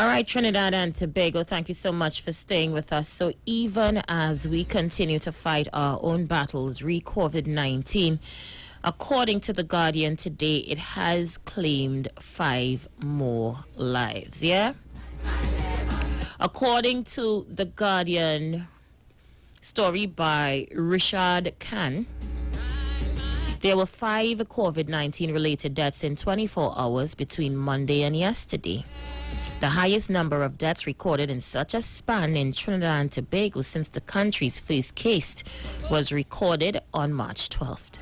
All right, Trinidad and Tobago, thank you so much for staying with us. So even as we continue to fight our own battles, re-COVID-19, according to The Guardian today, it has claimed 5 more lives, yeah? According to The Guardian story by Richard Khan, there were 5 COVID-19 related deaths in 24 hours between Monday and yesterday. The highest number of deaths recorded in such a span in Trinidad and Tobago since the country's first case was recorded on March 12th.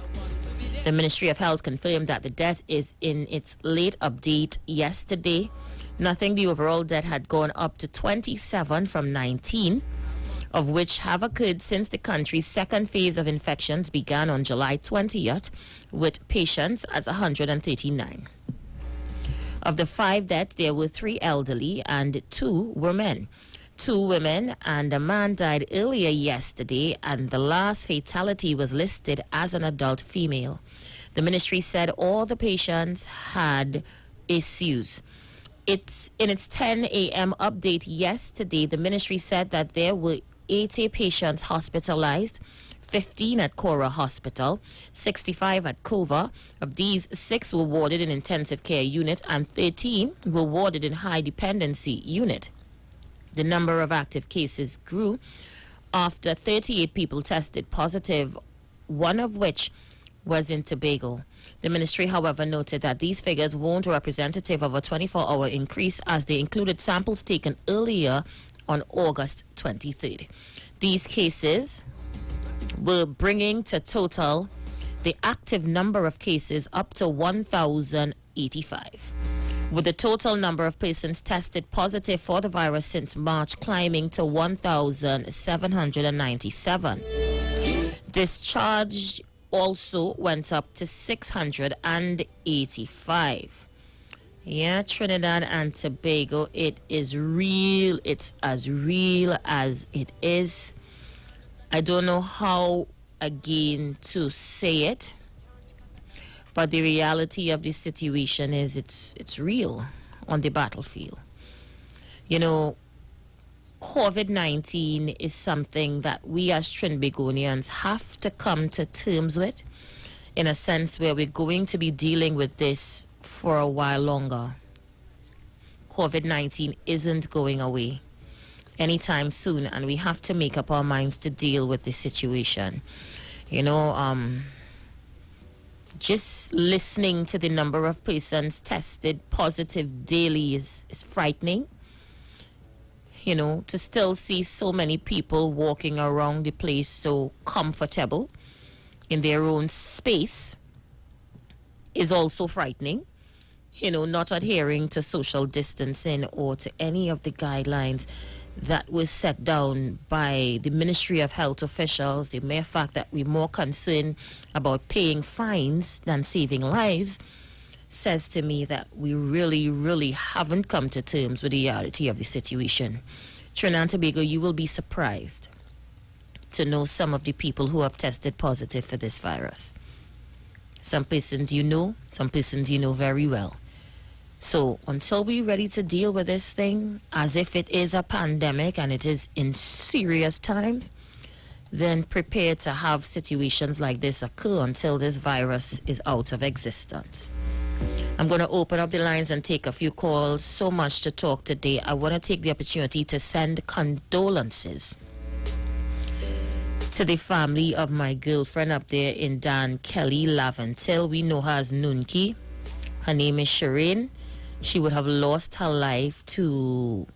The Ministry of Health confirmed that the death is in its late update yesterday. Nothing, the overall death had gone up to 27 from 19, of which have occurred since the country's second phase of infections began on July 20th, with patients as 139. Of the 5 deaths, there were 3 elderly and 2 were men. 2 women and a man died earlier yesterday, and the last fatality was listed as an adult female. The ministry said all the patients had issues. In its 10 a.m. update yesterday, the ministry said that there were 80 patients hospitalized, 15 at Cora Hospital, 65 at Cova. Of these, 6 were warded in intensive care unit and 13 were warded in high dependency unit. The number of active cases grew after 38 people tested positive, one of which was in Tobago. The ministry, however, noted that these figures weren't representative of a 24-hour increase, as they included samples taken earlier on August 23rd. These cases were bringing to total the active number of cases up to 1,085, with the total number of persons tested positive for the virus since March climbing to 1,797. Discharged also went up to 685. Yeah, Trinidad and Tobago, it is real. It's as real as it is. I don't know how, again, to say it, but the reality of this situation is it's real on the battlefield. You know, COVID-19 is something that we as Trinbagonians have to come to terms with, in a sense where we're going to be dealing with this for a while longer. COVID-19 isn't going away anytime soon, and we have to make up our minds to deal with this situation. You know, just listening to the number of persons tested positive daily is frightening. You know, to still see so many people walking around the place so comfortable in their own space is also frightening. You know, not adhering to social distancing or to any of the guidelines that was set down by the Ministry of Health officials. The mere fact that we're more concerned about paying fines than saving lives says to me that we really haven't come to terms with the reality of the situation. Trinidad and Tobago, you will be surprised to know some of the people who have tested positive for this virus. Some persons you know, some persons you know very well. So until we're ready to deal with this thing as if it is a pandemic and it is in serious times, then prepare to have situations like this occur until this virus is out of existence. I'm going to open up the lines and take a few calls. So much to talk today. I want to take the opportunity to send condolences to the family of my girlfriend up there in Dan Kelly, Laventil. We know her as Nunki. Her name is Shireen. She would have lost her life to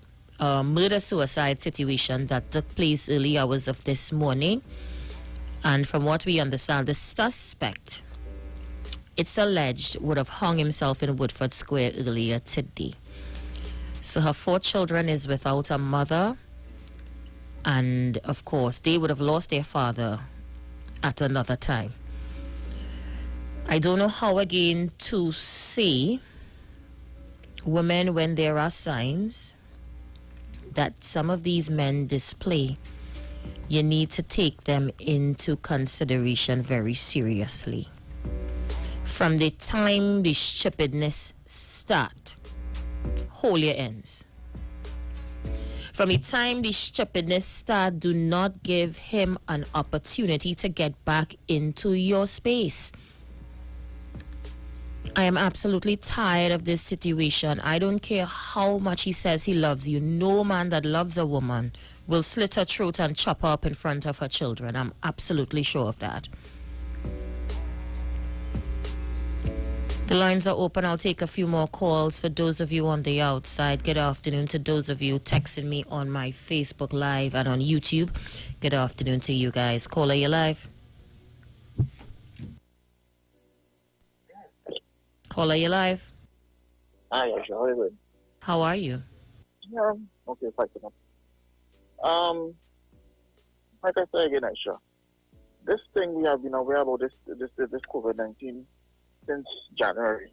a murder-suicide situation that took place early hours of this morning. And from what we understand, the suspect, it's alleged, would have hung himself in Woodford Square earlier today. So her 4 children is without a mother. And, of course, they would have lost their father at another time. I don't know how, again, to say women when there are signs that some of these men display. You need to take them into consideration very seriously. From the time the stupidness start, whole year ends. From the time the stupidness start, do not give him an opportunity to get back into your space. I am absolutely tired of this situation. I don't care how much he says he loves you. No man that loves a woman will slit her throat and chop her up in front of her children. I'm absolutely sure of that. The lines are open. I'll take a few more calls for those of you on the outside. Good afternoon to those of you texting me on my Facebook Live and on YouTube. Good afternoon to you guys. Caller, you live? Caller, you live? Hi, Aisha. How are you doing? How are you? Yeah, okay, fine. Like I say again, Aisha, this thing we have been aware about this COVID-19 since January.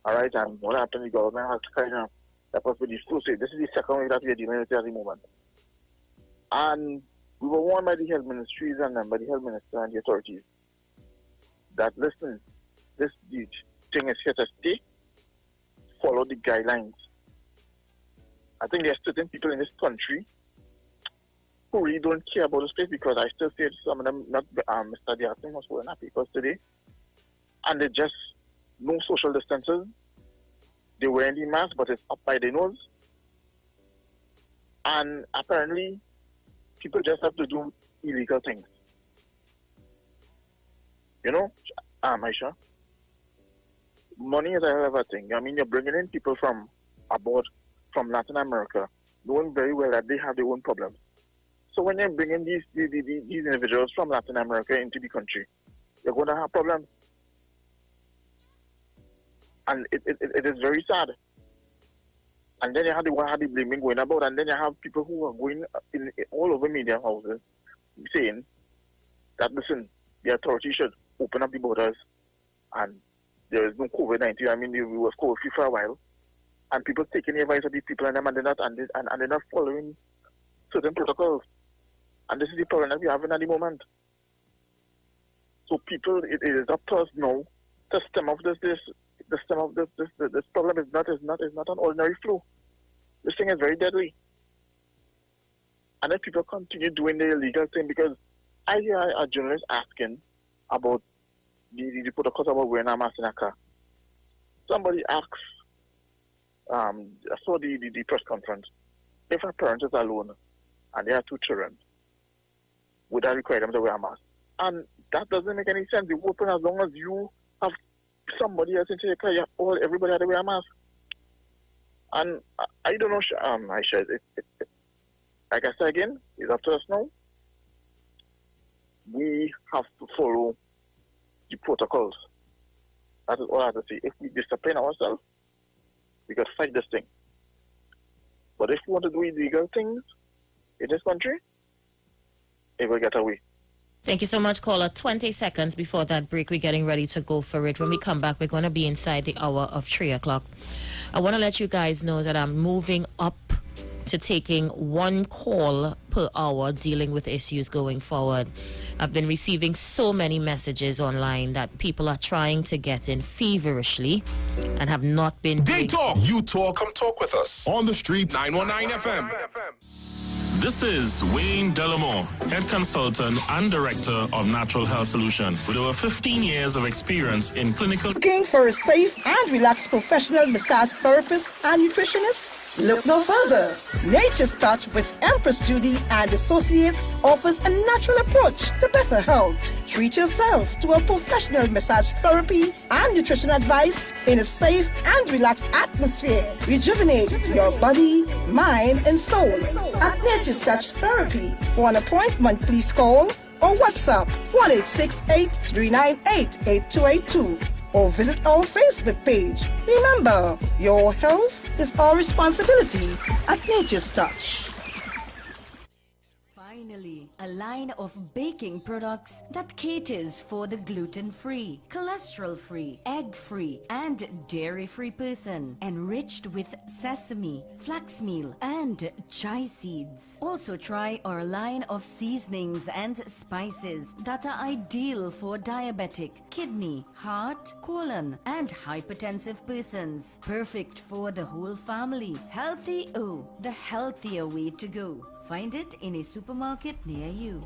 All right, and what happened? The government has kind of that was with the flu. This is the second wave that we are dealing with at the moment. And we were warned by the health ministries and by the health minister and the authorities that listen, the thing is here to stay. Follow the guidelines. I think there are certain people in this country who really don't care about this place, because I still see some of them, not Mr. Diasim was wearing our papers today, and they just no social distances. They wearing the mask, but it's up by their nose. And apparently, people just have to do illegal things. You know, Aisha, money is a hell of a thing. I mean, you're bringing in people from abroad, from Latin America, knowing very well that they have their own problems. So when you're bringing these individuals from Latin America into the country, you're going to have problems. And it is very sad. And then you have the blaming going about, and then you have people who are going in all over media houses saying that, listen, the authorities should open up the borders and there is no COVID-19. I mean, we was COVID-free for a while, and people taking the advice of these people and they're not following certain protocols. And this is the problem that we're having at the moment. So people, it is up to us now to stem off this problem. Is not an ordinary flu. This thing is very deadly. And if people continue doing the illegal thing, because I hear a journalist asking about the protocols about wearing a mask in a car. Somebody asks, I saw the press conference, if a parent is alone and they have two children, would that require them to wear a mask? And that doesn't make any sense. You open as long as you have somebody else into your car, everybody had to wear a mask. And I don't know, Aisha, like I said again, it's up to us now. We have to follow the protocols. That is all I have to say. If we discipline ourselves, we can fight this thing. But if we want to do illegal things in this country, it will get away. Thank you so much, caller. 20 seconds before that break, we're getting ready to go for it. When we come back, we're going to be inside the hour of 3 o'clock. I want to let you guys know that I'm moving up to taking one call per hour dealing with issues going forward. I've been receiving so many messages online that people are trying to get in feverishly and have not been... They talk. You talk. Come talk with us. On the street. 919 FM. This is Wayne Delamore, Head Consultant and Director of Natural Health Solution, with over 15 years of experience in clinical... Looking for a safe and relaxed professional massage therapist and nutritionist? Look no further. Nature's Touch with Empress Judy and Associates offers a natural approach to better health. Treat yourself to a professional massage therapy and nutrition advice in a safe and relaxed atmosphere. Rejuvenate your body, mind, and soul at Nature's Touch Therapy. For an appointment, please call or WhatsApp 1-868-398-8282 or visit our Facebook page. Remember, your health is our responsibility at Nature's Touch. Finally, a line of baking products that caters for the gluten-free, cholesterol-free, egg-free, and dairy-free person, enriched with sesame, flax meal, and chia seeds. Also try our line of seasonings and spices that are ideal for diabetic, kidney, heart, colon, and hypertensive persons. Perfect for the whole family. Healthy O, the healthier way to go. Find it in a supermarket near you.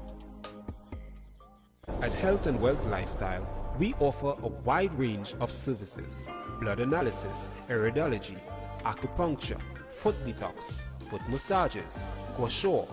At Health and Wealth Lifestyle, we offer a wide range of services: blood analysis, iridology, acupuncture, foot detox, foot massages, gua sha,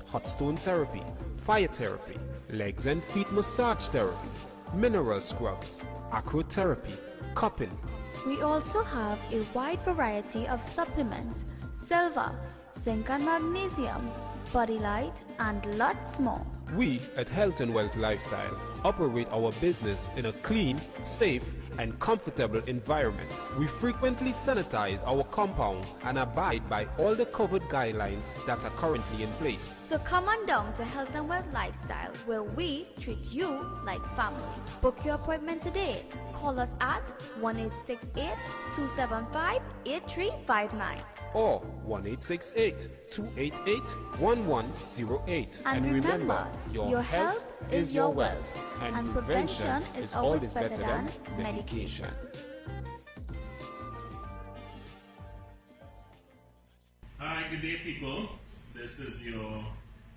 hot stone therapy, fire therapy, legs and feet massage therapy, mineral scrubs, acrotherapy, cupping. We also have a wide variety of supplements: silver, zinc and magnesium, Body Light, and lots more. We at Health and Wealth Lifestyle operate our business in a clean, safe, and comfortable environment. We frequently sanitize our compound and abide by all the COVID guidelines that are currently in place. So come on down to Health and Wealth Lifestyle, where we treat you like family. Book your appointment today. Call us at 1-868-275-8359 or 1-868-288-1108. And remember, your health is your wealth, and prevention is always better than medication. Hi, good day, people. This is your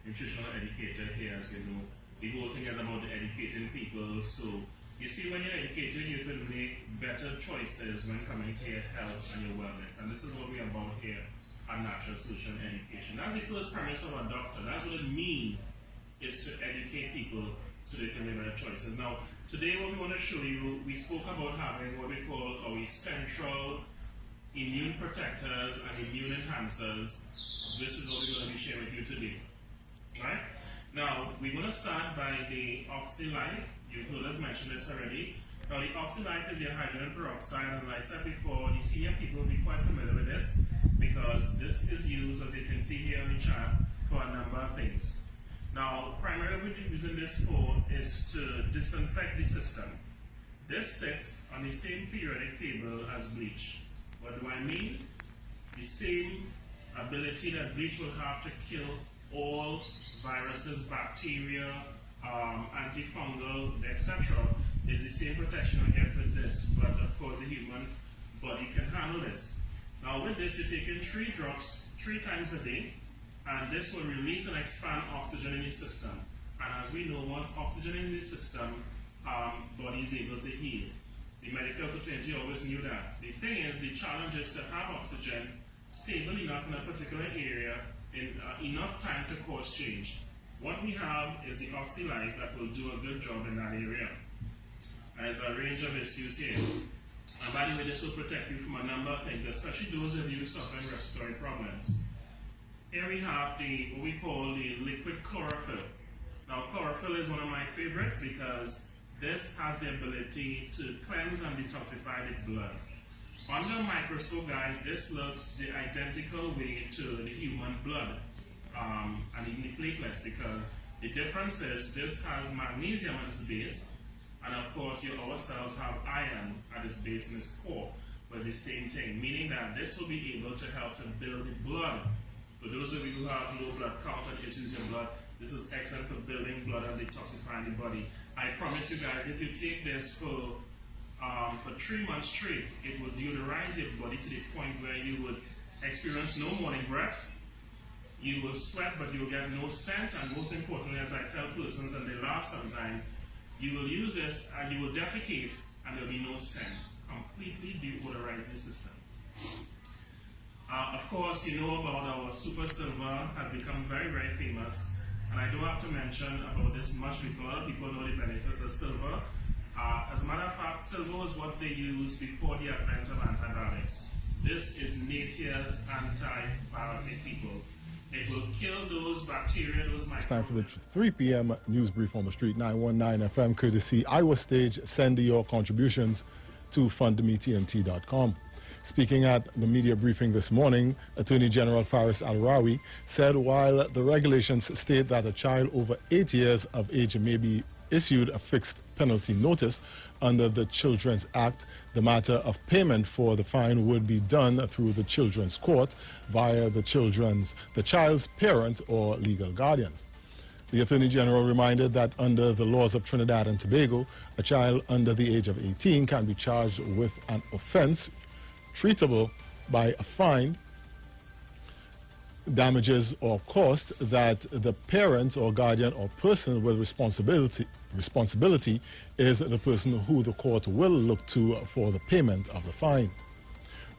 nutritional educator here. As you know, the whole thing is about educating people. So you see, when you're educated, you can make better choices when coming to your health and your wellness. And this is what we're about here at Natural Solution Education. That's the first premise of a doctor. That's what it means, is to educate people so they can make better choices. Now, today what we want to show you, we spoke about having what we call our essential immune protectors and immune enhancers. This is what we're going to be sharing with you today. Right? Now, we're going to start by the Oxylife. You've heard us mention this already. Now, the Oxylife is your hydrogen peroxide, and like I said before, the senior people will be quite familiar with this because this is used, as you can see here on the chart, for a number of things. Now, primarily what we're using this for is to disinfect the system. This sits on the same periodic table as bleach. What do I mean? The same ability that bleach will have to kill all viruses, bacteria, antifungal, etc. is the same protection you get with this, but of course the human body can handle this. Now with this, you're taking 3 drops 3 times a day, and this will release and expand oxygen in the system. And as we know, once oxygen in the system, body is able to heal. The medical fraternity always knew that. The thing is, the challenge is to have oxygen stable enough in a particular area in enough time to cause change. What we have is the Oxylife that will do a good job in that area. And there's a range of issues here. And by the way, this will protect you from a number of things, especially those of you suffering respiratory problems. Here we have what we call the liquid chlorophyll. Now, chlorophyll is one of my favorites because this has the ability to cleanse and detoxify the blood. Under a microscope, guys, this looks the identical way to the human blood and even the platelets, because the difference is this has magnesium at its base, and of course our cells have iron at its base and its core, but it's the same thing, meaning that this will be able to help to build the blood. For those of you who have low blood count and issues in blood, this is excellent for building blood and detoxifying the body. I promise you guys, if you take this for 3 months straight, it will deodorize your body to the point where you would experience no morning breath, you will sweat but you will get no scent, and most importantly, as I tell persons and they laugh sometimes, you will use this and you will defecate and there will be no scent, completely deodorizing the system. Of course, you know about our Super Silver, has become very, very famous, and I don't have to mention about this much because people know the benefits of silver. As a matter of fact, silver was what they used before the advent of antibiotics. This is nature's antibiotic, people. It will kill those bacteria, those microbes. It's time for the 3 p.m. news brief on the street, 919 FM, courtesy Iowa Stage. Send your contributions to fundmetmt.com. Speaking at the media briefing this morning, Attorney General Faris Al-Rawi said while the regulations state that a child over 8 years of age may be issued a fixed penalty notice under the Children's Act, the matter of payment for the fine would be done through the Children's Court via the child's parent or legal guardian. The Attorney General reminded that under the laws of Trinidad and Tobago, a child under the age of 18 can be charged with an offense treatable by a fine, damages or cost that the parent or guardian or person with responsibility is the person who the court will look to for the payment of the fine.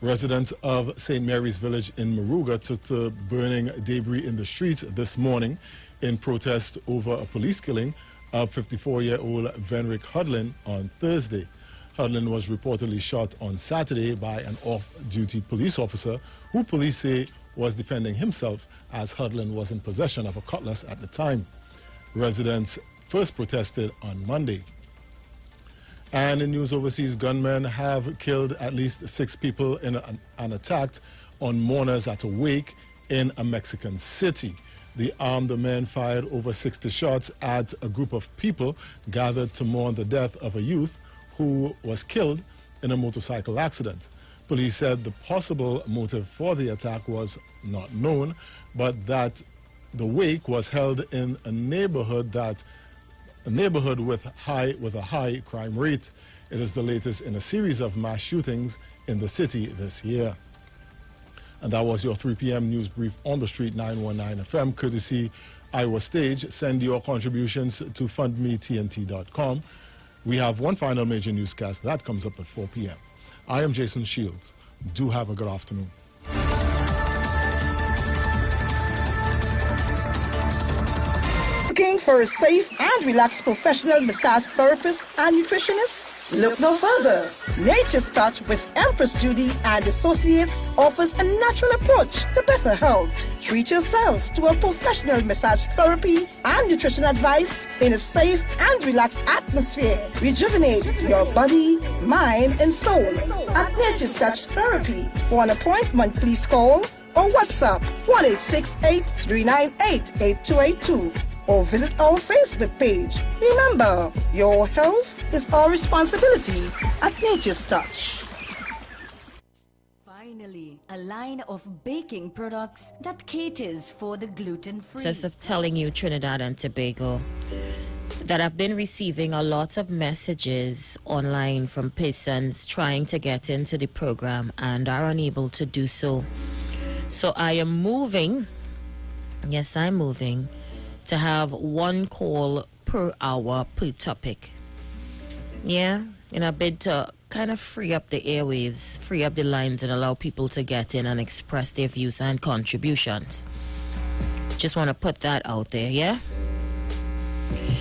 Residents of St. Mary's Village in Moruga took to burning debris in the streets this morning in protest over a police killing of 54-year-old Venrick Hudlin on Thursday. Hudlin was reportedly shot on Saturday by an off-duty police officer who police say was defending himself as Hudlin was in possession of a cutlass at the time. Residents first protested on Monday. And in news overseas, gunmen have killed at least 6 people in an attack on mourners at a wake in a Mexican city. The armed men fired over 60 shots at a group of people gathered to mourn the death of a youth who was killed in a motorcycle accident. Police said the possible motive for the attack was not known, but that the wake was held in a neighborhood with a high crime rate. It is the latest in a series of mass shootings in the city this year. And that was your 3 p.m. news brief on the street 919 FM, courtesy Iowa Stage. Send your contributions to fundmetnt.com. We have one final major newscast that comes up at 4 p.m. I am Jason Shields. Do have a good afternoon. Looking for a safe and relaxed professional massage therapist and nutritionist? Look no further. Nature's Touch with Empress Judy and Associates offers a natural approach to better health. Treat yourself to a professional massage therapy and nutrition advice in a safe and relaxed atmosphere. Rejuvenate your body, mind, and soul at Nature's Touch Therapy. For an appointment, please call or WhatsApp 1-868-398-8282. or visit our Facebook page. Remember, your health is our responsibility at Nature's Touch. Finally, a line of baking products that caters for the gluten-free. Process of telling you, Trinidad and Tobago, that I've been receiving a lot of messages online from persons trying to get into the program and are unable to do so. So I am moving, yes, I'm moving, to have one call per hour per topic. Yeah, in a bid to kind of free up the airwaves, free up the lines and allow people to get in and express their views and contributions. Just want to put that out there, yeah?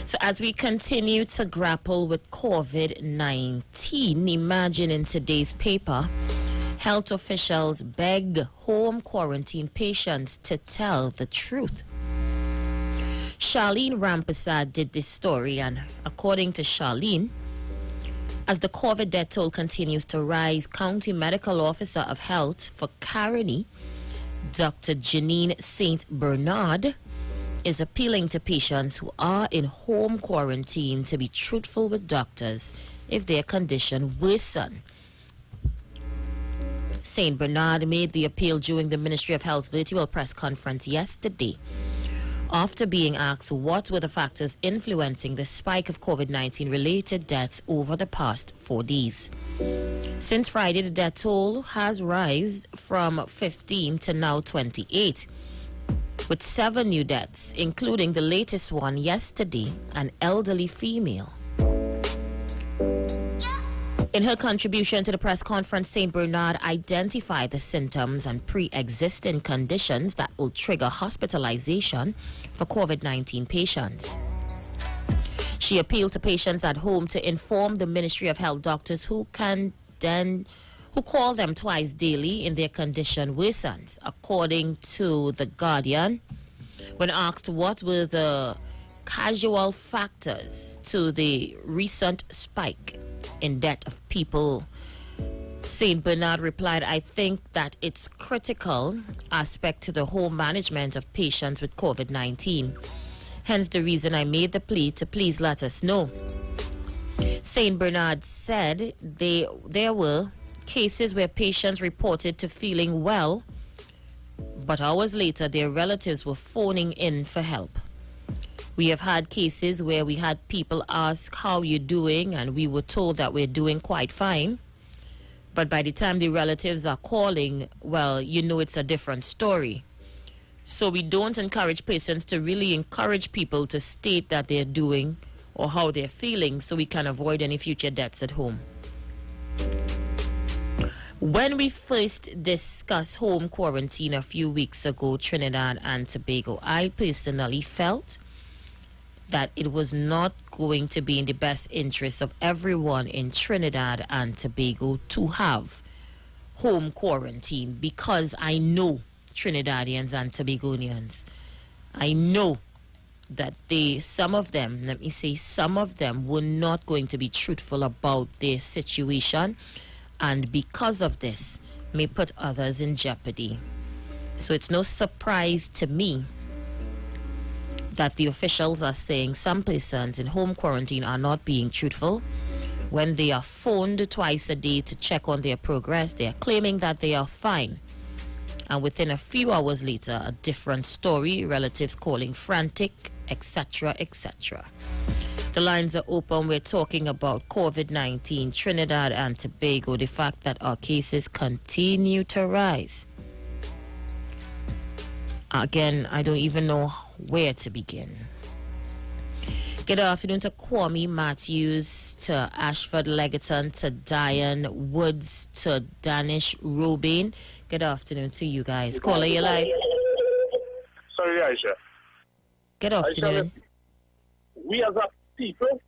So as we continue to grapple with COVID-19, imagine in today's paper, health officials beg home quarantine patients to tell the truth. Charlene Rampersad did this story, and according to Charlene, as the COVID death toll continues to rise, County Medical Officer of Health for Caroni, Dr. Janine St. Bernard, is appealing to patients who are in home quarantine to be truthful with doctors if their condition worsen. St. Bernard made the appeal during the Ministry of Health's virtual press conference yesterday, after being asked what were the factors influencing the spike of COVID-19 related deaths over the past 4 days. Since Friday, the death toll has risen from 15 to now 28, with 7 new deaths, including the latest one yesterday, an elderly female. In her contribution to the press conference, St. Bernard identified the symptoms and pre-existing conditions that will trigger hospitalization for COVID-19 patients. She appealed to patients at home to inform the Ministry of Health doctors who call them twice daily in their condition worsens. According to The Guardian, when asked what were the causal factors to the recent spike in death of people St. Bernard replied, I think that it's critical aspect to the whole management of patients with COVID-19. Hence the reason I made the plea to please let us know. St. Bernard said there were cases where patients reported to feeling well, but hours later their relatives were phoning in for help. We have had cases where we had people ask how you're doing, and we were told that we're doing quite fine. But by the time the relatives are calling, well, you know it's a different story. So we don't encourage patients to really encourage people to state that they're doing or how they're feeling, so we can avoid any future deaths at home. When we first discussed home quarantine a few weeks ago, Trinidad and Tobago, I personally felt that it was not going to be in the best interest of everyone in Trinidad and Tobago to have home quarantine, because I know Trinidadians and Tobagonians. I know that some of them were not going to be truthful about their situation, and because of this may put others in jeopardy. So it's no surprise to me that the officials are saying some persons in home quarantine are not being truthful. When they are phoned twice a day to check on their progress, they are claiming that they are fine. And within a few hours later, a different story, relatives calling frantic, etc., etc. The lines are open. We're talking about COVID-19, Trinidad and Tobago, the fact that our cases continue to rise. Again, I don't even know where to begin. Good afternoon to Kwame Matthews, to Ashford Legaton, to Diane Woods, to Danish Robin. Good afternoon to you guys. Caller, you live. Sorry, Aisha. Good afternoon. We as a people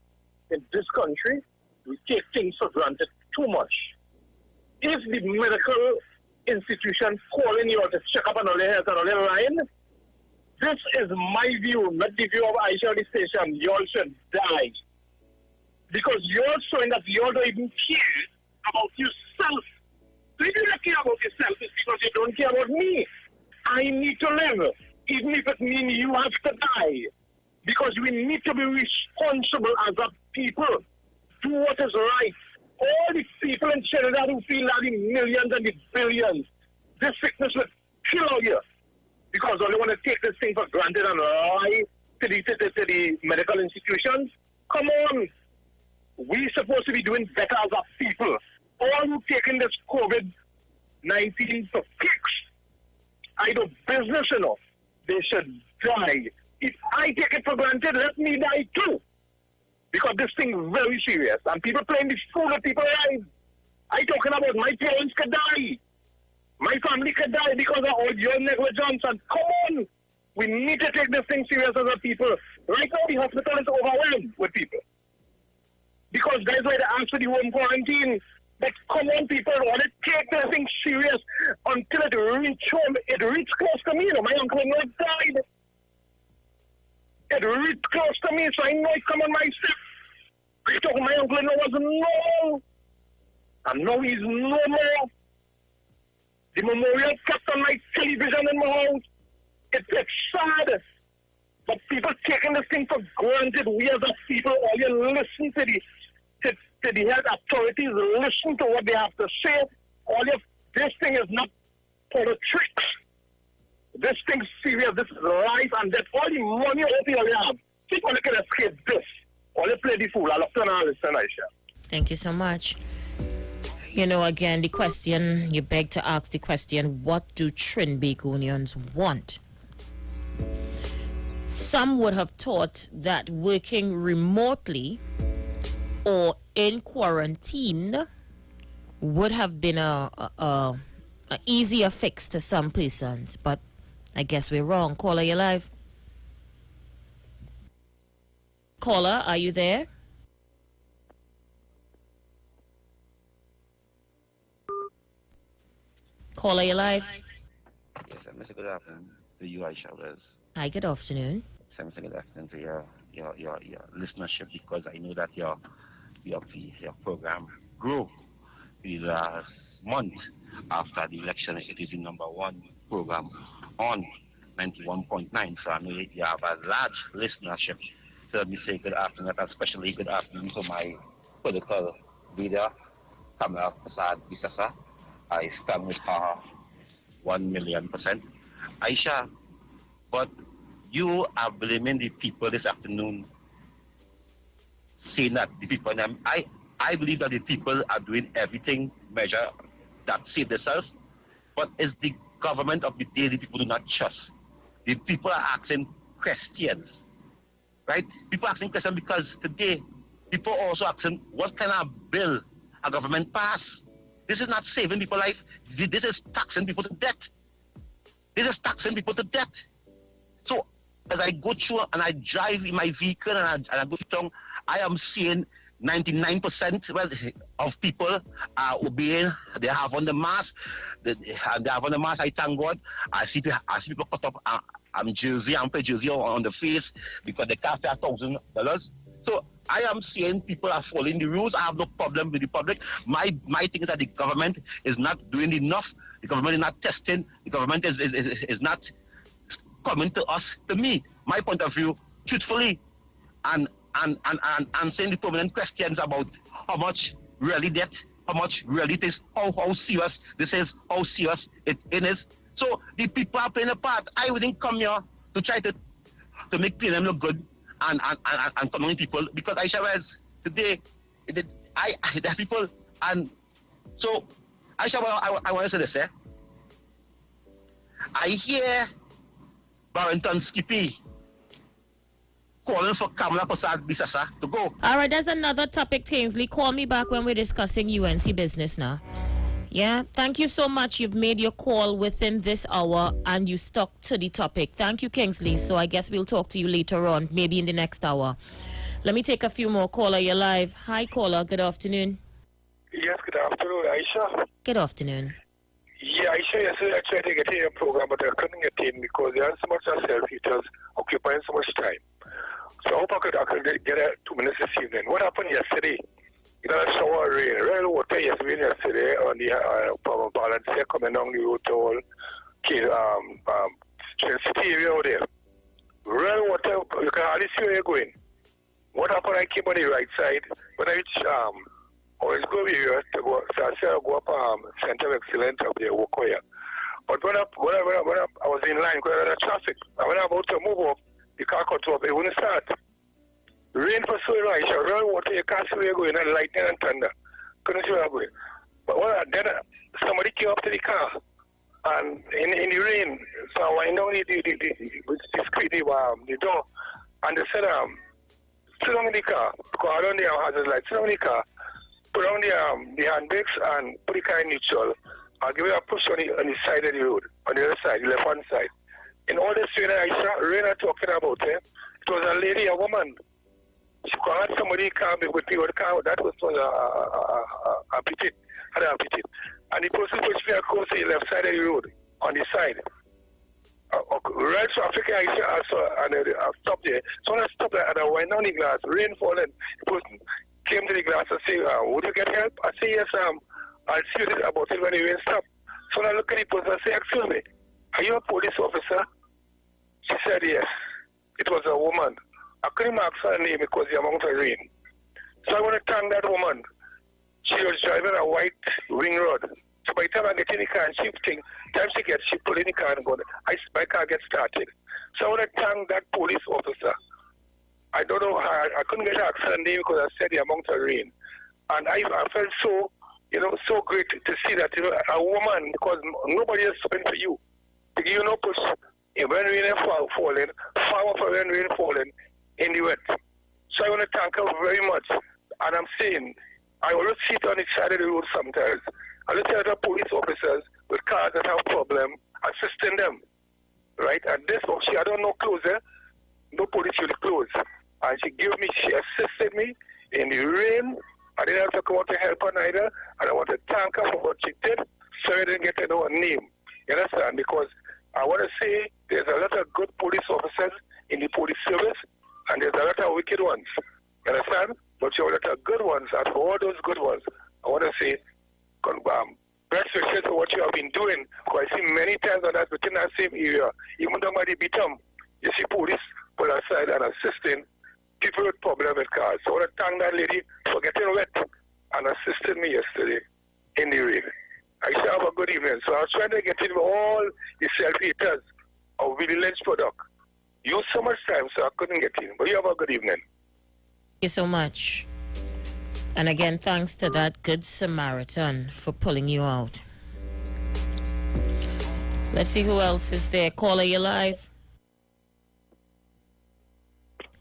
in this country, we take things for granted too much. If the medical institution calling you to check up on all your health and all your line, this is my view, not the view of Aisha on the station. You all should die. Because you're showing that you all don't even care about yourself. So if you don't care about yourself, it's because you don't care about me. I need to live, even if it means you have to die. Because we need to be responsible as a people. Do what is right. All the people in Trinidad who feel that the millions and the billions, this sickness will kill you. Because they want to take this thing for granted and lie to the medical institutions. Come on. We're supposed to be doing better as a people. All who taking this COVID-19 for kicks, I do business enough. They should die. If I take it for granted, let me die too. Because this thing is very serious. And people playing this fool with people's lives. I talking about my parents could die. My family could die because of all your negligence. And come on, we need to take this thing serious as a people. Right now, the hospital is overwhelmed with people. Because that's why they ask for the home quarantine. But come on, people, want to take this thing serious until it reach home. It reached close to me. You know, my uncle not died. It reached close to me, so I know it come on my step. I told my uncle it wasn't normal. And now he's normal. The memorial kept on my television in my house. It's sad. But people taking this thing for granted. We as a people, all you listen to the health authorities, listen to what they have to say. This thing is not politics. This thing's serious. This is life and death. All the money all you have, think when you can escape this. All you play the fool. I'll turn and listen, Aisha. Thank you so much. You know, again, the question, you beg to ask the question, what do Trinbagonians want? Some would have thought that working remotely or in quarantine would have been a easier fix to some persons, but I guess we're wrong. Caller, you live? Caller, are you there? Caller, you live? Yes, Mr. Good afternoon to you, Aisha Wells. Hi, good afternoon. Mr. Good afternoon to your listenership, because I know that your program grew with the last month after the election. It is the number one program on 91.9. So I know you have a large listenership. So let me say good afternoon, and especially good afternoon to my political leader, Kamala Persad-Bissessar. I stand with her 1,000,000%. Aisha, but you are blaming the people this afternoon, saying that the people, I believe that the people are doing everything measure that save themselves, but it's the government of the day the people do not trust. The people are asking questions, right? People are asking questions because today, people are also asking what kind of bill a government pass. This is not saving people's life. This is taxing people to death. This is taxing people to death. So as I go through and I drive in my vehicle and I go through, I am seeing 99% of people are obeying. They have on the mask. They have on the mask. I thank God. I see people cut up jersey and pay jersey on the face because they can't pay $1,000. So I am seeing people are following the rules. I have no problem with the public. My thing is that the government is not doing enough. The government is not testing. The government is not coming to us, to me, my point of view, truthfully, and answering the permanent questions about how much really debt, how much really it is, how serious this is, how serious it is. So the people are playing a part. I wouldn't come here to try to make PNM look good and coming people, because Aisha was today, there are people, and so Aisha, I want to say this, I hear Barrington Skippy calling for Kamala Persad-Bissessar to go. All right, there's another topic, Kingsley. Call me back when we're discussing UNC business now. Yeah, thank you so much. You've made your call within this hour and you stuck to the topic. Thank you, Kingsley. So I guess we'll talk to you later on, maybe in the next hour. Let me take a few more. Caller, you're live. Hi, caller. Good afternoon. Yes, good afternoon, Aisha. Good afternoon. Yeah, Aisha, yesterday I tried to get in your program, but I couldn't get in because there are so much yourself. It was occupying so much time. So I hope I could get 2 minutes this evening. What happened yesterday? You know, a shower rain, real water yesterday on the power balance here coming down the road to all city area over there. Real water, you can hardly see where you're going. What happened? I came on the right side. When I reached, always go over here to go, so I said I'll go up Center of Excellence up there, Wokoya. But when I was in line because of the traffic, and when I was about to move up, the car cut off, it wouldn't start. Rain for so long, real water, you can't see where you're going, and lightning and thunder. Couldn't see where I'm going. But then somebody came up to the car, and in the rain, so I went down the door, and they said, sit down in the car, because I don't know hazard light, sit down in the car, put on the hand brakes and put the car in neutral. I'll give it a push on the side of the road, on the other side, the left-hand side. In all this rain, rain I'm talking about, it was a lady, a woman. She had somebody come with me with the car. That was a petite, had a petite. And the person pushed me across the left side of the road, on the side. Red traffic, I saw, and I stopped there. So when I stopped there, and I went down the glass, rain falling. The person came to the glass and said, would you get help? I said, yes, I'll see you about it when the rain stops. So when I look at the person, I say, excuse me, are you a police officer? She said, yes. It was a woman. I couldn't ask her name because the amount of rain. So I want to thank that woman. She was driving a white ring road. So by the time I get in the car and she pull in the car and go, my car gets started. So I want to thank that police officer. I don't know how, I couldn't get her name because I said the amount of rain. And I felt so, so great to see that, a woman, because nobody is stopping for you. Push, when rain is falling, far off when rain falling, in the wet. So I want to thank her very much. And I'm saying, I always sit on the side of the road sometimes. I look at other police officers with cars that have problems, assisting them. Right? And this, I don't know closer, no police really close. And she assisted me in the rain. I didn't have to come out to help her neither. And I want to thank her for what she did, so I didn't get to know her name. You understand? Because I want to say there's a lot of good police officers in the police service, and there's a lot of wicked ones. You understand? But you have a lot of good ones, and for all those good ones, I want to say best wishes for what you have been doing. Because I see many times on that within that same area, even though by the beatum, you see police pull aside and assisting people with problem with cars. So I want to thank that lady for getting wet and assisting me yesterday in the rain. I shall have a good evening. So I was trying to get in with all the self-haters of Willie Lynch product. Used so much time, so I couldn't get in. But you have a good evening. Thank you so much. And again, thanks to that good Samaritan for pulling you out. Let's see who else is there. Caller, you live.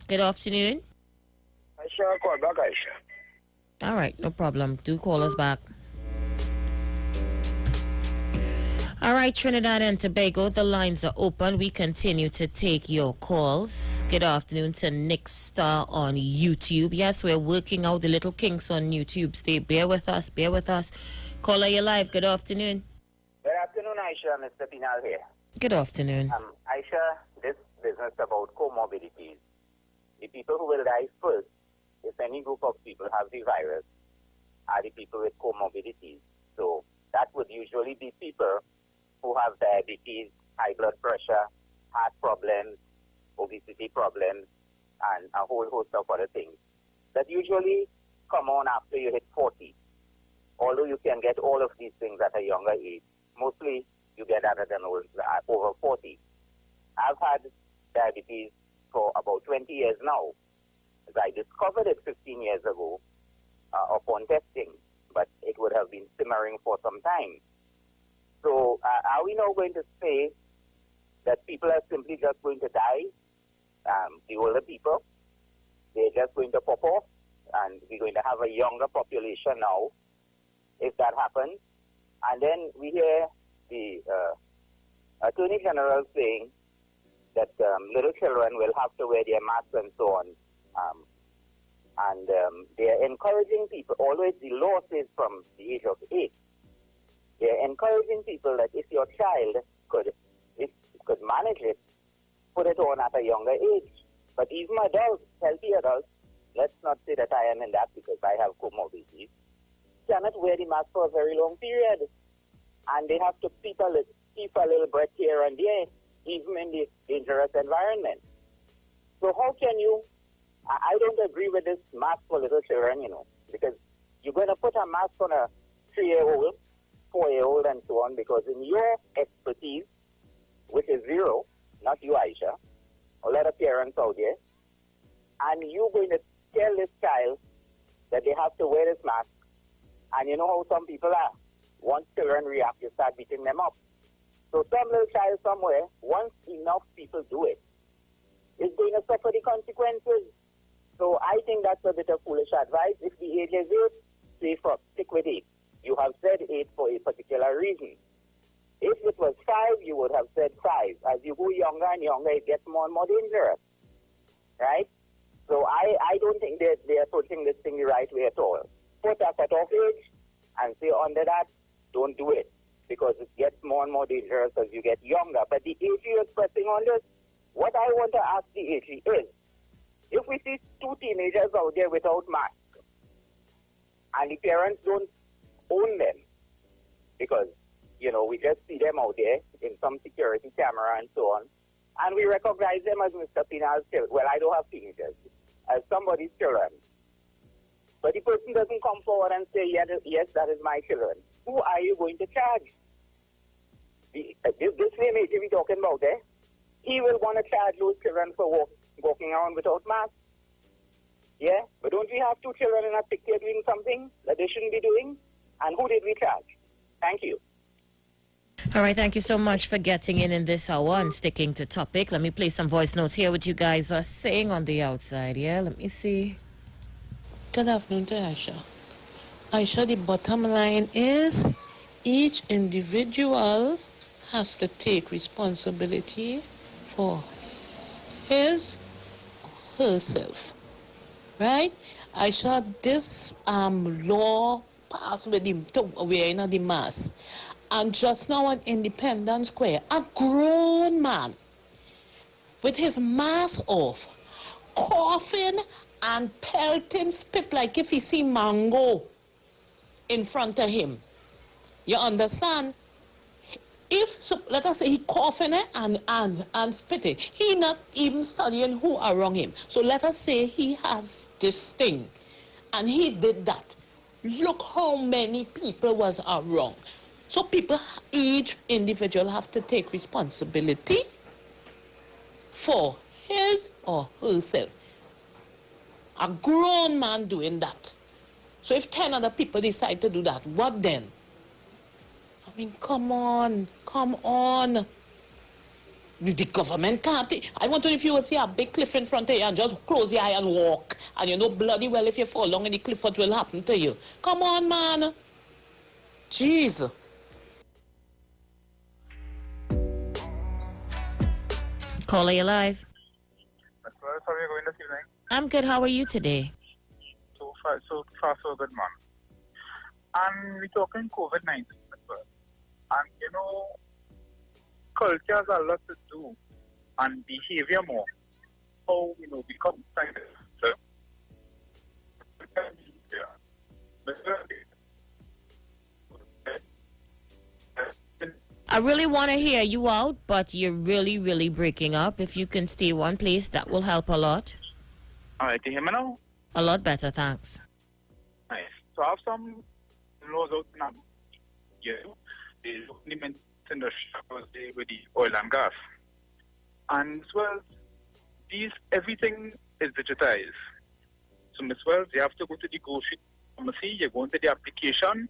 Good afternoon. Aisha, call back, Aisha. All right, no problem. Do call us back. All right, Trinidad and Tobago, the lines are open. We continue to take your calls. Good afternoon to Nick Star on YouTube. Yes, we're working out the little kinks on YouTube. Stay, bear with us, bear with us. Caller, you live. Good afternoon. Good afternoon, Aisha. Mr. Pinal here. Good afternoon. Aisha, this business about comorbidities. The people who will die first, if any group of people have the virus, are the people with comorbidities. So that would usually be people who have diabetes, high blood pressure, heart problems, obesity problems, and a whole host of other things that usually come on after you hit 40. Although you can get all of these things at a younger age, mostly you get that at over 40. I've had diabetes for about 20 years now. I discovered it 15 years ago upon testing, but it would have been simmering for some time. So are we now going to say that people are simply just going to die? The older people, they're just going to pop off, and we're going to have a younger population now, if that happens. And then we hear the Attorney General saying that little children will have to wear their masks and so on. And they're encouraging people, always the law says from the age of 8, they're encouraging people that if your child could manage it, put it on at a younger age. But even adults, healthy adults, let's not say that I am in that because I have comorbidities, cannot wear the mask for a very long period. And they have to keep a little breath here and there, even in the dangerous environment. So how can you, I don't agree with this mask for little children, because you're going to put a mask on a 3-year-old, 4-year-old, and so on, because in your expertise, which is zero, not you, Aisha, a lot of parents out there, and you're going to tell this child that they have to wear this mask, and you know how some people are. Once children react, you start beating them up. So some little child somewhere, once enough people do it, is going to suffer the consequences. So I think that's a bit of foolish advice. If the age is 8, stick with 8. You have said 8 for a particular reason. If it was 5, you would have said 5. As you go younger and younger, it gets more and more dangerous. Right? So I don't think they're approaching this thing the right way at all. Put a cut-off age and say under that, don't do it, because it gets more and more dangerous as you get younger. But the AG is pressing on this. What I want to ask the AG is, if we see 2 teenagers out there without masks, and the parents don't own them, because, we just see them out there in some security camera and so on, and we recognize them as Mr. Pinal's children. Well, I don't have teenagers, as somebody's children. But the person doesn't come forward and say, yes, that is my children. Who are you going to charge? This same age we're talking about there, he will want to charge those children for walking around without masks. Yeah? But don't we have 2 children in a picture doing something that they shouldn't be doing? And who did we charge? Thank you. All right, thank you so much for getting in this hour and sticking to topic. Let me play some voice notes here, what you guys are saying on the outside. Yeah, let me see. Good afternoon to Aisha. Aisha, the bottom line is each individual has to take responsibility for his or herself. Right? Aisha, this law passed with the wearing of the mask. And just now on Independence Square, a grown man with his mask off, coughing and pelting spit like if he see mango in front of him. You understand? If, so, let us say, he coughing it and spitting, he not even studying who are wrong him. So let us say he has this thing, and he did that. Look how many people was wrong. So people, each individual have to take responsibility for his or herself. A grown man doing that. So if 10 other people decide to do that, what then? I mean, come on. The government can't. I want to know if you will see a big cliff in front of you and just close your eye and walk. And you know bloody well if you fall down in the cliff, what will happen to you? Come on, man. Jeez. Caller, you live. How are you going this evening? I'm good. How are you today? So far, so good, man. And we're talking COVID-19 as well. And, you know, culture has a lot to do and behavior more. How, you know, become scientists. I really want to hear you out, but you're really, really breaking up. If you can stay one place, that will help a lot. All right, you hear me now? A lot better, thanks. Nice. So I have some laws out now. Yeah, the implement industry with the oil and gas. And as well, everything is digitized. So Ms. Wells, you have to go to the grocery pharmacy, you go into the application,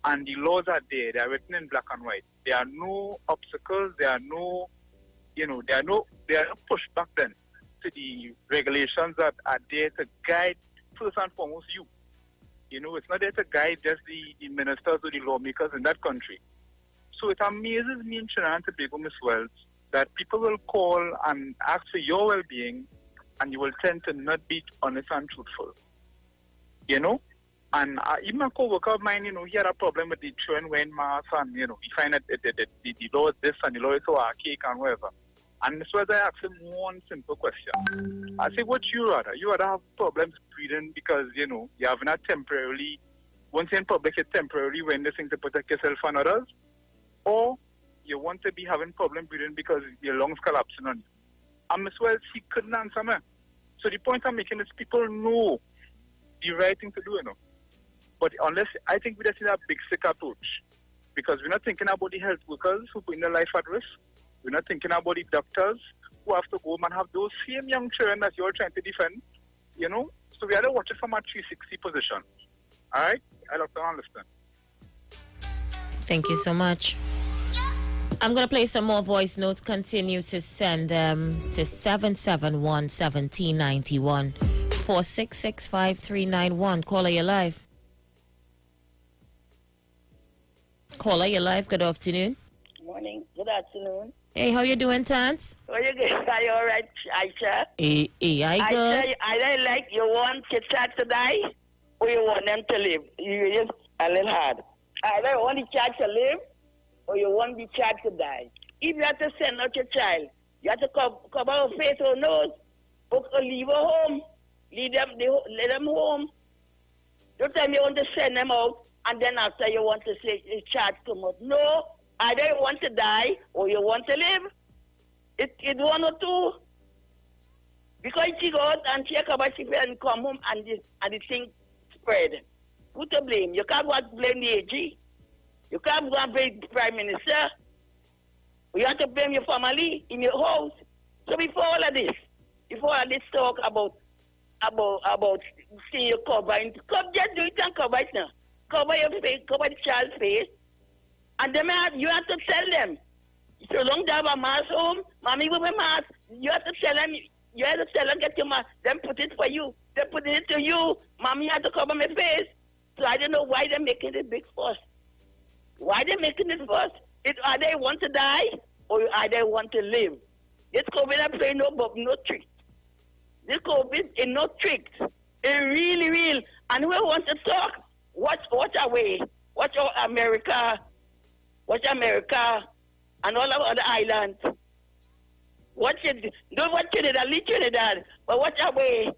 and the laws are there. They are written in black and white. There are no obstacles. There are no pushback then to the regulations that are there to guide first and foremost you. You know, it's not there to guide just the ministers or the lawmakers in that country. So it amazes me in Trinidad and Tobago, Ms. Wells, that people will call and ask for your well-being, and you will tend to not be honest and truthful. You know? And even a co-worker of mine, you know, he had a problem with the children wearing masks, and, you know, he find that the law is this and the law is so archaic and whatever. And this was I asked him one simple question. I say, what you rather? You rather have problems breathing because, you know, you have not temporarily, once you're in public, you temporarily wearing this thing to protect yourself and others, or you want to be having problem breathing because your lungs collapsing on you. And Ms. Wells, he couldn't answer me. So the point I'm making is people know the right thing to do, you know. But I think we just need a big sick approach, because we're not thinking about the health workers who put their life at risk. We're not thinking about the doctors who have to go home and have those same young children that you're trying to defend, you know. So we have to watch it from a 360 position. All right? I love to understand. Thank you so much. I'm going to play some more voice notes. Continue to send them to 771-1791. 4665391. Caller, you live. Caller, you live. Good afternoon. Morning. Good afternoon. Hey, how you doing, Tance? How you good? Are you all right, Aisha? Hey, I good. I don't like you want your child to die or you want them to live. You just a little hard. I don't want the child to live or you want the child to die. If you have to send out your child, you have to cover her face or nose, or leave her home. Let them home. Don't tell me you want to send them out and then after you want to say the child come out. No, either you want to die or you want to live. It's one or two. Because she goes and she cover she and come home and the thing spread. Who to blame? You can't go and blame the AG. You can't go and blame the Prime Minister. You have to blame your family in your house. So before all of this talk about seeing you covering, just do it and cover it now. Cover your face, cover the child's face. And then you have to tell them. So long they have a mask home, mommy will be mask. You have to tell them, get your mask. Then put it for you. They put it to you. Mommy has to cover my face. So I don't know why they're making it big fuss. Why they're making it fuss? Are they want to die or are they want to live? This COVID I play no trick. This COVID is no tricks. It's really real. And who wants to talk? Watch away. Watch America. Watch America and all of other islands. Watch it. Don't watch Trinidad, leave Trinidad. But watch away.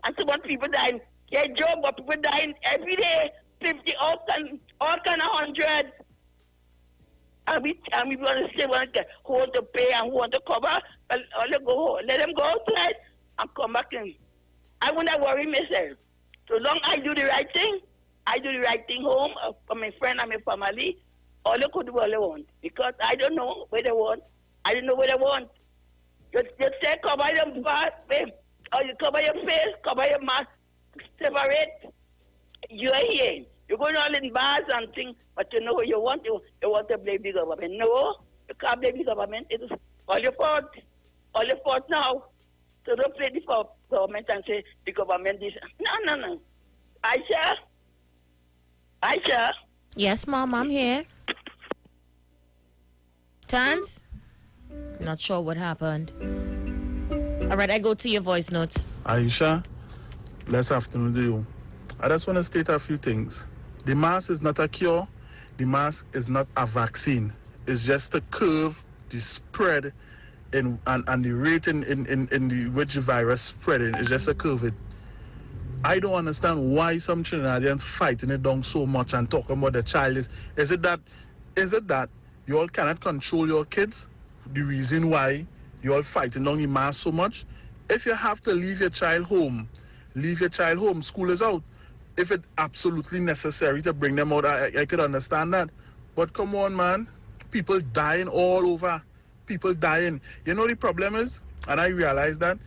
And so when people dying, yeah, job, but people dying every day, 50 out All kind of 100. And we going to say who want to pay and who want to cover. Let them go outside and come back in. I won't worry myself. So long I do the right thing, I do the right thing home for my friend and my family. All they could do all they want. Because I don't know where they want. I don't know where they want. Just say cover your back, or you cover your face, cover your mouth, separate. You're here. You're going all in bars and things, but you know you want to blame the government. No, you can't blame the government. It is all your fault. All your fault now. So don't blame the government and say the government is... No. Aisha? Yes, Mom, I'm here. Tans? Not sure what happened. All right, I go to your voice notes. Aisha, blessed afternoon to you. I just want to state a few things. The mask is not a cure. The mask is not a vaccine. It's just to curve the spread and the rate in the which the virus spreading. It's just a curve it. I don't understand why some Trinidadians fighting it down so much and talking about the child is it that you all cannot control your kids? The reason why you all fighting down the mask so much? If you have to leave your child home, leave your child home. School is out. If it's absolutely necessary to bring them out, I could understand that. But come on, man. People dying all over. People dying. You know the problem is, and I realize that,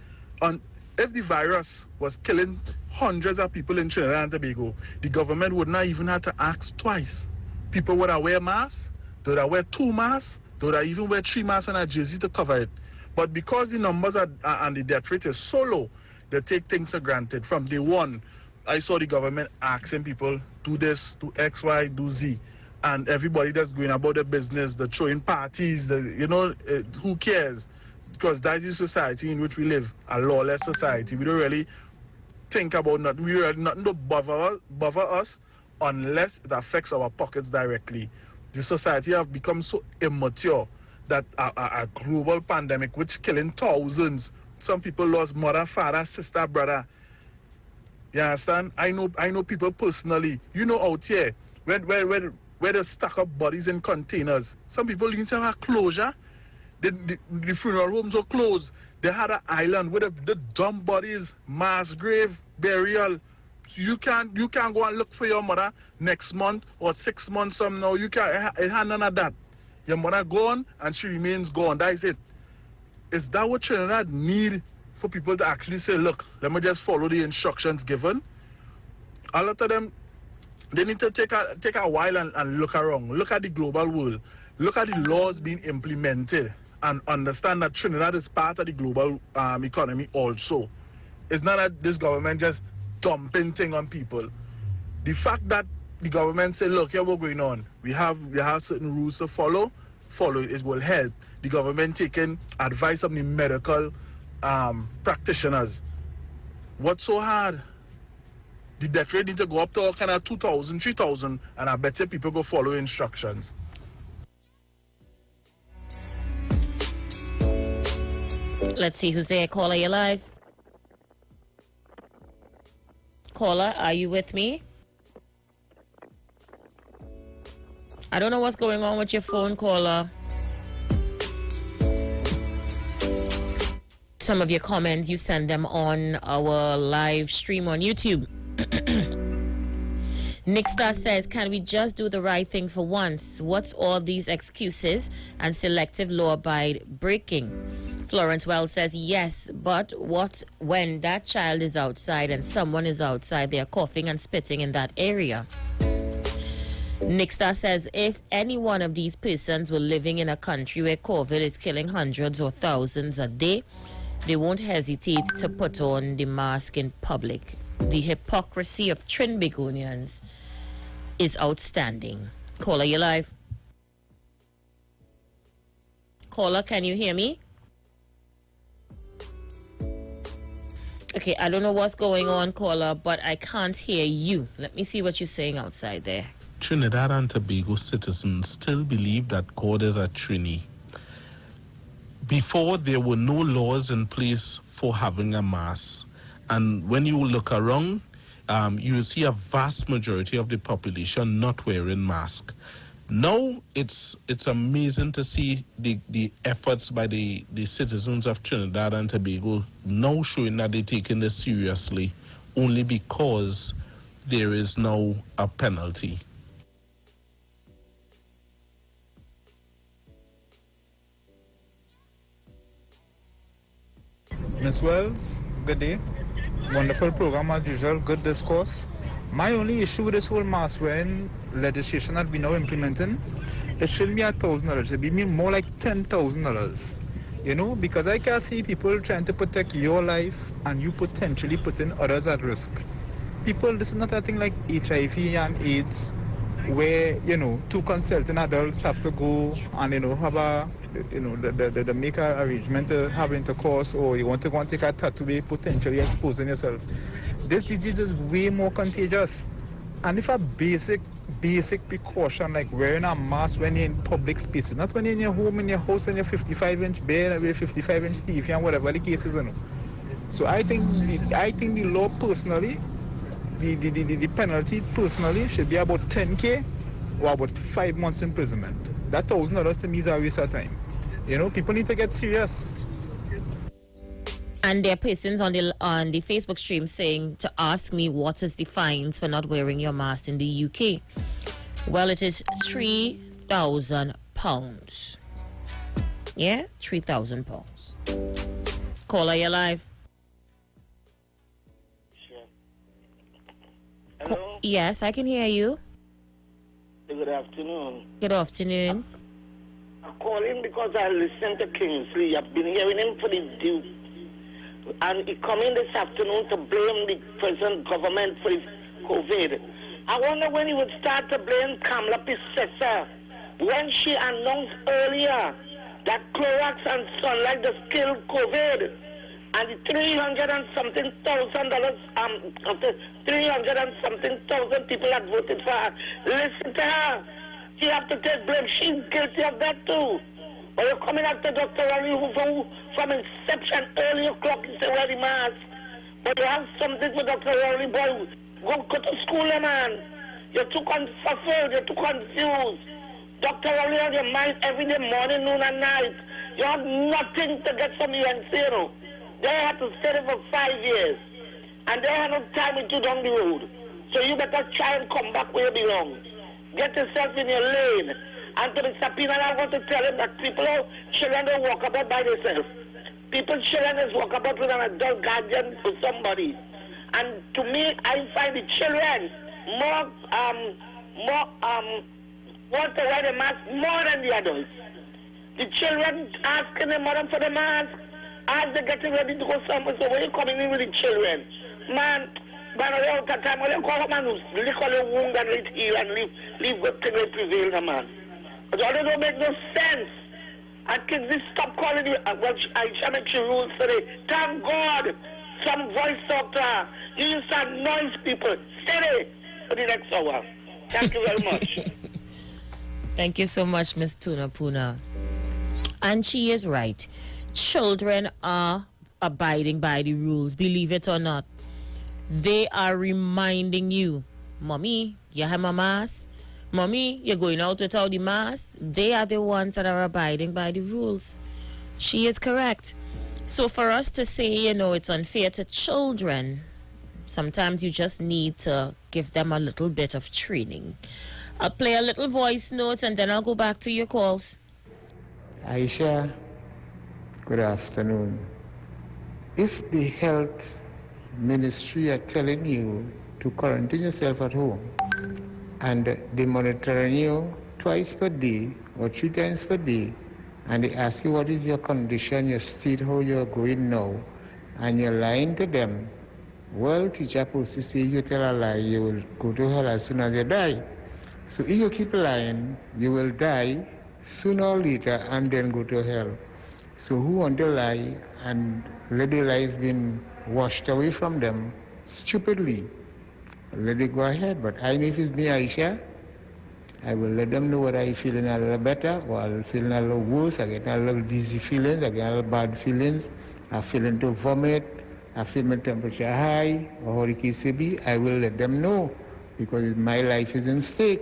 if the virus was killing hundreds of people in Trinidad and Tobago, the government would not even have to ask twice. People would have wear masks, they would have wear 2 masks, they would have even wear 3 masks and a jersey to cover it. But because the numbers and the death rate is so low, they take things for granted. From day one, I saw the government asking people, do this, do X, Y, do Z. And everybody that's going about their business, they're throwing parties, who cares? Because that's the society in which we live, a lawless society. We don't really think about nothing. We really nothing to bother us unless it affects our pockets directly. The society have become so immature that a global pandemic which killing thousands. Some people lost mother, father, sister, brother. You understand? I know people personally. You know out here, where they stack up bodies in containers. Some people didn't have a closure. The funeral homes were closed. They had an island where the dump bodies, mass grave, burial. So you can't go and look for your mother next month or 6 months from now. You can't. It had none of that. Your mother gone and she remains gone. That is it. Is that what Trinidad need for people to actually say, look, let me just follow the instructions given? A lot of them, they need to take a while and look around. Look at the global world. Look at the laws being implemented and understand that Trinidad is part of the global economy also. It's not that this government just dumping thing on people. The fact that the government say, look, here what's going on. We have certain rules to follow it. It will help. The government taking advice from the medical practitioners. What's so hard? The death rate need to go up to all kind of 2,000, 3,000, and I bet you people go follow instructions. Let's see who's there. Caller, you live? Caller, are you with me? I don't know what's going on with your phone, caller. Some of your comments, you send them on our live stream on YouTube. Nick Star says, can we just do the right thing for once? What's all these excuses and selective law-abide breaking? Florence Wells says, yes, but what when that child is outside and someone is outside, they are coughing and spitting in that area? Nick Star says, if any one of these persons were living in a country where COVID is killing hundreds or thousands a day, they won't hesitate to put on the mask in public. The hypocrisy of Trinbagonians is outstanding. Caller, you live? Caller, can you hear me? Okay, I don't know what's going on, caller, but I can't hear you. Let me see what you're saying outside there. Trinidad and Tobago citizens still believe that God is a Trini. Before, there were no laws in place for having a mass. And when you look around, you will see a vast majority of the population not wearing masks. Now it's amazing to see the efforts by the citizens of Trinidad and Tobago now showing that they're taking this seriously only because there is now a penalty. Ms. Wells, good day. Wonderful program as usual, good discourse. My only issue with this whole mask wearing legislation that we now implementing, it shouldn't be $1,000. It should be more like $10,000. You know, because I can see people trying to protect your life and you potentially putting others at risk. People, this is not a thing like HIV and AIDS where, you know, two consulting adults have to go and, you know, have a, you know, the make an arrangement to have intercourse, or you want to go and take a tattoo, potentially exposing yourself. This disease is way more contagious. And if a basic precaution like wearing a mask when you're in public spaces, not when you're in your home, in your house, in your 55-inch bed, with a 55-inch TV and whatever the case is, you know. So I think the law personally, the penalty personally should be about $10,000 or about 5 months imprisonment. That $1,000 to me is a waste of time. You know, people need to get serious. And there are persons on the Facebook stream saying to ask me what is the fines for not wearing your mask in the UK. Well, it is £3,000. Yeah, £3,000. Caller, you're live. Hello? Yes, I can hear you. Good afternoon. Good afternoon. I'm calling because I listened to Kingsley. I've been hearing him for the due. And he come in this afternoon to blame the present government for his COVID. I wonder when he would start to blame Kamala Pisesa when she announced earlier that Clorox and Sunlight just killed COVID. And the $300 and something thousand people that voted for her. Listen to her. She have to take blame. She's guilty of that too. But you're coming after Dr. Raleigh, who from inception, early o'clock, he said, wear the mask. But you have something with Dr. Raleigh, boy. Go to school, man. You're too fulfilled. You're too confused. Dr. Raleigh on your mind every day, morning, noon, and night. You have nothing to get from UNC, you know. They had to stay there for 5 years. And they had no time with you down the road. So you better try and come back where you belong. Get yourself in your lane. And to the subpoena, I want to tell him that children don't walk about by themselves. Children just walk about with an adult guardian or somebody. And to me, I find the children want to wear the mask more than the adults. The children asking the mother for the mask as they're getting ready to go somewhere. So when you're coming in with the children, man, but I don't have time. I don't call a man who's lick all the wound and let heal and leave good thing will prevail, the man. But all don't make no sense. I can just stop calling you. Well, I shall make sure rules today. Thank God, some voice doctor. You used to noise people. Steady for the next hour. Thank you very much. Thank you so much, Ms. Tuna Puna. And she is right. Children are abiding by the rules, believe it or not. They are reminding you, Mommy, you have a mask. Mommy, you're going out without the mask. They are the ones that are abiding by the rules. She is correct. So for us to say, you know, it's unfair to children, sometimes you just need to give them a little bit of training. I'll play a little voice note and then I'll go back to your calls. Aisha, good afternoon. If the health ministry are telling you to quarantine yourself at home and they monitoring you twice per day or 3 times per day, and they ask you what is your condition, your state, how you're going now, and you're lying to them, well, teacher supposed to say you tell a lie, you will go to hell as soon as you die. So if you keep lying, you will die sooner or later and then go to hell. So who want to lie and let their life being washed away from them stupidly? Let it go ahead. But I know if it's me, Aisha, I will let them know whether I'm feeling a little better or I'm feeling a little worse. I get a little dizzy feelings, I get a little bad feelings, I'm feeling to vomit, I feel my temperature high, or how the case may be, I will let them know because my life is in stake.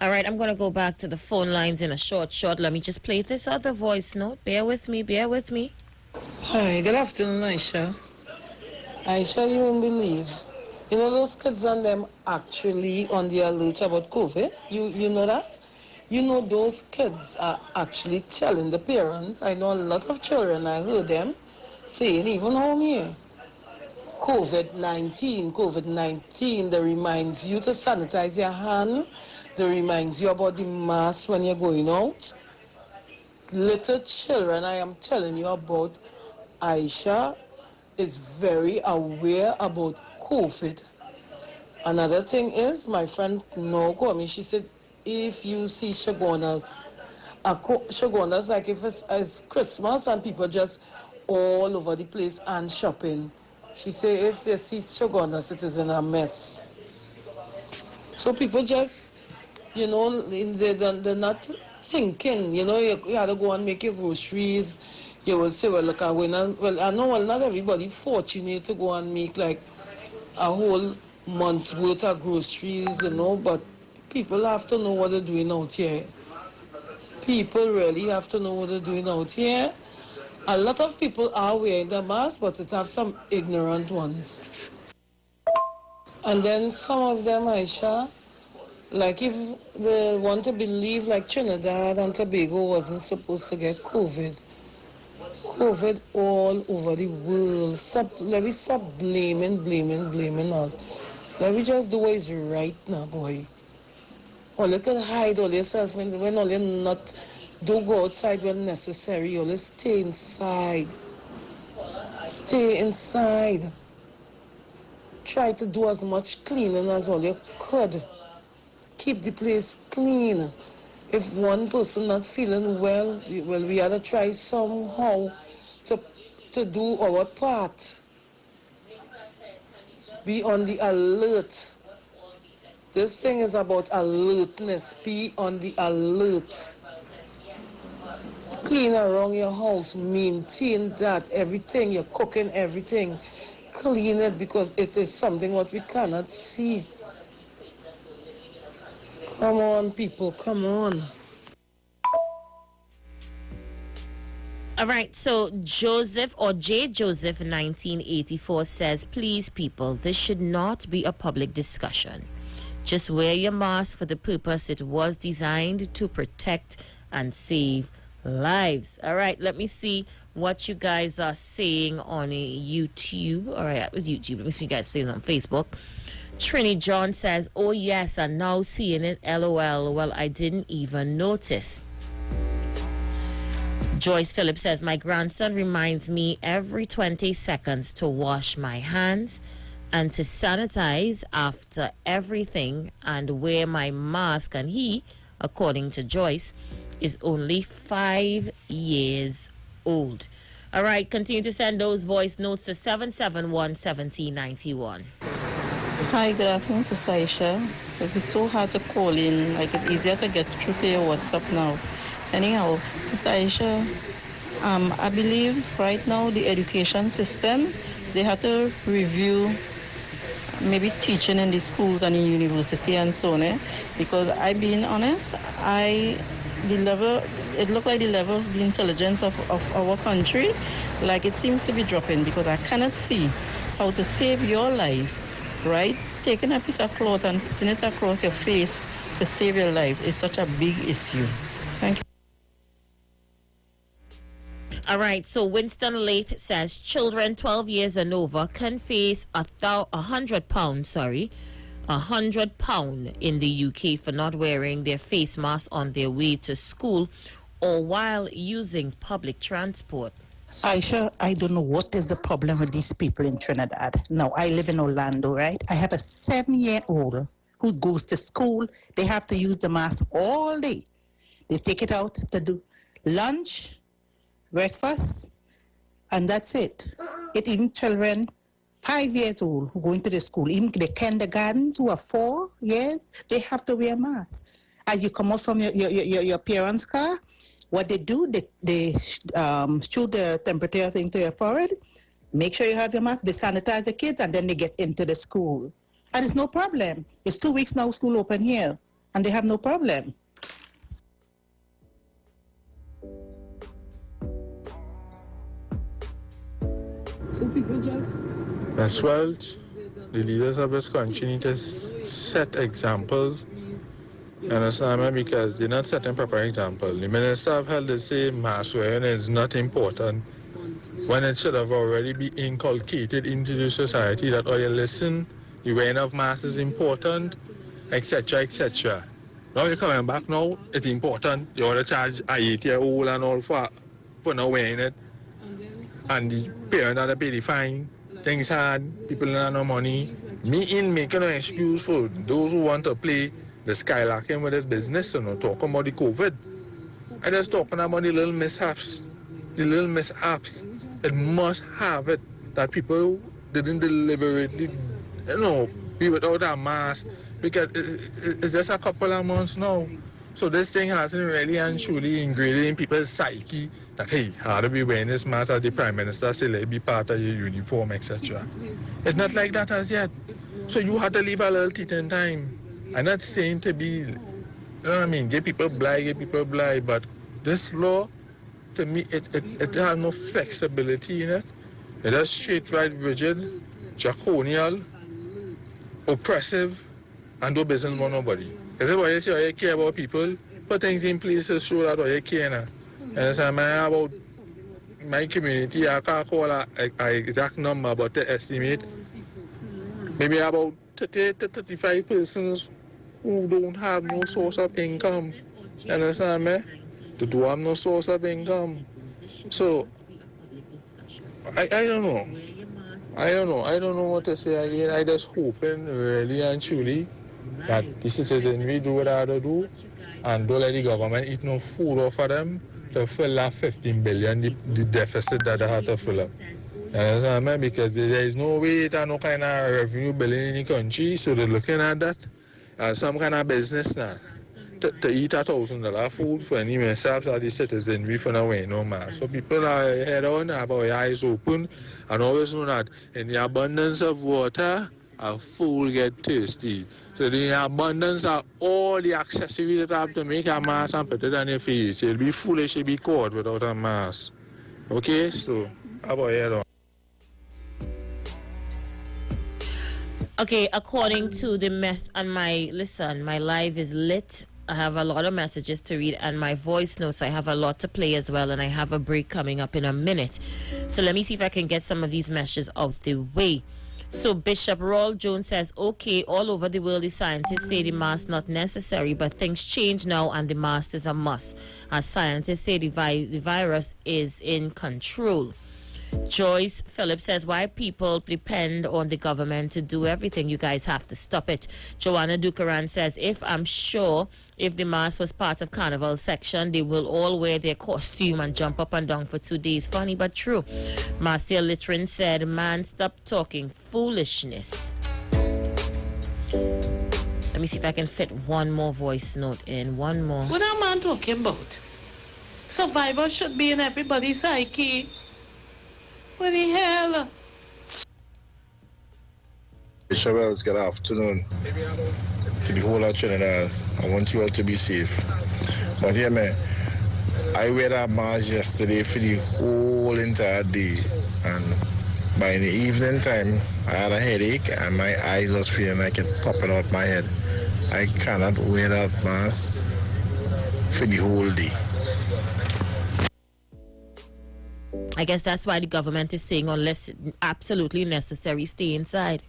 All right, I'm going to go back to the phone lines in a short. Let me just play this other voice note. Bear with me. Hi, good afternoon, Aisha. Aisha, you won't believe. You know those kids and them actually on the alert about COVID? You know that? You know those kids are actually telling the parents. I know a lot of children, I heard them saying, even home here, COVID-19, that reminds you to sanitize your hand. That reminds you about the mask when you're going out. Little children, I am telling you about, Aisha is very aware about COVID. Another thing is, my friend Noko, she said, if you see shagonas like if it's Christmas and people just all over the place and shopping. She said, if you see shagonas, it is in a mess. So people just, you know, they're not thinking, you know, you have to go and make your groceries. You will say, well, look, I know not everybody fortunate to go and make like a whole month's worth of groceries, you know, but people have to know what they're doing out here. People really have to know what they're doing out here. A lot of people are wearing the mask, but it have some ignorant ones. And then some of them, Aisha, like if they want to believe like Trinidad and Tobago wasn't supposed to get COVID all over the world. Let me stop blaming all. Let me just do what is right now, boy. Or you can hide all yourself when all you're not, don't go outside when necessary. Only stay inside. Stay inside. Try to do as much cleaning as all you could. Keep the place clean. If one person not feeling well, we have to try somehow to do our part. Be on the alert. This thing is about alertness. Be on the alert. Clean around your house. Maintain that. Everything, you're cooking everything. Clean it because it is something what we cannot see. Come on, people, come on. All right, so Joseph or J. Joseph 1984 says, please, people, this should not be a public discussion. Just wear your mask for the purpose it was designed to protect and save lives. All right, let me see what you guys are saying on YouTube. All right, that was YouTube. Let me see what you guys saying on Facebook. Trini John says, oh yes, I'm now seeing it, LOL. Well, I didn't even notice. Joyce Phillips says, my grandson reminds me every 20 seconds to wash my hands and to sanitize after everything and wear my mask. And he, according to Joyce, is only 5 years old. All right, continue to send those voice notes to 771-1791. Hi, good afternoon, Sister Aisha. It's so hard to call in, like it's easier to get through to your WhatsApp now. Anyhow, Sister Aisha, I believe right now the education system, they have to review maybe teaching in the schools and in university and so on, because I being honest, it looked like the level of the intelligence of our country, like it seems to be dropping, because I cannot see how to save your life, right? Taking a piece of cloth and putting it across your face to save your life is such a big issue. Thank you. All right, so Winston Lath says children 12 years and over can face £100 in the UK for not wearing their face mask on their way to school or while using public transport. Aisha, I don't know what is the problem with these people in Trinidad. Now, I live in Orlando, right? I have a 7-year-old who goes to school. They have to use the mask all day. They take it out to do lunch, breakfast, and that's it. Even children 5 years old who go into the school, even the kindergartens who are 4 years, they have to wear masks. As you come out from your parents' car, What they do, they shoot the temperature thing to your forehead, make sure you have your mask, they sanitize the kids, and then they get into the school. And it's no problem. It's 2 weeks now, school open here, and they have no problem. As well, the leaders of this country need to set examples. You understand me? Because they're not setting proper example. The Minister of Health is saying mask wearing is not important when it should have already been inculcated into the society that, oh, you listen, the wearing of masks is important, etc., etc. Now you're coming back now, it's important. You want to charge a 8-year-old and all for not wearing it. And the parents have to pay the fine. Things hard, people don't have no money. Me in making an excuse for those who want to play the skylarking with this business and not talking about the COVID. I just talking about the little mishaps. The little mishaps. It must have it that people didn't deliberately, be without a mask, because it's just a couple of months now. So this thing hasn't really and truly ingrained in people's psyche that, hey, how to be wearing this mask as the Prime Minister say, let it be part of your uniform, etc. It's not like that as yet. So you have to leave a little teething time. I'm not saying to be, get people blind, but this law, to me, it has no flexibility in it. It is straight, right, rigid, draconian, oppressive, and no business for nobody. Because if you say you care about people, put things in place to show that you care now. And so about my community, I can't call an exact number, but to estimate maybe about 30 to 35 persons who don't have no source of income. You understand me? They do have no source of income. So, I don't know. I don't know what to say again. I just hoping really and truly that the citizenry do what they have to do and don't let the government eat no food off of them to fill that 15 billion, the deficit that they have to fill up. You understand me? Because there is no way to no kind of revenue building in the country, so they're looking at that as some kind of business now. To eat $1,000 food for any mishaps of the citizenry for not wearing no mask. So people are head on, have our eyes open, and always know that in the abundance of water, a fool get thirsty. So the abundance of all the accessories that have to make a mask and put it on your face. It'll be foolish to be caught without a mask. Okay, so have our head on. Okay, according to the mess and my live is lit. I have a lot of messages to read and my voice notes. I have a lot to play as well, and I have a break coming up in a minute. So let me see if I can get some of these messages out the way. So Bishop Roll Jones says, okay, all over the world the scientists say the mask not necessary, but things change now and the mask is a must. As scientists say the virus is in control. Joyce Phillips says, why people depend on the government to do everything? You guys have to stop it. Joanna Dukaran says, if the mask was part of Carnival section, they will all wear their costume and jump up and down for 2 days. Funny but true. Marcia Litrin said, man, stop talking foolishness. Let me see if I can fit one more voice note in. One more. What am I talking about? Survival should be in everybody's psyche. What the hell? Bishop Wells, good afternoon. To the whole of Trinidad, I want you all to be safe. But hear me, I wear that mask yesterday for the whole entire day. And by the evening time, I had a headache and my eyes was feeling like it popping out my head. I cannot wear that mask for the whole day. I guess that's why the government is saying unless absolutely necessary, stay inside.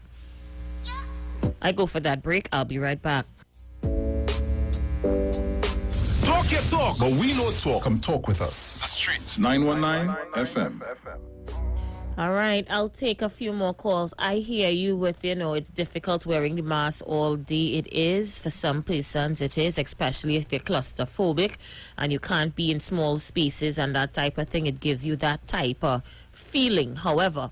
I go for that break. I'll be right back. Talk your talk, but we know talk. Come talk with us. The Street 919 FM. All right, I'll take a few more calls. I hear you with, it's difficult wearing the mask all day. It is. For some persons, it is, especially if you're claustrophobic and you can't be in small spaces and that type of thing. It gives you that type of feeling. However,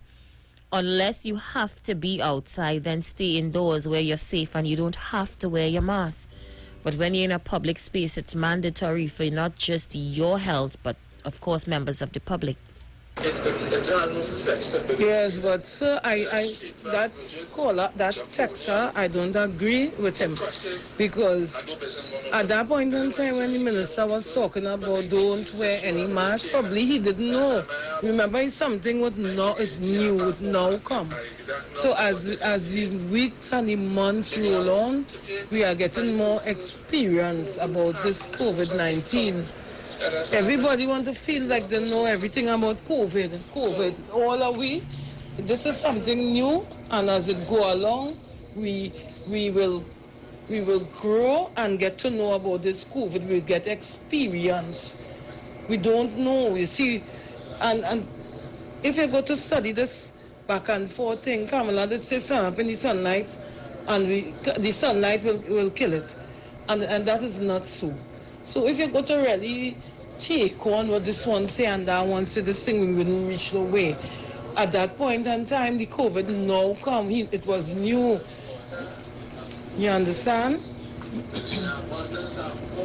unless you have to be outside, then stay indoors where you're safe and you don't have to wear your mask. But when you're in a public space, it's mandatory for not just your health, but of course members of the public. Yes, but sir, I that caller, that texter, I don't agree with him, because at that point in time when the minister was talking about don't wear any mask, probably he didn't know. Remember, it's something would now, it's new, would now come. So as the weeks and the months roll on, we are getting more experience about this COVID-19. Everybody want to feel like they know everything about COVID. All are we? This is something new, and as it go along, we will grow and get to know about this COVID. We'll get experience. We don't know. You see, and if you go to study this back and forth thing, Kamala did say sun up in the sunlight, and the sunlight will kill it, and that is not so. So if you go to really take on what this one say and that one say, this thing we wouldn't reach the way. At that point in time, the COVID now come. It was new. You understand?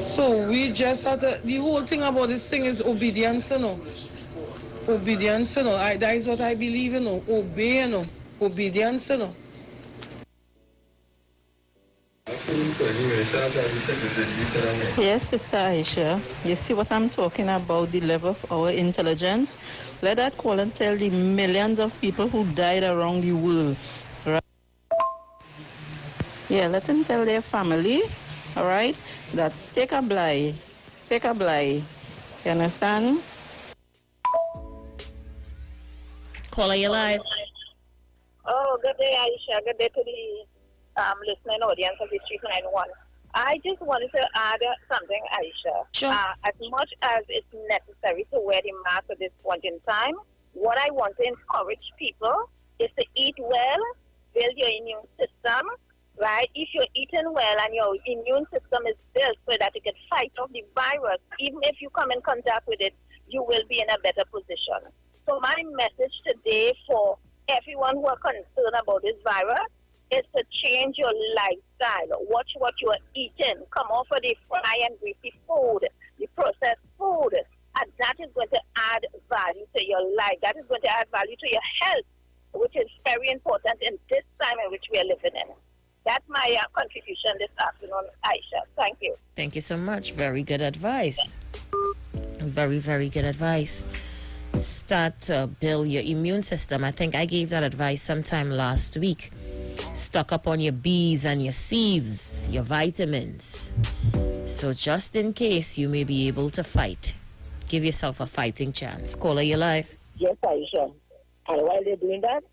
So we just had to, the whole thing about this thing is obedience, you know. Obedience, you know. That is what I believe, you know. Obey, you know. Obedience, you know. Yes, Sister Aisha, you see what I'm talking about, the level of our intelligence? Let that call and tell the millions of people who died around the world. Right? Yeah, let them tell their family, all right, that take a blight. You understand? Caller, you live. Oh, good day, Aisha. Good day to the listening audience of the Street 91. I just wanted to add something, Aisha. Sure. As much as it's necessary to wear the mask at this point in time, what I want to encourage people is to eat well, build your immune system, right? If you're eating well and your immune system is built so that you can fight off the virus, even if you come in contact with it, you will be in a better position. So my message today for everyone who are concerned about this virus is to change your lifestyle. Watch what you are eating. Come off of the fry and greasy food, the processed food. And that is going to add value to your life. That is going to add value to your health, which is very important in this time in which we are living in. That's my contribution this afternoon, Aisha. Thank you. Thank you so much. Very good advice. Very, very good advice. Start to build your immune system. I think I gave that advice sometime last week. Stock up on your B's and your C's, your vitamins. So just in case you may be able to fight, give yourself a fighting chance. Caller, your life. Yes, Aisha. And while they're doing that,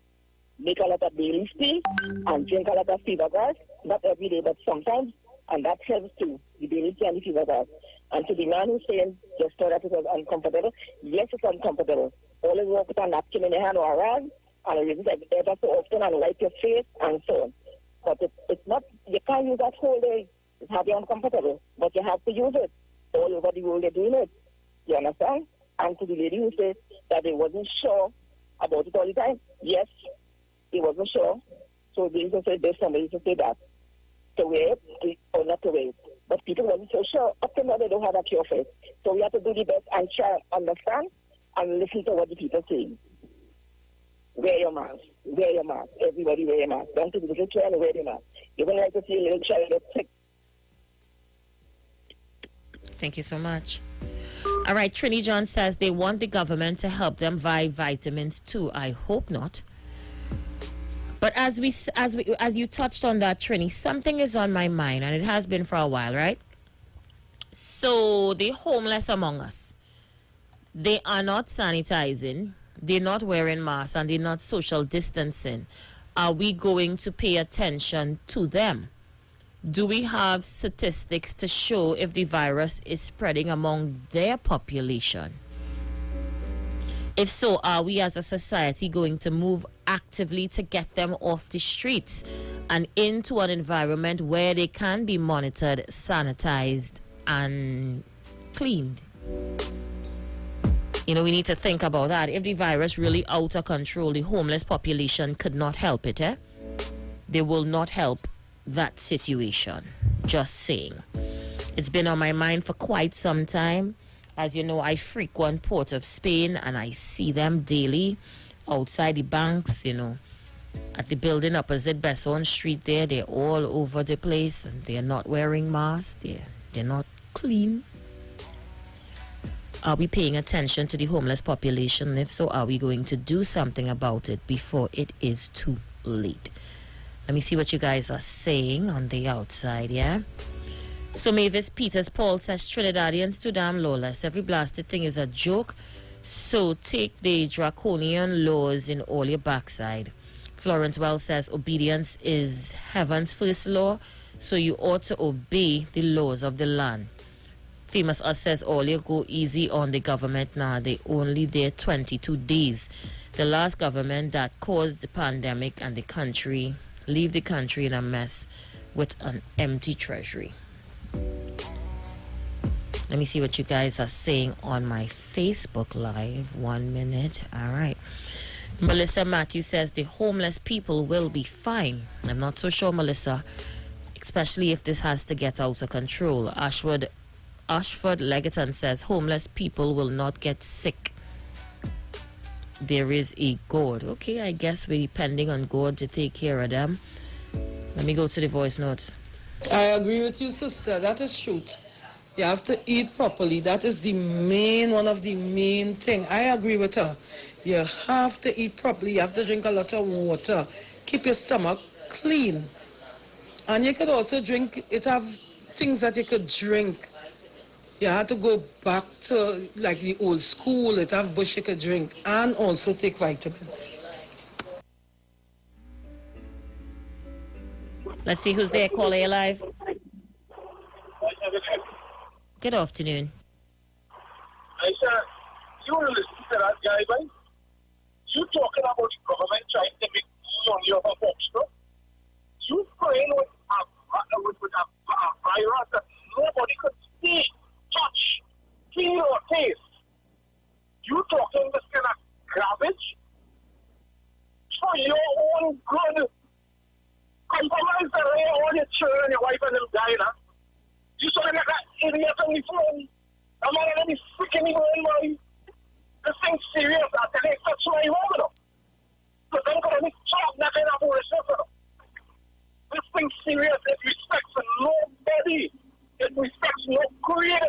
make a lot of Bailey's tea and drink a lot of fever gas. Not every day, but sometimes. And that helps too, the Bailey's tea and the fever gas. And to the man who's saying just so that it was uncomfortable, yes, it's uncomfortable. Always walk with a napkin in your hand or a rag, and use it ever so often and wipe your face and so on. But it's not, you can't use that whole day. It's hardly uncomfortable, but you have to use it. All over the world they're doing it. You understand? And to the lady who said that they wasn't sure about it all the time, yes, they wasn't sure. So they used to say this, somebody used to say that. To wear it or not to wear it. But people wasn't so sure. Up to now they don't have a cure for it. So we have to do the best and try and understand and listen to what the people say. Wear your mask. Wear your mask. Everybody wear your mask. Don't do the little child and wear your mask. You don't like to see a little child get sick. Thank you so much. All right, Trini John says they want the government to help them buy vitamins too. I hope not. But as you touched on that, Trini, something is on my mind, and it has been for a while, right? So the homeless among us, they are not sanitizing, they're not wearing masks, and they're not social distancing. Are we going to pay attention to them? Do we have statistics to show if the virus is spreading among their population? If so, are we as a society going to move actively to get them off the streets and into an environment where they can be monitored, sanitized, and cleaned? You know, we need to think about that. If the virus really out of control, the homeless population could not help it, They will not help that situation. Just saying. It's been on my mind for quite some time. As you know, I frequent Port of Spain and I see them daily outside the banks, you know, at the building opposite Besson Street there. They're all over the place and they're not wearing masks. They're not clean. Are we paying attention to the homeless population? If so, are we going to do something about it before it is too late? Let me see what you guys are saying on the outside, yeah? So Mavis Peters Paul says Trinidadians too damn lawless. Every blasted thing is a joke. So take the draconian laws in all your backside. Florence Wells says obedience is heaven's first law, so you ought to obey the laws of the land. Famous Us says all you go easy on the government now. They only there 22 days. The last government that caused the pandemic and the country, leave the country in a mess with an empty treasury. Let me see what you guys are saying on my Facebook Live. 1 minute. All right. Melissa Matthews says the homeless people will be fine. I'm not so sure, Melissa, especially if this has to get out of control. Ashford Legaton says homeless people will not get sick. There is a God. Okay, I guess we're depending on God to take care of them. Let me go to the voice notes. I agree with you, sister. That is truth. You have to eat properly. That is one of the main thing. I agree with her. You have to eat properly. You have to drink a lot of water. Keep your stomach clean. And you could also drink, it have things that you could drink. You have to go back to like the old school. It have bush you could drink. And also take vitamins. Let's see who's there. Caller live. Good afternoon. I said, you want to listen to that guy, right? You talking about the government trying to make money off of folks, no? You playing with a virus that nobody could see, touch, feel, or taste. You talking this kind of garbage? For your own good. Compromise the way all your children, your wife, and them dying, huh? You saw them like an idiot on the phone. I'm not going to be freaking going, man. This thing's serious. I tell you, it's such my home, you know. So don't go to me talk nothing about yourself, you know. This thing's serious. It respects nobody. It respects no creed,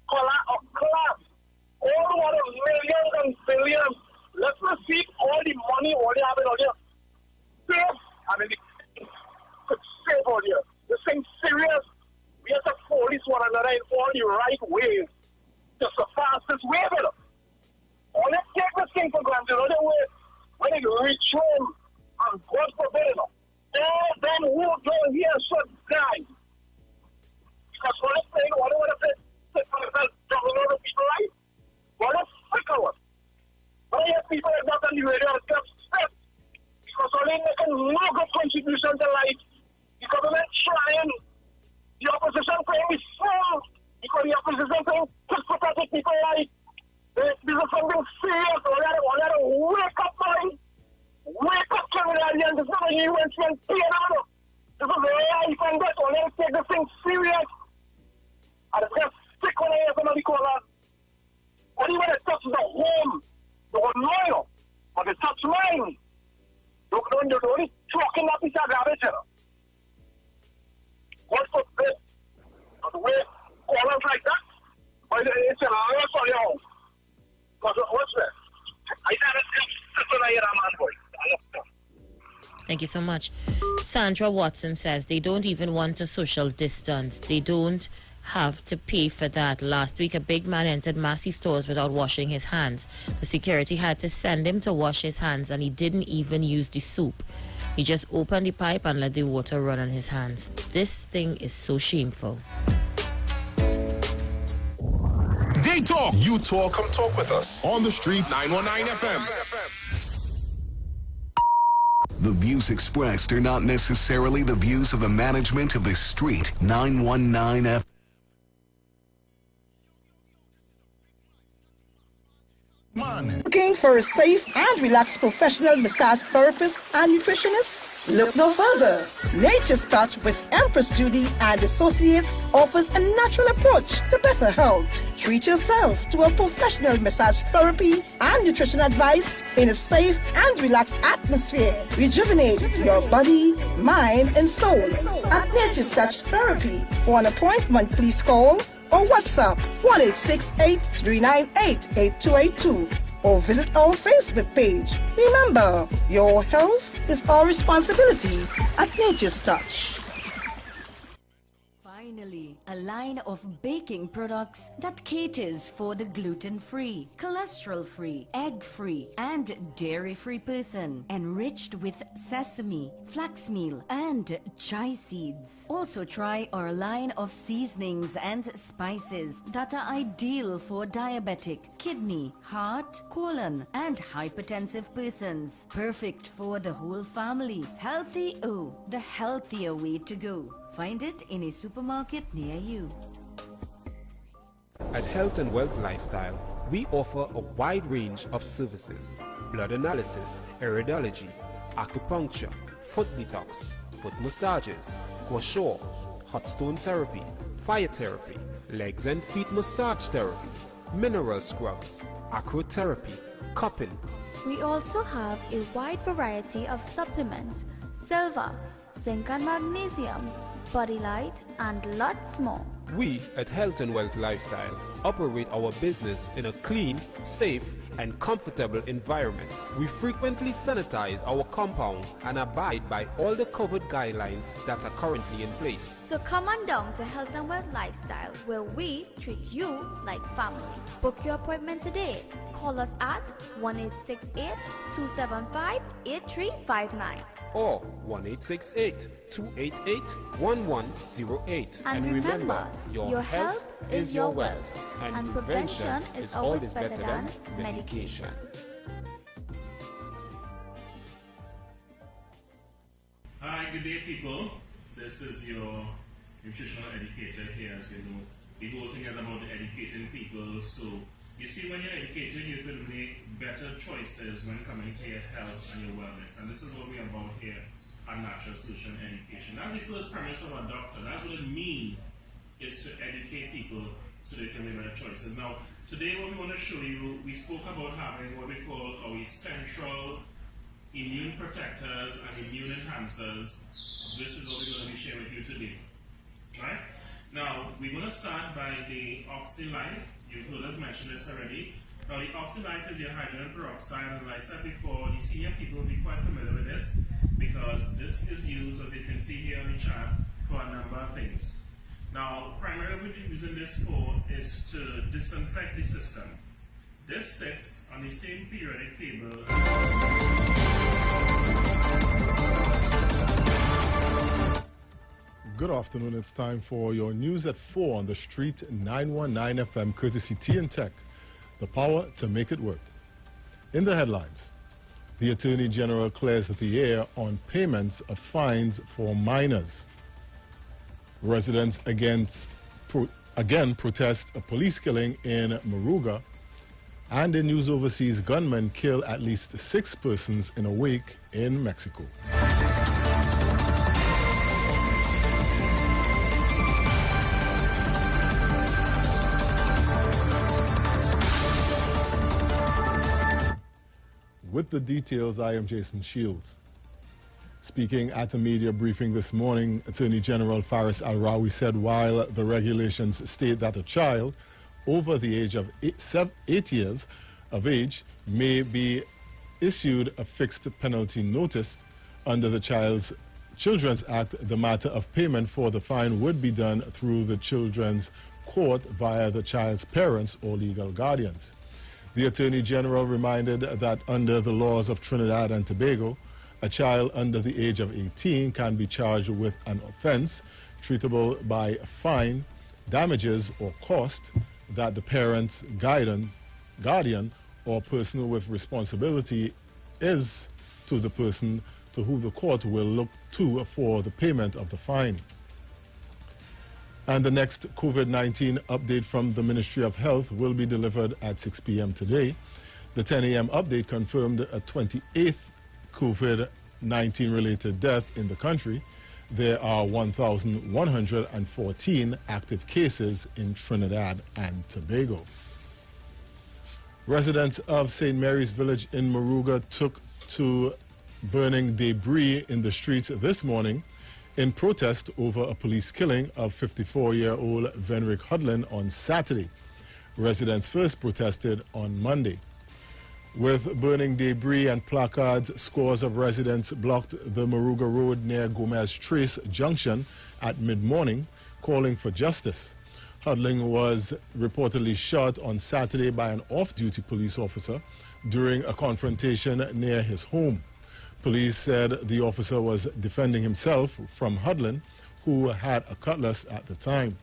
color, or class. All one of millions and billions. Let's receive all the money, all they have in all here. Save. I mean, could save all here. This thing's serious. We have to police one another in all the right ways. Just the fastest way, brother. Only take this thing for granted. Other way, when it reach home, and God forbid, you know, all them who don't hear should die. Because what I'm saying, what I want to say, talking over people, right? What I'm sick of it. When I hear people like that on the radio, I get upset. Because only making no good contribution to life. The government trying. The opposition saying is full because the opposition saying to protect people like this is something serious. We got to wake up, man. Wake up, Trinidadians. This is not a UN piano. This is life and death. We got to take this thing serious. And it's just sick when I hear somebody call us. But even it touches the home, the one but it touches mine. You're only talking that piece of garbage, you know. What for this? The way callers like that? But it's a loss on your home. What's that? I got that's what I hear, man, boy. Thank you so much. Sandra Watson says they don't even want a social distance. They don't have to pay for that. Last week, a big man entered Massey stores without washing his hands. The security had to send him to wash his hands, and he didn't even use the soap. He just opened the pipe and let the water run on his hands. This thing is so shameful. They talk. You talk. Come talk with us. On the street. 919 FM. The views expressed are not necessarily the views of the management of the street. 919 FM. Looking for a safe and relaxed professional massage therapist and nutritionist? Look no further. Nature's Touch with Empress Judy and Associates offers a natural approach to better health. Treat yourself to a professional massage therapy and nutrition advice in a safe and relaxed atmosphere. Rejuvenate your body, mind, and soul at Nature's Touch Therapy. For an appointment, please call or WhatsApp 1-868-398-8282 or visit our Facebook page. Remember, your health is our responsibility at Nature's Touch. Finally, a line of baking products that caters for the gluten-free, cholesterol-free, egg-free, and dairy-free person, enriched with sesame, flax meal, and chai seeds. Also try our line of seasonings and spices that are ideal for diabetic, kidney, heart, colon, and hypertensive persons. Perfect for the whole family. Healthy O, the healthier way to go. Find it in a supermarket near you. At Health and Wealth Lifestyle, we offer a wide range of services: blood analysis, iridology, acupuncture, foot detox, foot massages, gua sha, hot stone therapy, fire therapy, legs and feet massage therapy, mineral scrubs, acrotherapy, cupping. We also have a wide variety of supplements: silver, zinc and magnesium, Body Light, and lots more. We at Health and Wealth Lifestyle operate our business in a clean, safe, and comfortable environment. We frequently sanitize our compound and abide by all the COVID guidelines that are currently in place. So come on down to Health and Wealth Lifestyle, where we treat you like family. Book your appointment today. Call us at 1-868-275-8359 or 1-868-288-1108. And remember, your health is your wealth, and prevention is always better than medication. Hi, good day, people. This is your nutritional educator here. As you know, we go together about educating people. So you see, when you're educating, you can make better choices when coming to your health and your wellness. And this is what we're about here at Natural Solution Education. That's the first premise of our doctor. That's what it means, is to educate people so they can make better choices. Now, today what we want to show you, we spoke about having what we call our essential immune protectors and immune enhancers. This is what we're going to be sharing with you today. Right? Now, we're going to start by the OxyLife. You've heard us mention this already. Now, the OxyLife is your hydrogen peroxide, and like I said before, the senior people will be quite familiar with this because this is used, as you can see here on the chart, for a number of things. Now, primarily what we're using this for is to disinfect the system. This sits on the same periodic table. Good afternoon. It's time for your news at 4 on the street, 919 FM, courtesy T&Tech, the power to make it work. In the headlines, the Attorney General clears the air on payments of fines for minors. Residents again protest a police killing in Moruga, and in news overseas, gunmen kill at least 6 persons in a wake in Mexico. With the details, I am Jason Shields. Speaking at a media briefing this morning, Attorney General Faris Al-Rawi said while the regulations state that a child over the age of 8 years of age may be issued a fixed penalty notice under the Children's Act, the matter of payment for the fine would be done through the Children's Court via the child's parents or legal guardians. The Attorney General reminded that under the laws of Trinidad and Tobago, a child under the age of 18 can be charged with an offense treatable by a fine, damages, or cost that the parent's guardian or person with responsibility is to the person to whom the court will look to for the payment of the fine. And the next COVID-19 update from the Ministry of Health will be delivered at 6 p.m. today. The 10 a.m. update confirmed a 28th COVID-19 related death in the country. There are 1,114 active cases in Trinidad and Tobago. Residents of St. Mary's Village in Moruga took to burning debris in the streets this morning in protest over a police killing of 54-year-old Venrick Hudlin on Saturday. Residents first protested on Monday. With burning debris and placards, scores of residents blocked the Moruga Road near Gomez Trace Junction at mid-morning, calling for justice. Hudling was reportedly shot on Saturday by an off-duty police officer during a confrontation near his home. Police said the officer was defending himself from Hudlin, who had a cutlass at the time.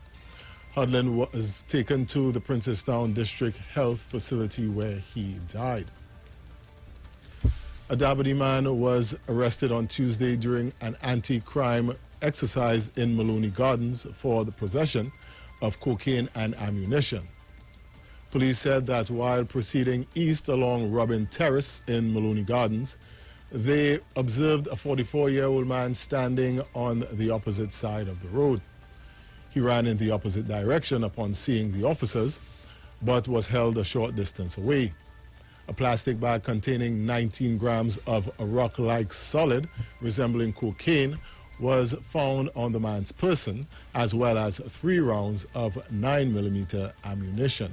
Hudlin was taken to the Princestown District Health Facility where he died. A Dabadi man was arrested on Tuesday during an anti-crime exercise in Maloney Gardens for the possession of cocaine and ammunition. Police said that while proceeding east along Robin Terrace in Maloney Gardens, they observed a 44-year-old man standing on the opposite side of the road. He ran in the opposite direction upon seeing the officers, but was held a short distance away. A plastic bag containing 19 grams of a rock-like solid resembling cocaine was found on the man's person, as well as 3 rounds of 9mm ammunition.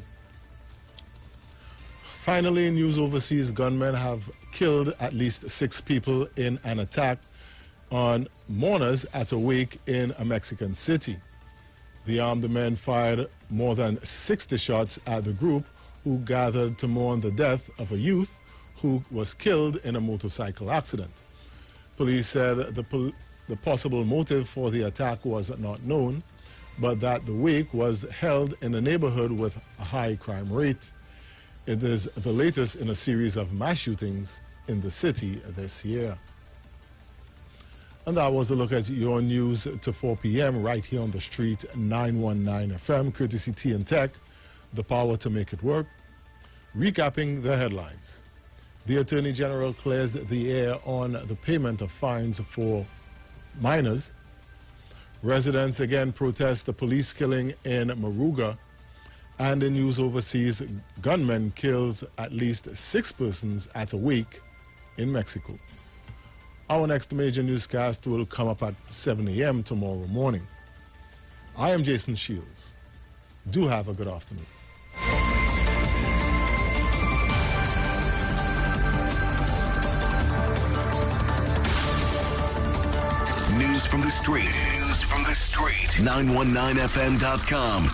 Finally, news overseas: gunmen have killed at least 6 people in an attack on mourners at a wake in a Mexican city. The armed men fired more than 60 shots at the group, who gathered to mourn the death of a youth who was killed in a motorcycle accident. Police said the possible motive for the attack was not known, but that the wake was held in a neighborhood with a high crime rate. It is the latest in a series of mass shootings in the city this year. And that was a look at your news to 4 p.m. right here on the street, 919 FM, courtesy T and Tech, the power to make it work. Recapping the headlines. The Attorney General clears the air on the payment of fines for minors. Residents again protest the police killing in Moruga. And in news overseas, gunman kills at least 6 persons at a wake in Mexico. Our next major newscast will come up at 7 a.m. tomorrow morning. I am Jason Shields. Do have a good afternoon. News from the street. News from the street. 919fm.com.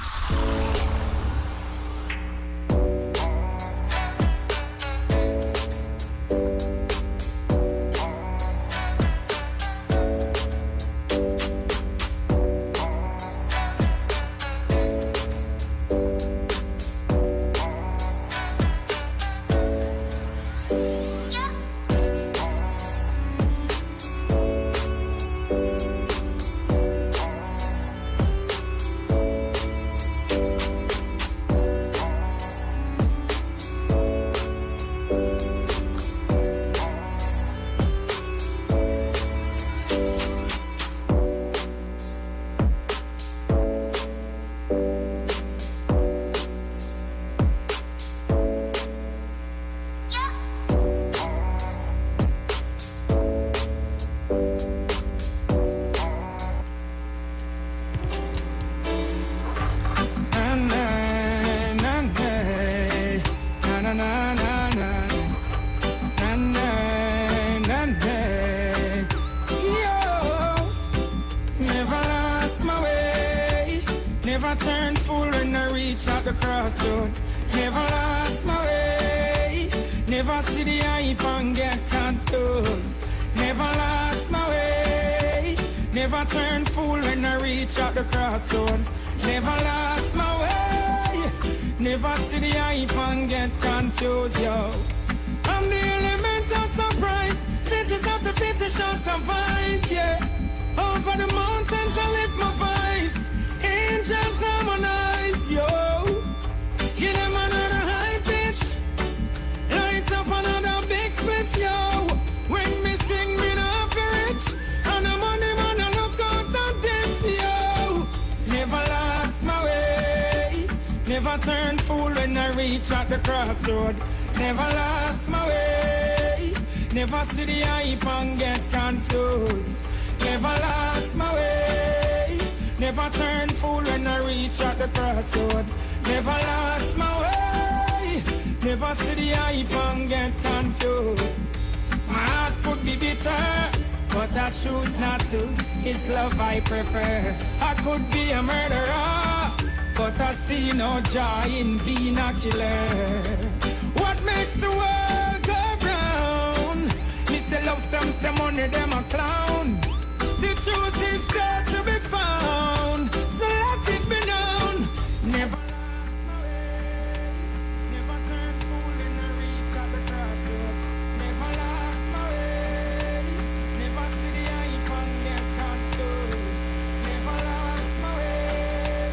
Never turn full when I reach at the crossroad. Never lost my way. Never see the hype and get confused. Never lost my way. Never turn full when I reach at the crossroad. Never lost my way. Never see the hype and get confused, yo. I'm the element of surprise. Cities of the pity shall survive, yeah. Over the mountains I lift my voice. Angels harmonize, yo. Give them another high pitch. Like Never turn fool when I reach at the crossroad. Never lost my way. Never see the hype and get confused. Never lost my way. Never turn fool when I reach at the crossroad. Never lost my way. Never see the hype and get confused. My heart could be bitter, but I choose not to. It's love I prefer. I could be a murderer, but I see no joy in being a killer. What makes the world go round? Me say love some money, them a clown. The truth is there to be found, so let it be known. Never lost my way. Never turn fool when I reach at the crossroad. Never lost my way. Never see the hype and get confused. Never lost my way.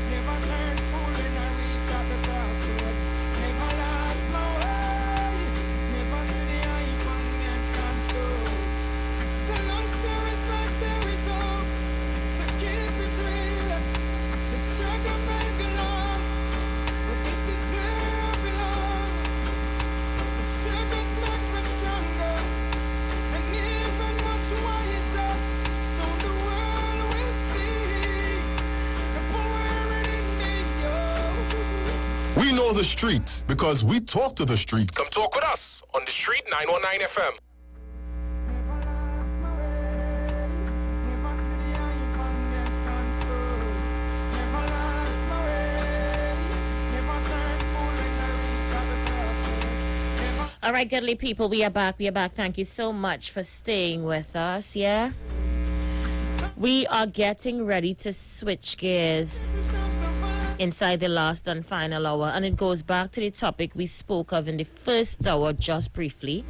Never turn fool when I reach at the crossroad. Never lost my way. Never see the hype and get confused. So long there is life, there is hope. So keep it real. The struggle may be long, but this is where I belong. The struggles make me stronger, and even much wiser. So the world will see the power in me, yo. We know the streets because we talk to the streets. Come talk with us on the Street 919 FM. All right, goodly people, we are back. Thank you so much for staying with us, yeah? We are getting ready to switch gears inside the last and final hour, and it goes back to the topic we spoke of in the first hour just briefly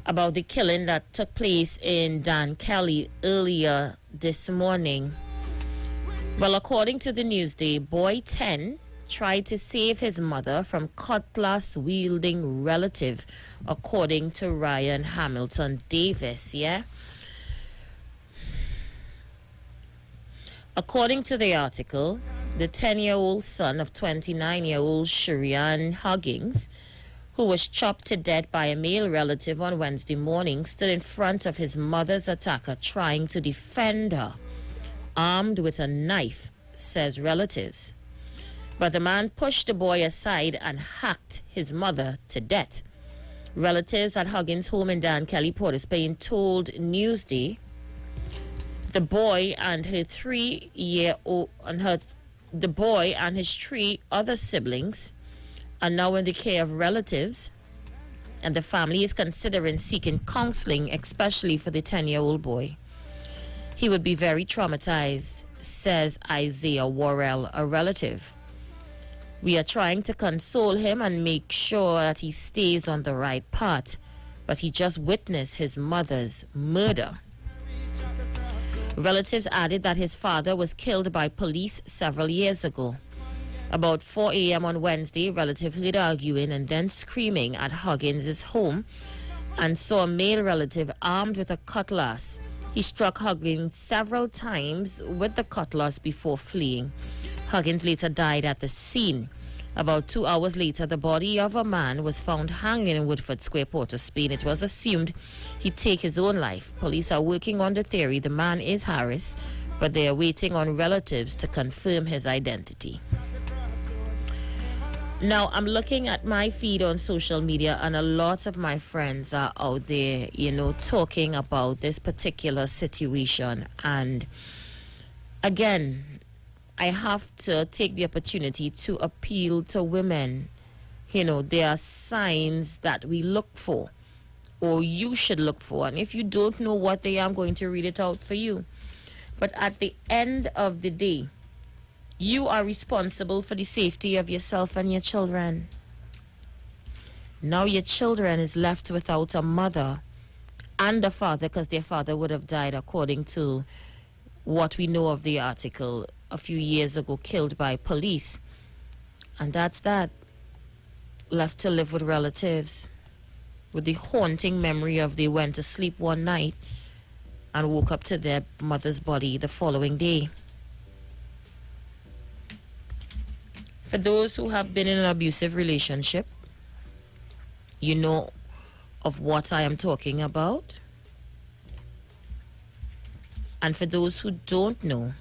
about the killing that took place in Dan Kelly earlier this morning. Well, according to the Newsday, boy 10 tried to save his mother from cutlass-wielding relative, according to Ryan Hamilton Davis, yeah? According to the article, the 10-year-old son of 29-year-old Sherian Huggins, who was chopped to death by a male relative on Wednesday morning, stood in front of his mother's attacker trying to defend her, armed with a knife, says relatives. But the man pushed the boy aside and hacked his mother to death. Relatives at Huggins' home in Dan Kelly, Port of Spain, told Newsday the boy and his 3 other siblings are now in the care of relatives, and the family is considering seeking counseling, especially for the 10-year-old boy. He would be very traumatized, says Isaiah Worrell, a relative. We are trying to console him and make sure that he stays on the right path, but he just witnessed his mother's murder. Relatives added that his father was killed by police several years ago. About 4 a.m. on Wednesday, relatives heard arguing and then screaming at Huggins' home and saw a male relative armed with a cutlass. He struck Huggins several times with the cutlass before fleeing. Huggins later died at the scene. About 2 hours later, the body of a man was found hanging in Woodford Square, Port of Spain. It was assumed he'd take his own life. Police are working on the theory the man is Harris, but they are waiting on relatives to confirm his identity. Now, I'm looking at my feed on social media, and a lot of my friends are out there, talking about this particular situation. And again, I have to take the opportunity to appeal to women. There are signs that we look for, or you should look for. And if you don't know what they are, I'm going to read it out for you. But at the end of the day, you are responsible for the safety of yourself and your children. Now your children is left without a mother and a father, because their father would have died, according to what we know of the article, a few years ago, killed by police. And that's that. Left to live with relatives, with the haunting memory of they went to sleep one night and woke up to their mother's body the following day. For those who have been in an abusive relationship, you know of what I am talking about. And for those who don't know,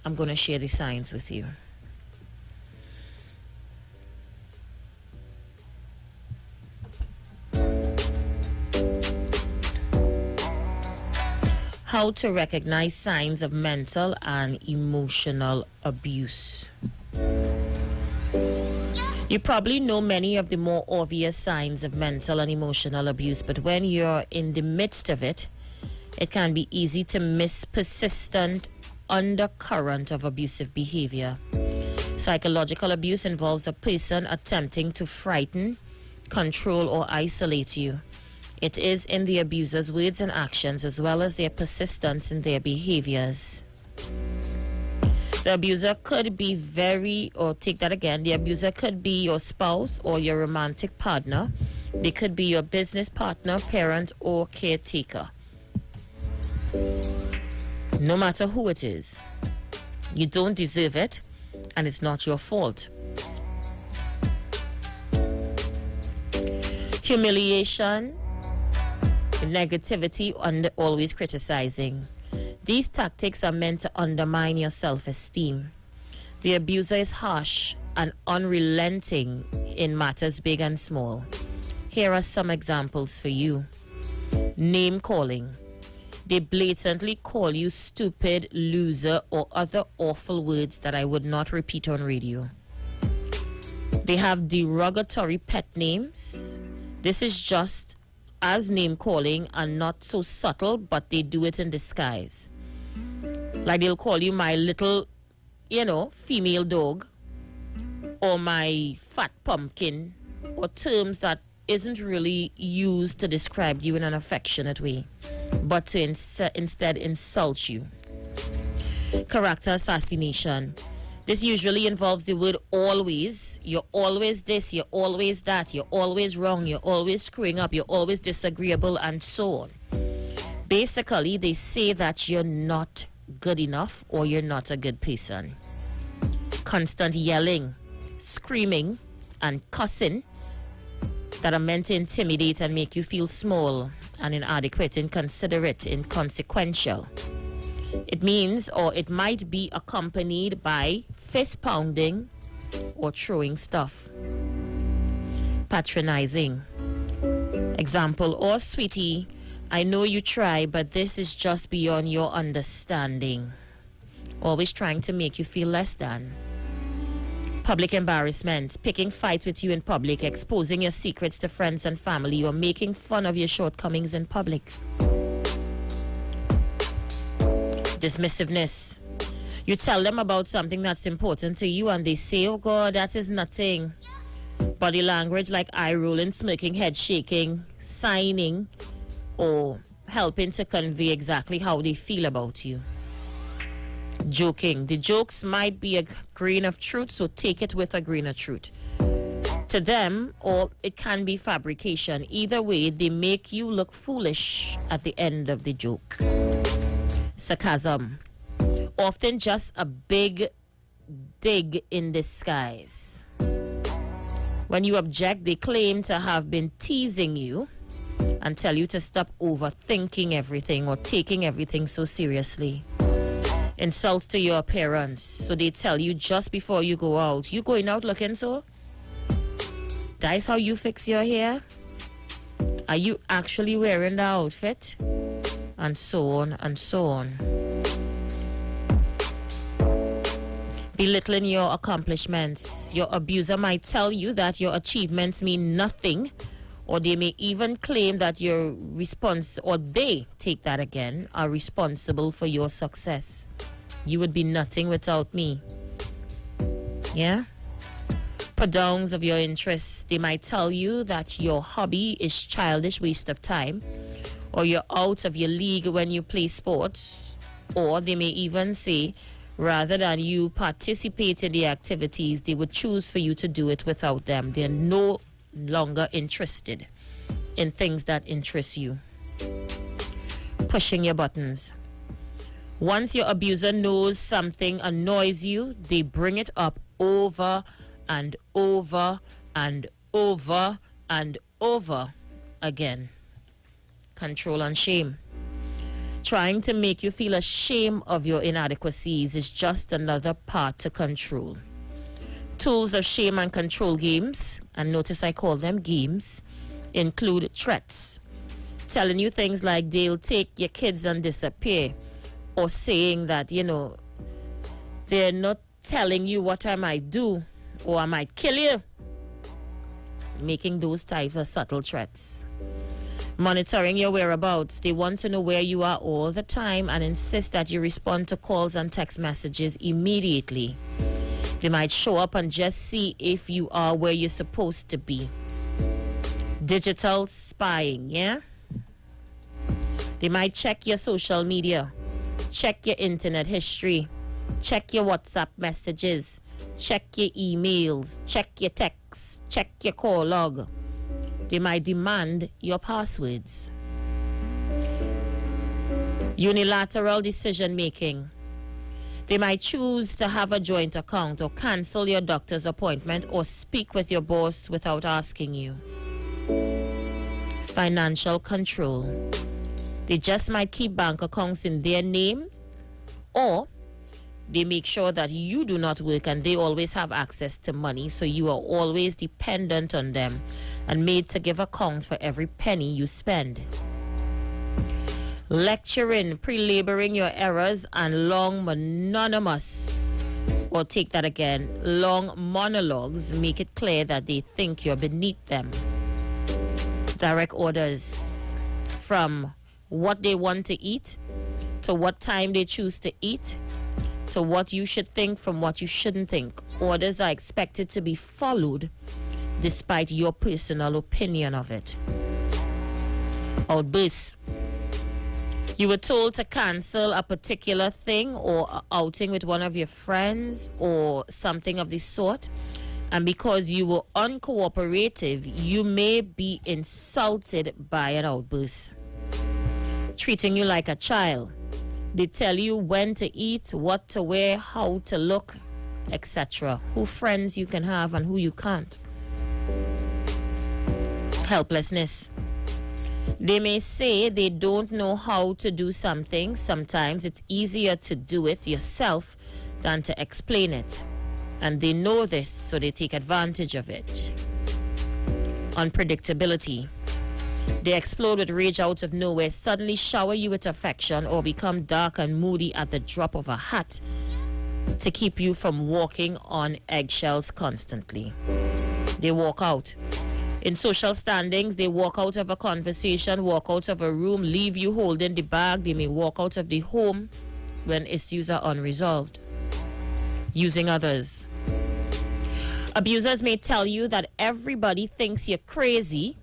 I'm going to share the signs with you. How to recognize signs of mental and emotional abuse. You probably know many of the more obvious signs of mental and emotional abuse, but when you're in the midst of it, it can be easy to miss persistent undercurrent of abusive behavior. Psychological abuse involves a person attempting to frighten, control, or isolate you. It is in the abuser's words and actions as well as their persistence in their behaviors. The abuser could be the abuser could be your spouse or your romantic partner. They could be your business partner, parent, or caretaker. No matter who it is, you don't deserve it, and it's not your fault. Humiliation, negativity, and always criticizing. These tactics are meant to undermine your self-esteem. The abuser is harsh and unrelenting in matters big and small. Here are some examples for you. Name calling. They blatantly call you stupid, loser, or other awful words that I would not repeat on radio. They have derogatory pet names. This is just as name calling and not so subtle, but they do it in disguise. Like they'll call you my little, female dog, or my fat pumpkin, or terms that isn't really used to describe you in an affectionate way, but to instead insult you. Character assassination. This usually involves the word always. You're always this, you're always that, you're always wrong, you're always screwing up, you're always disagreeable, and so on. Basically, they say that you're not good enough or you're not a good person. Constant yelling, screaming, and cussing that are meant to intimidate and make you feel small and inadequate, inconsiderate, inconsequential. It means, or it might be accompanied by fist pounding or throwing stuff. Patronizing. Example, "Oh, sweetie, I know you try, but this is just beyond your understanding." Always trying to make you feel less than. Public embarrassment. Picking fights with you in public, exposing your secrets to friends and family, or making fun of your shortcomings in public. Dismissiveness. You tell them about something that's important to you and they say, "Oh God, that is nothing." Body language like eye rolling, smirking, head shaking, signing, or helping to convey exactly how they feel about you. Joking. The jokes might be a grain of truth, so take it with a grain of truth. To them, or it can be fabrication. Either way, they make you look foolish at the end of the joke. Sarcasm. Often just a big dig in disguise. When you object, they claim to have been teasing you and tell you to stop overthinking everything or taking everything so seriously. Insults to your appearance. So they tell you just before you go out, "You going out looking so? That's how you fix your hair? Are you actually wearing the outfit?" And so on and so on. Belittling your accomplishments. Your abuser might tell you that your achievements mean nothing, or they may even claim that they take that again, are responsible for your success. "You would be nothing without me." Yeah? Put-downs of your interests. They might tell you that your hobby is childish waste of time, or you're out of your league when you play sports, or they may even say, rather than you participate in the activities, they would choose for you to do it without them. They're no longer interested in things that interest you. Pushing your buttons. Once your abuser knows something annoys you, they bring it up over and over and over and over again. Control and shame. Trying to make you feel ashamed of your inadequacies is just another part to control. Tools of shame and control games, and notice I call them games, include threats. Telling you things like they'll take your kids and disappear, or saying that, they're not telling you what I might do, or I might kill you. Making those types of subtle threats. Monitoring your whereabouts. They want to know where you are all the time and insist that you respond to calls and text messages immediately. They might show up and just see if you are where you're supposed to be. Digital spying, yeah? They might check your social media, check your internet history, check your WhatsApp messages, check your emails, check your texts, check your call log. They might demand your passwords. Unilateral decision making. They might choose to have a joint account or cancel your doctor's appointment or speak with your boss without asking you. Financial control. They just might keep bank accounts in their name, or they make sure that you do not work and they always have access to money, so you are always dependent on them and made to give account for every penny you spend. Lecturing, pre-laboring your errors, and long long monologues make it clear that they think you're beneath them. Direct orders, from what they want to eat, to what time they choose to eat, to what you should think from what you shouldn't think. Orders are expected to be followed despite your personal opinion of it. Outbursts. You were told to cancel a particular thing or an outing with one of your friends or something of the sort, and because you were uncooperative, you may be insulted by an outburst. Treating you like a child. They tell you when to eat, what to wear, how to look, etc. Who friends you can have and who you can't. Helplessness. They may say they don't know how to do something. Sometimes it's easier to do it yourself than to explain it. And they know this, so they take advantage of it. Unpredictability. They explode with rage out of nowhere, suddenly shower you with affection, or become dark and moody at the drop of a hat to keep you from walking on eggshells constantly. They walk out. In social standings, they walk out of a conversation, walk out of a room, leave you holding the bag. They may walk out of the home when issues are unresolved. Using others. Abusers may tell you that everybody thinks you're crazy,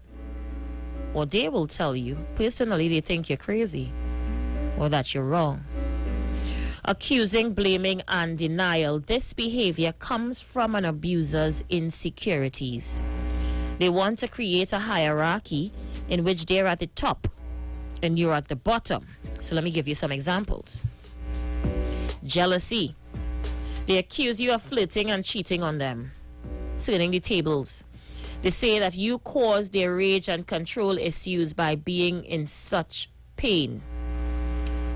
or they will tell you, personally, they think you're crazy or that you're wrong. Accusing, blaming, and denial. This behavior comes from an abuser's insecurities. They want to create a hierarchy in which they're at the top and you're at the bottom. So let me give you some examples. Jealousy. They accuse you of flirting and cheating on them, turning the tables. They say that you caused their rage and control issues by being in such pain.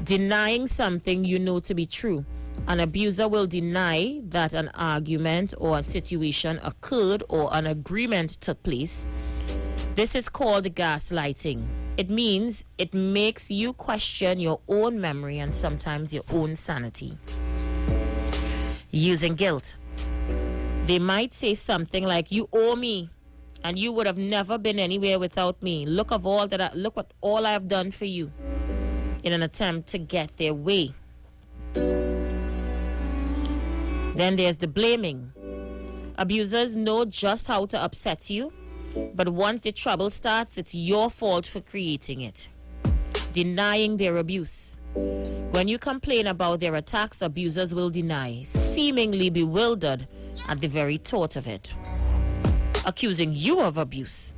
Denying something you know to be true. An abuser will deny that an argument or a situation occurred or an agreement took place. This is called gaslighting. It means it makes you question your own memory and sometimes your own sanity. Using guilt. They might say something like, you owe me and you would have never been anywhere without me. Look what all I have done for you, in an attempt to get their way. Then there's the blaming. Abusers know just how to upset you, but once the trouble starts, it's your fault for creating it. Denying their abuse. When you complain about their attacks, abusers will deny, seemingly bewildered at the very thought of it. Accusing you of abuse.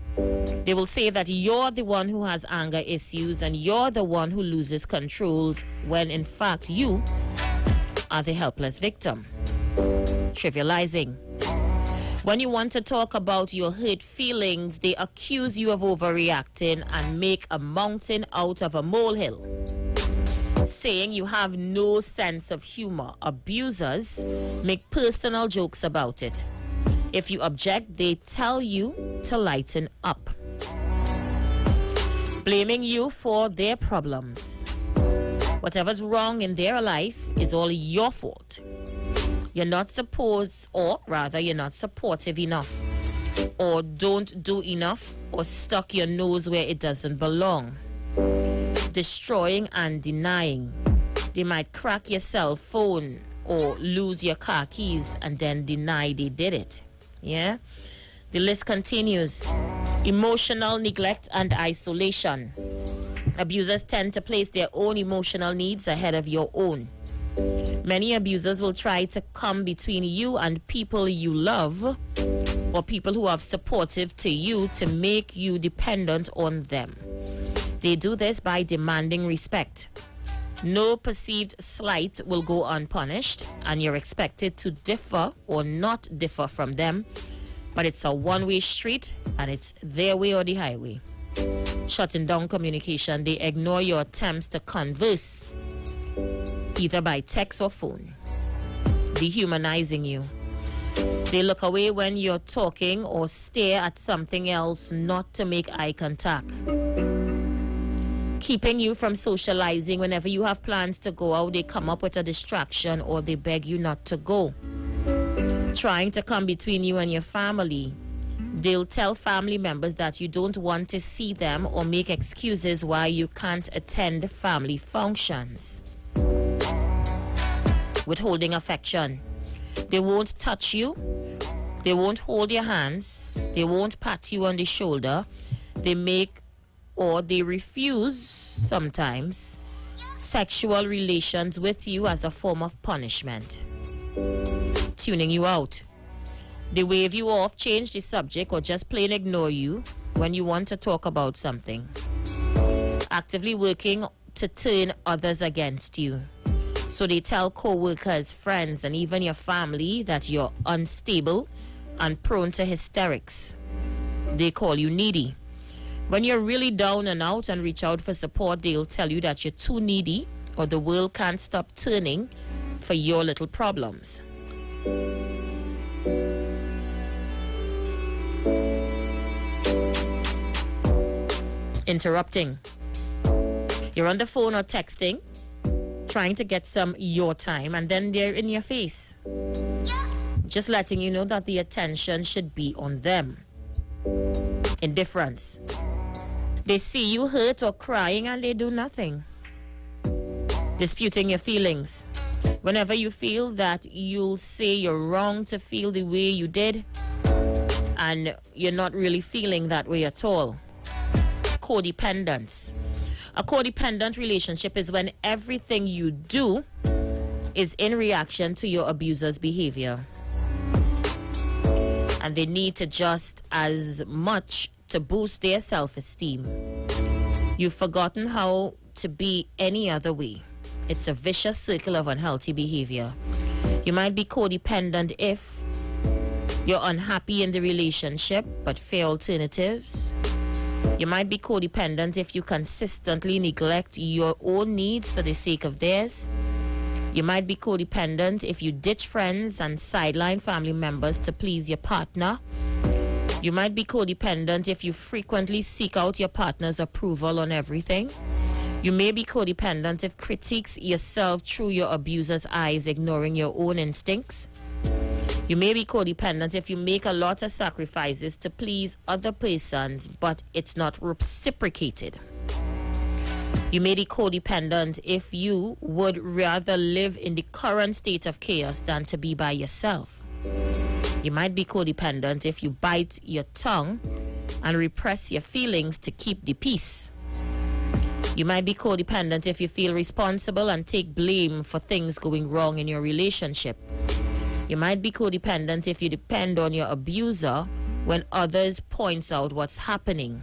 They will say that you're the one who has anger issues and you're the one who loses controls, when in fact you are the helpless victim. Trivializing. When you want to talk about your hurt feelings, they accuse you of overreacting and make a mountain out of a molehill, saying you have no sense of humor. Abusers make personal jokes about it. If you object, they tell you to lighten up, blaming you for their problems. Whatever's wrong in their life is all your fault. You're not supposed, or rather, you're not supportive enough, or don't do enough, or stuck your nose where it doesn't belong. Destroying and denying. They might crack your cell phone or lose your car keys and then deny they did it. Yeah? The list continues. Emotional neglect and isolation. Abusers tend to place their own emotional needs ahead of your own. Many abusers will try to come between you and people you love, or people who are supportive to you, to make you dependent on them. They do this by demanding respect. No perceived slight will go unpunished, and you're expected to differ or not differ from them. But it's a one-way street, and it's their way or the highway. Shutting down communication, they ignore your attempts to converse, either by text or phone. Dehumanizing you. They look away when you're talking or stare at something else, not to make eye contact. Keeping you from socializing. Whenever you have plans to go out, they come up with a distraction or they beg you not to go. Trying to come between you and your family. They'll tell family members that you don't want to see them or make excuses why you can't attend family functions. Withholding affection. They won't touch you. They won't hold your hands. They won't pat you on the shoulder. They make or they refuse sometimes sexual relations with you as a form of punishment. Tuning you out. They wave you off, change the subject, or just plain ignore you when you want to talk about something. Actively working to turn others against you. So they tell co-workers, friends, and even your family that you're unstable and prone to hysterics. They call you needy. When you're really down and out and reach out for support, they'll tell you that you're too needy or the world can't stop turning for your little problems. Interrupting. You're on the phone or texting, trying to get some your time, and then they're in your face. Just letting you know that the attention should be on them. Indifference. They see you hurt or crying and they do nothing. Disputing your feelings. Whenever you feel that, you'll say you're wrong to feel the way you did, and you're not really feeling that way at all. Codependence. A codependent relationship is when everything you do is in reaction to your abuser's behavior. And they need to just as much to boost their self-esteem. You've forgotten how to be any other way. It's a vicious circle of unhealthy behavior. You might be codependent if you're unhappy in the relationship but fear alternatives. You might be codependent if you consistently neglect your own needs for the sake of theirs. You might be codependent if you ditch friends and sideline family members to please your partner. You might be codependent if you frequently seek out your partner's approval on everything. You may be codependent if critiques yourself through your abuser's eyes, ignoring your own instincts. You may be codependent if you make a lot of sacrifices to please other persons, but it's not reciprocated. You may be codependent if you would rather live in the current state of chaos than to be by yourself. You might be codependent if you bite your tongue and repress your feelings to keep the peace. You might be codependent if you feel responsible and take blame for things going wrong in your relationship. You might be codependent if you depend on your abuser when others points out what's happening.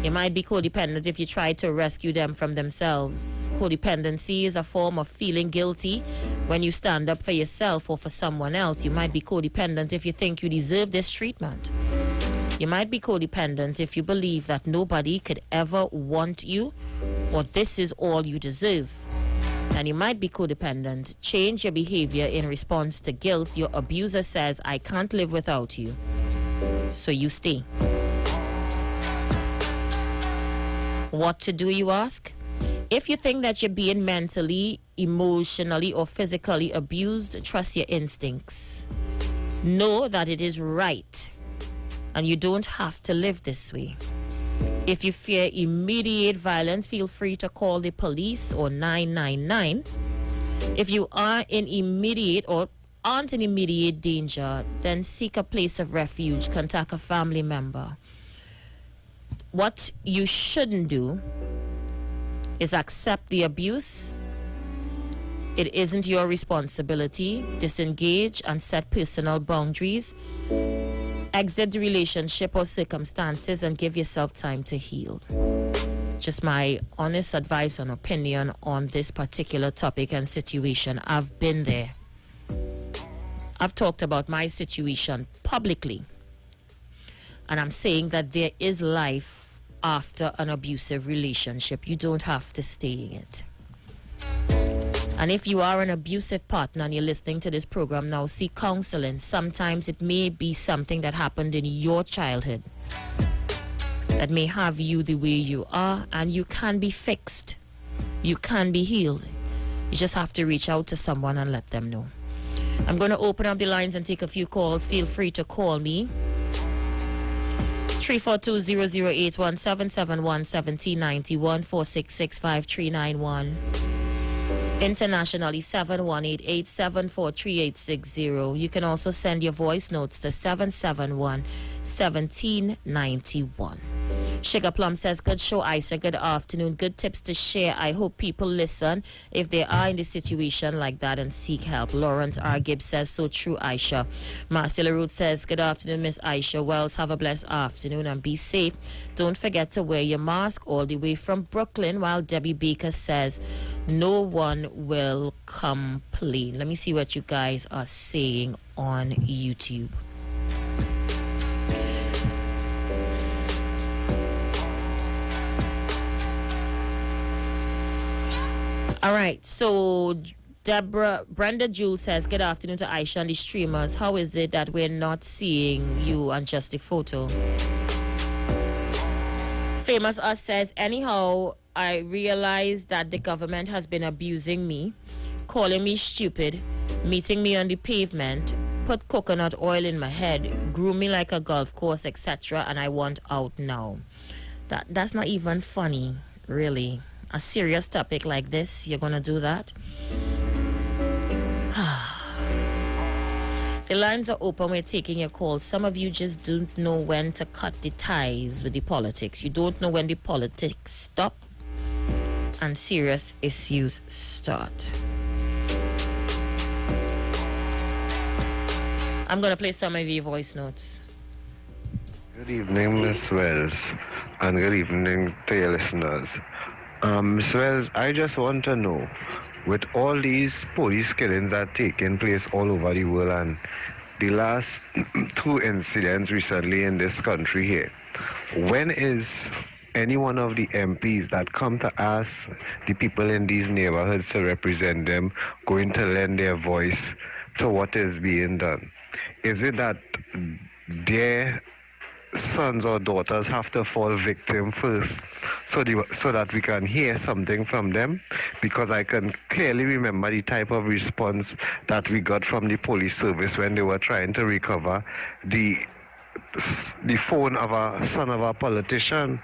You might be codependent if you try to rescue them from themselves. Codependency is a form of feeling guilty when you stand up for yourself or for someone else. You might be codependent if you think you deserve this treatment. You might be codependent if you believe that nobody could ever want you or this is all you deserve. And you might be codependent. Change your behavior in response to guilt. Your abuser says, I can't live without you. So you stay. What to do, you ask? If you think that you're being mentally, emotionally, or physically abused, trust your instincts. Know that it is right, and you don't have to live this way. If you fear immediate violence, feel free to call the police or 999. If you are in immediate or aren't in immediate danger, then seek a place of refuge. Contact a family member. What you shouldn't do is accept the abuse. It isn't your responsibility. Disengage and set personal boundaries. Exit the relationship or circumstances and give yourself time to heal. Just my honest advice and opinion on this particular topic and situation. I've been there. I've talked about my situation publicly. And I'm saying that there is life after an abusive relationship. You don't have to stay in it. And if you are an abusive partner and you're listening to this program now, seek counseling. Sometimes it may be something that happened in your childhood that may have you the way you are, and you can be fixed. You can be healed. You just have to reach out to someone and let them know. I'm going to open up the lines and take a few calls. Feel free to call me. 342-0081 771-1791 466-5391. Internationally 7188-743-860. You can also send your voice notes to 771-1791. Sugar Plum says, good show, Aisha. Good afternoon. Good tips to share. I hope people listen if they are in this situation like that and seek help. Lawrence R. Gibbs says, so true, Aisha. Marcella Root says, good afternoon, Miss Aisha Wells. Have a blessed afternoon and be safe. Don't forget to wear your mask all the way from Brooklyn, while Debbie Baker says, no one will complain. Let me see what you guys are saying on YouTube. All right, so Brenda Jewell says, good afternoon to Aisha and the streamers. How is it that we're not seeing you on just the photo? Famous Us says, anyhow, I realize that the government has been abusing me, calling me stupid, meeting me on the pavement, put coconut oil in my head, groom me like a golf course, etc., and I want out now. That's not even funny, really. A serious topic like this, you're gonna do that? The lines are open. We're taking your calls. Some of you just don't know when to cut the ties with the politics. You don't know when the politics stop and serious issues start. I'm gonna play some of your voice notes. Good evening, Miss Wells, and good evening to your listeners. Ms. Wells, I just want to know, with all these police killings that are taking place all over the world and the last two incidents recently in this country here, when is any one of the MPs that come to ask the people in these neighborhoods to represent them going to lend their voice to what is being done? Is it that their sons or daughters have to fall victim first so that we can hear something from them? Because I can clearly remember the type of response that we got from the police service when they were trying to recover the phone of a son of a politician.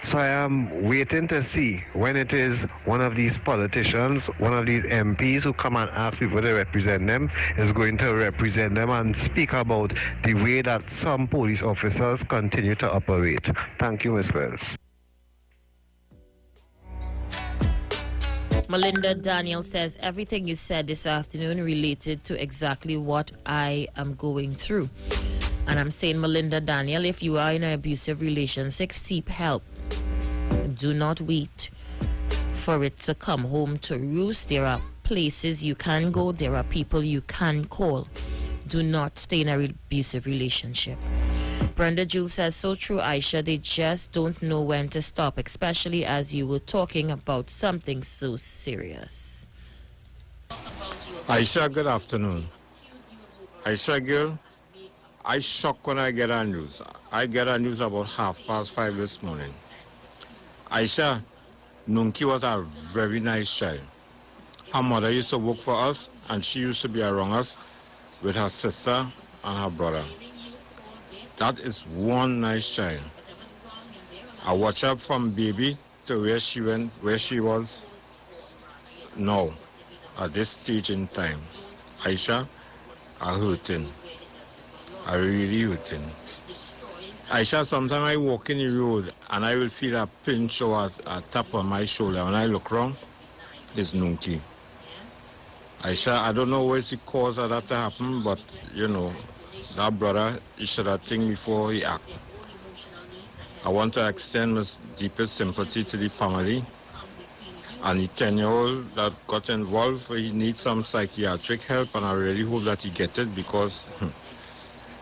So I am waiting to see when it is one of these politicians, one of these MPs who come and ask people to represent them, is going to represent them and speak about the way that some police officers continue to operate. Thank you, Ms. Wells. Melinda Daniel says, everything you said this afternoon related to exactly what I am going through. And I'm saying, Melinda Daniel, if you are in an abusive relationship, seek help. Do not wait for it to come home to roost. There are places you can go. There are people you can call. Do not stay in an abusive relationship. Brenda Jules says, so true, Aisha. They just don't know when to stop, especially as you were talking about something so serious. Aisha, good afternoon. Aisha, girl, I shocked when I get our news. I get our news about 5:30 this morning. Aisha, Nunki was a very nice child. Her mother used to work for us, and she used to be around us with her sister and her brother. That is one nice child. I watch her from baby to where she was now, at this stage in time. Aisha, I hurting. I really hurting. Aisha, sometimes I walk in the road and I will feel a pinch or a tap on my shoulder. When I look around, it's Nunki. Aisha, I don't know what's the cause of that to happen, but, you know, that brother, he should have think before he act. I want to extend my deepest sympathy to the family and the 10-year-old that got involved. He needs some psychiatric help, and I really hope that he gets it, because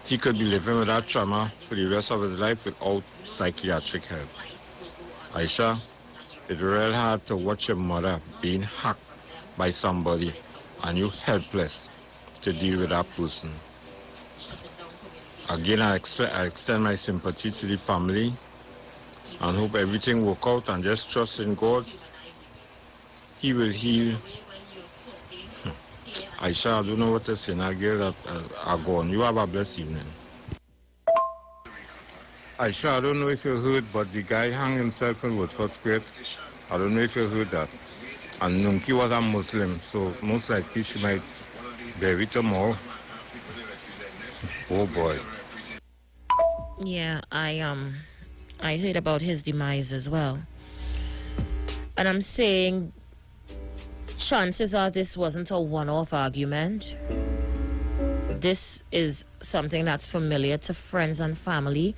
he could be living with that trauma for the rest of his life without psychiatric help. Aisha, it's real hard to watch your mother being hacked by somebody and you helpless to deal with that person. Again, I extend my sympathy to the family and hope everything work out, and just trust in God. He will heal. Aisha, I don't know what to say now, girl, that are gone. You have a blessed evening. Aisha, I don't know if you heard, but the guy hung himself in Woodford Square. I don't know if you heard that. And Nunki was a Muslim, so most likely she might bury tomorrow. Oh boy. Yeah, I heard about his demise as well. And I'm saying, chances are this wasn't a one-off argument. This is something that's familiar to friends and family.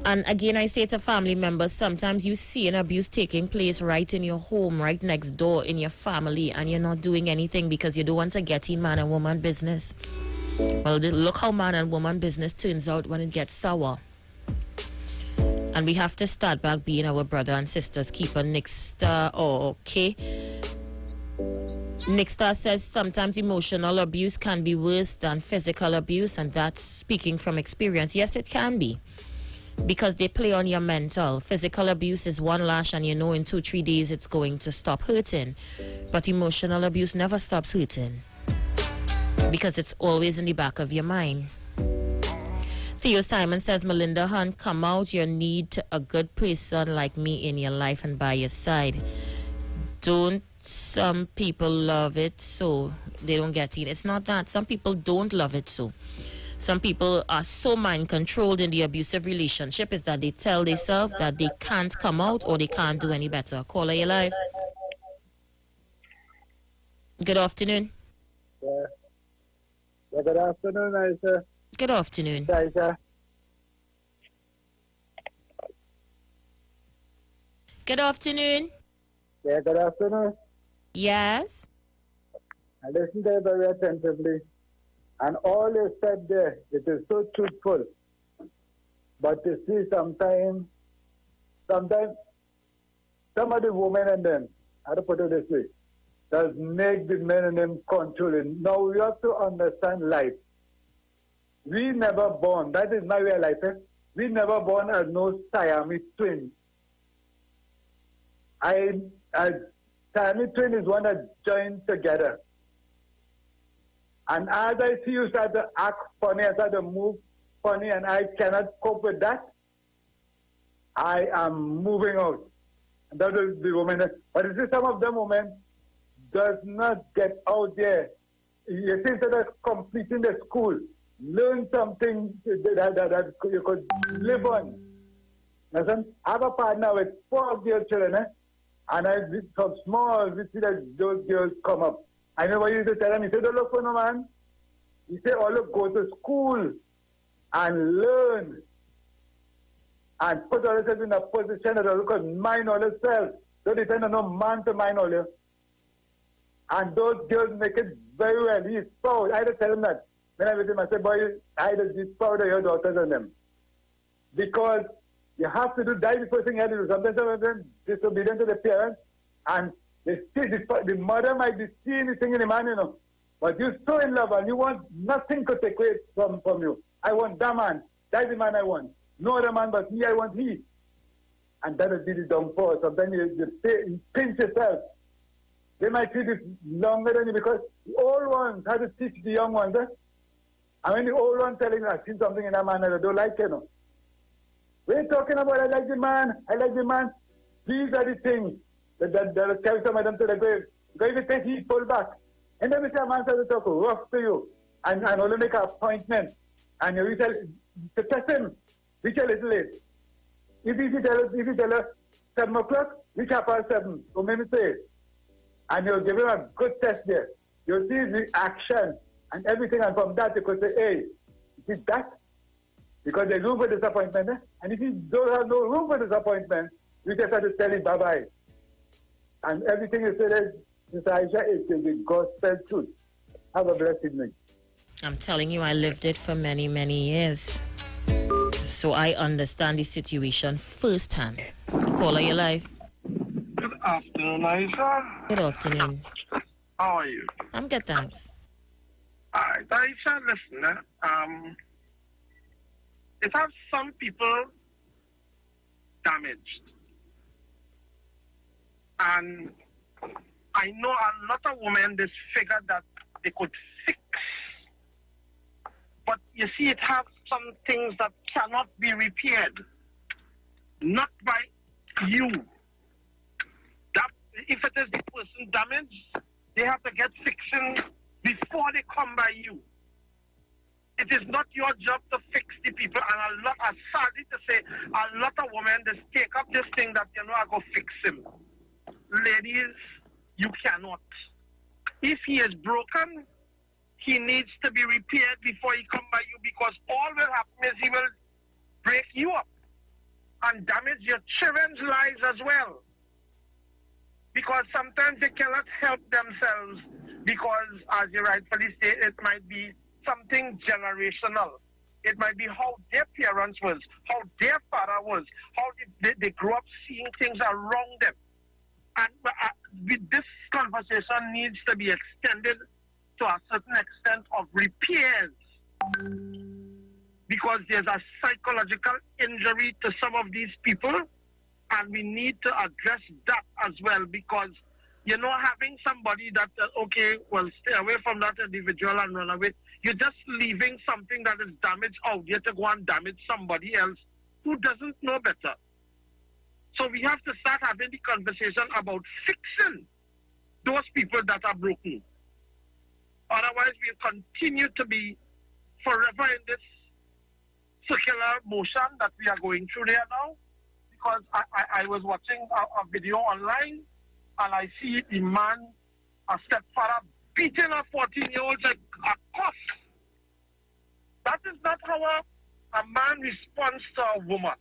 And again, I say to family members, sometimes you see an abuse taking place right in your home, right next door in your family, and you're not doing anything because you don't want to get in man and woman business. Well, look how man and woman business turns out when it gets sour. And we have to start back being our brother and sisters keeper. Nixta, okay. Nixta says sometimes emotional abuse can be worse than physical abuse, and that's speaking from experience. Yes, it can be, because they play on your mental. Physical abuse is one lash and you know in 2-3 days it's going to stop hurting. But emotional abuse never stops hurting, because it's always in the back of your mind. Theo Simon says, Melinda Hunt, come out. You need a good person like me in your life and by your side. Don't some people love it so they don't get in? It's not that. Some people don't love it so. Some people are so mind-controlled in the abusive relationship is that they tell themselves that they can't come out or they can't do any better. Caller, you live. Good afternoon. Yeah, good afternoon, Aisha. Good afternoon. Aisha. Good afternoon. Yeah, good afternoon. Yes. I listened to you very attentively. And all you said there, it is so truthful. But you see, sometimes some of the women in them, how to put it this way, does make the men in them controlling. Now, we have to understand life. We never born, that is my way of life. We never born as no Siamese twins. Siamese twin is one that joined together. And as I see you start to act funny, I start to move funny, and I cannot cope with that, I am moving out. And that is the woman. But you see, some of them women does not get out there. You see, instead of completing the school, learn something that you could live on. Listen, I have a partner with 4 girl children, and I from small, we see that those girls come up. I know what you used to tell him. He said, don't look for no man. He said, oh, look, go to school. and learn and put ourselves in a position that we can mind all ourselves. Don't depend on no man to mind all you. And those girls make it very well. He's proud. I just tell him that. When I with him, I say, boy, I just be proud of your daughters and them. Because you have to do that before thing you have to do. Sometimes they're disobedient to the parents, and the mother might be seeing the thing in the man, you know. But you're so in love and you want nothing to take away from you. I want that man. That's the man I want. No other man but me, I want he. And that is really downfall. Sometimes you pinch yourself. They might treat it longer than you because the old ones have to teach the young ones. And when the old ones telling us, I see something in that man that I don't like, you know. We're talking about, I like the man. These are the things that carry some of them to the grave. Because if you take heat, pull back. And then we say a man starts to talk rough to you and only make an appointment. And you tell to test him, reach a little late. If you tell her 7 o'clock, reach 7:30, or maybe say. And you'll give him a good test there. You'll see the action and everything, and from that you could say, hey, you see that? Because there's room for disappointment. And if you don't have no room for disappointment, you just have to tell him bye-bye. And everything you say there, Mr. Aisha, is the gospel truth. Have a blessed evening. I'm telling you, I lived it for many, many years. So I understand the situation firsthand. Caller, your life. Good afternoon, Aisha. Good afternoon. How are you? I'm good, thanks. All right, Aisha, listen. It has some people damaged. And I know a lot of women disfigured that they could fix. But you see, it has some things that cannot be repaired. Not by you. That if it is the person damaged, they have to get fixing before they come by you. It is not your job to fix the people, and I'm sorry to say, a lot of women just take up this thing that, you know, I go fix him. Ladies, you cannot. If he is broken, he needs to be repaired before he come by you, because all will happen is he will break you up and damage your children's lives as well. Because sometimes they cannot help themselves because, as you rightfully say, it might be something generational. It might be how their parents was, how their father was, how they grew up seeing things around them. And this conversation needs to be extended to a certain extent of repairs, because there's a psychological injury to some of these people, and we need to address that as well, because, you know, having somebody that, okay, well, stay away from that individual and run away, you're just leaving something that is damaged out there to go and damage somebody else who doesn't know better. So we have to start having the conversation about fixing those people that are broken. Otherwise, we'll continue to be forever in this circular motion that we are going through there now. Because I was watching a video online, and I see the man, a stepfather, beating a 14-year-old like a cuss. That is not how a man responds to a woman.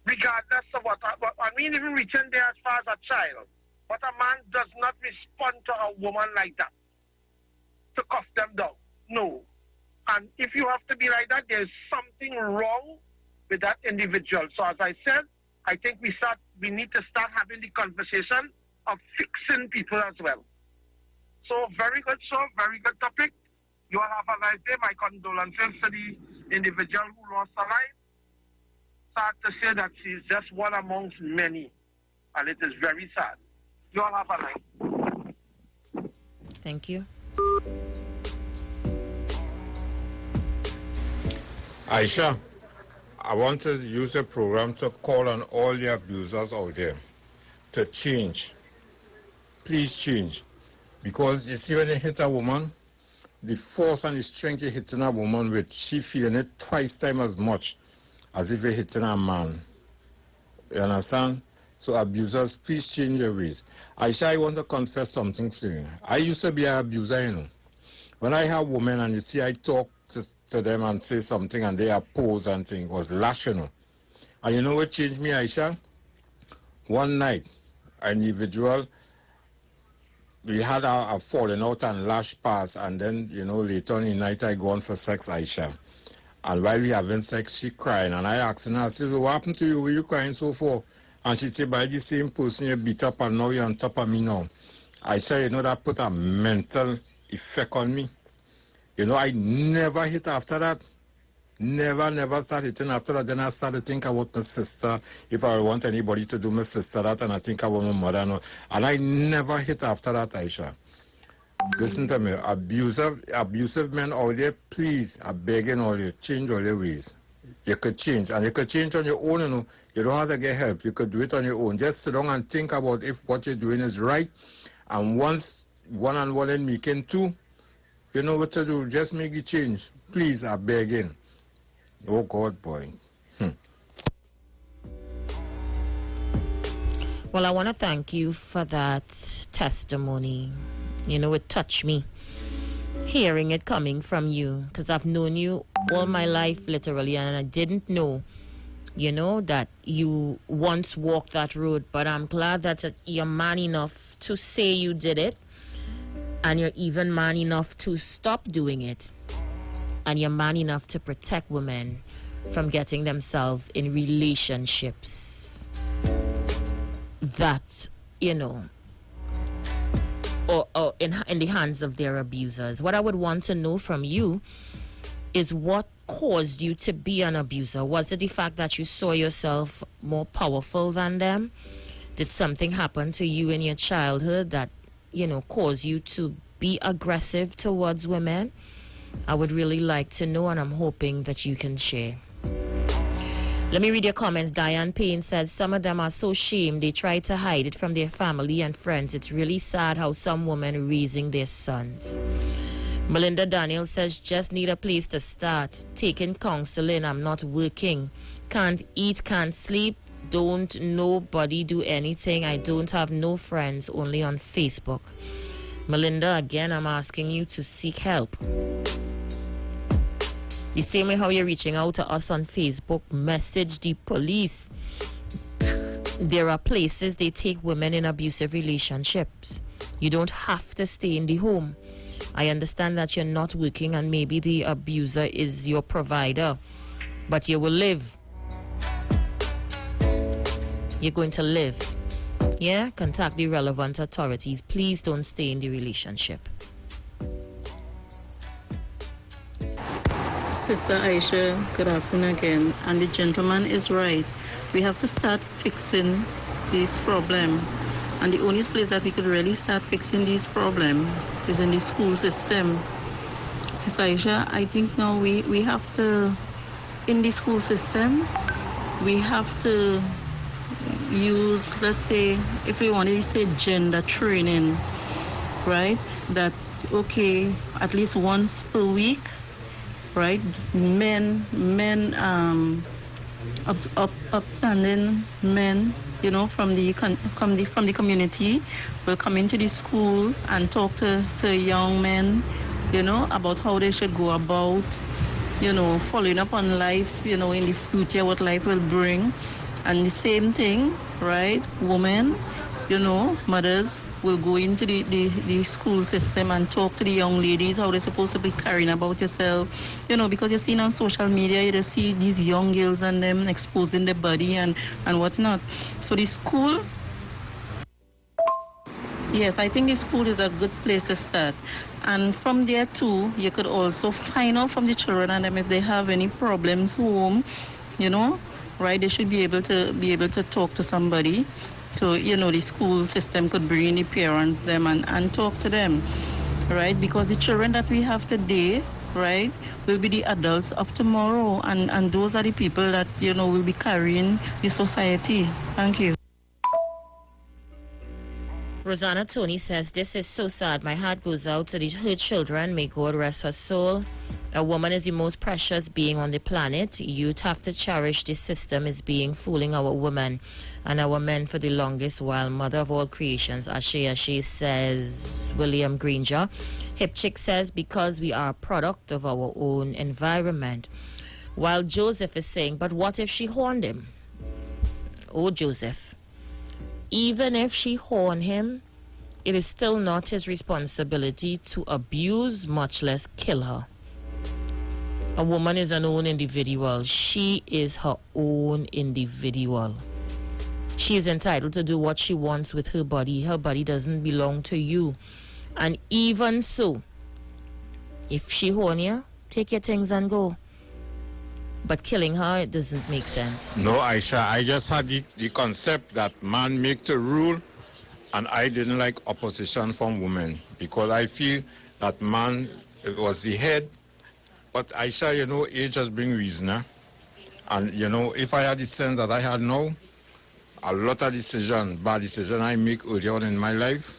Regardless of what, I mean, even reaching there as far as a child. But a man does not respond to a woman like that, to cuff them down. No. And if you have to be like that, there's something wrong with that individual. So as I said, I think we need to start having the conversation of fixing people as well. So very good show, very good topic. You all have a nice day. My condolences to the individual who lost her life. Sad to say that she's just one amongst many, and it is very sad. You all have a nice day. Thank you. Aisha, I want to use a program to call on all the abusers out there to change. Please change. Because you see, when you hit a woman, the force and the strength you're hitting a woman with, she feeling it twice time as much as if you're hitting a man. You understand? So abusers, please change your ways. Aisha, I want to confess something to you. I used to be an abuser, you know. When I have women and you see I talk to to them and say something and they oppose and thing was lash, you know. And you know what changed me, Aisha? One night, an individual, we had a falling out and lash pass, and then, you know, later on in the night I go on for sex, Aisha. And while we having sex, she crying, and I asked her, I said, what happened to you? Were you crying so for? And she said, by the same person you beat up and now you're on top of me now. I said, you know, that put a mental effect on me. You know, I never hit after that. Never started hitting after that. Then I started thinking about my sister. If I want anybody to do my sister that, and I think about my mother. And I never hit after that, Aisha. Listen to me. Abusive men out there, please, I'm begging all you, change all your ways. You could change. And you could change on your own, you know. You don't have to get help. You could do it on your own. Just sit down and think about if what you're doing is right. And once one-on-one and making two, you know what to do. Just make it change. Please, I'm begging. Oh, God, boy. Well, I want to thank you for that testimony. You know, it touched me hearing it coming from you, because I've known you all my life, literally, and I didn't know, you know, that you once walked that road. But I'm glad that you're man enough to say you did it, and you're even man enough to stop doing it. And you're man enough to protect women from getting themselves in relationships that, you know, or in the hands of their abusers. What I would want to know from you is what caused you to be an abuser. Was it the fact that you saw yourself more powerful than them? Did something happen to you in your childhood that, you know, caused you to be aggressive towards women? I would really like to know, and I'm hoping that you can share. Let me read your comments. Diane Payne says, some of them are so shamed they try to hide it from their family and friends. It's really sad how some women are raising their sons. Melinda Daniel says, just need a place to start. Taking counseling, I'm not working. Can't eat, can't sleep. Don't nobody do anything. I don't have no friends, only on Facebook. Melinda, again, I'm asking you to seek help. The same way how you're reaching out to us on Facebook, message the police. There are places they take women in abusive relationships. You don't have to stay in the home. I understand that you're not working and maybe the abuser is your provider, but you will live. You're going to live. Yeah? Contact the relevant authorities. Please don't stay in the relationship. Sister Aisha, good afternoon again. And the gentleman is right. We have to start fixing this problem. And the only place that we could really start fixing this problem is in the school system. Sister Aisha, I think now we have to, in the school system, we have to use, let's say, if we want to say gender training, right? That, okay, at least once per week, right? Upstanding men, you know, from the community will come into the school and talk to young men, you know, about how they should go about, you know, following up on life, you know, in the future, what life will bring. And the same thing, right? Women, you know, mothers will go into the school system and talk to the young ladies how they're supposed to be carrying about yourself, you know, because you're seeing on social media, you just see these young girls and them exposing their body and whatnot. So the school, yes, I think the school is a good place to start. And from there too, you could also find out from the children and them if they have any problems home, you know, right? They should be able to talk to somebody. So, you know, the school system could bring in the parents them and talk to them, right? Because the children that we have today, right, will be the adults of tomorrow. And those are the people that, you know, will be carrying the society. Thank you. Rosanna Tony says, this is so sad. My heart goes out to her children. May God rest her soul. A woman is the most precious being on the planet. You'd have to cherish this system is being fooling our women and our men for the longest while. Mother of all creations, Ashe says William Granger. Hip Chick says because we are a product of our own environment. While Joseph is saying, but what if she horned him? Oh, Joseph. Even if she horned him, it is still not his responsibility to abuse, much less kill her. A woman is an own individual. She is her own individual. She is entitled to do what she wants with her body. Her body doesn't belong to you. And even so, if she horn you, take your things and go. But killing her, it doesn't make sense. No, Aisha, I just had the concept that man make the rule, and I didn't like opposition from women because I feel that man was the head. But Aisha, you know, age has been reason. And, you know, if I had the sense that I had now, a lot of bad decisions I make earlier on in my life,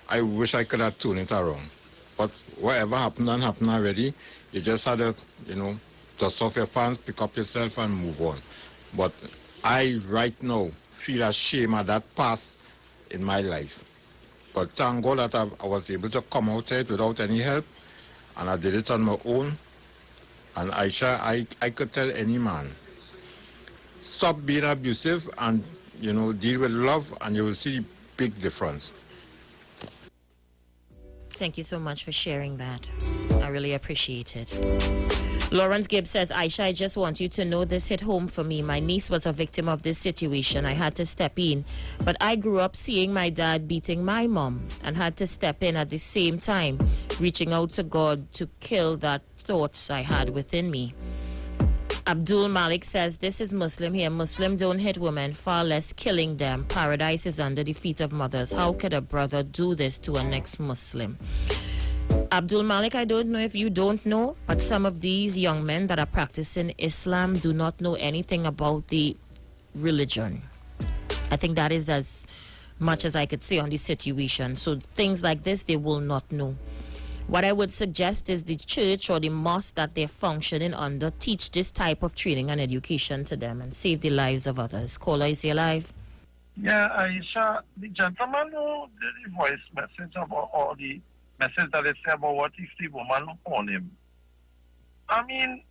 I wish I could have turned it around. But whatever happened already. You just had to, you know, dust off your pants, pick up yourself and move on. But I, right now, feel ashamed of that past in my life. But thank God that I was able to come out of it without any help, and I did it on my own. And Aisha, I could tell any man, stop being abusive and, you know, deal with love, and you will see big difference. Thank you so much for sharing that. I really appreciate it. Lawrence Gibbs says, Aisha, I just want you to know this hit home for me. My niece was a victim of this situation. I had to step in. But I grew up seeing my dad beating my mom and had to step in at the same time, reaching out to God to kill that thoughts I had within me. Abdul Malik says, this is Muslim here. Muslim don't hit women, far less killing them. Paradise is under the feet of mothers. How could a brother do this to an ex-Muslim? Abdul Malik, I don't know if you don't know, but some of these young men that are practicing Islam do not know anything about the religion. I think that is as much as I could say on the situation. So things like this, they will not know. What I would suggest is the church or the mosque that they're functioning under teach this type of training and education to them and save the lives of others. Caller, is he alive? Yeah, Aisha, the gentleman who did the voice message about, or the message that they say about what if the woman horn him. I mean,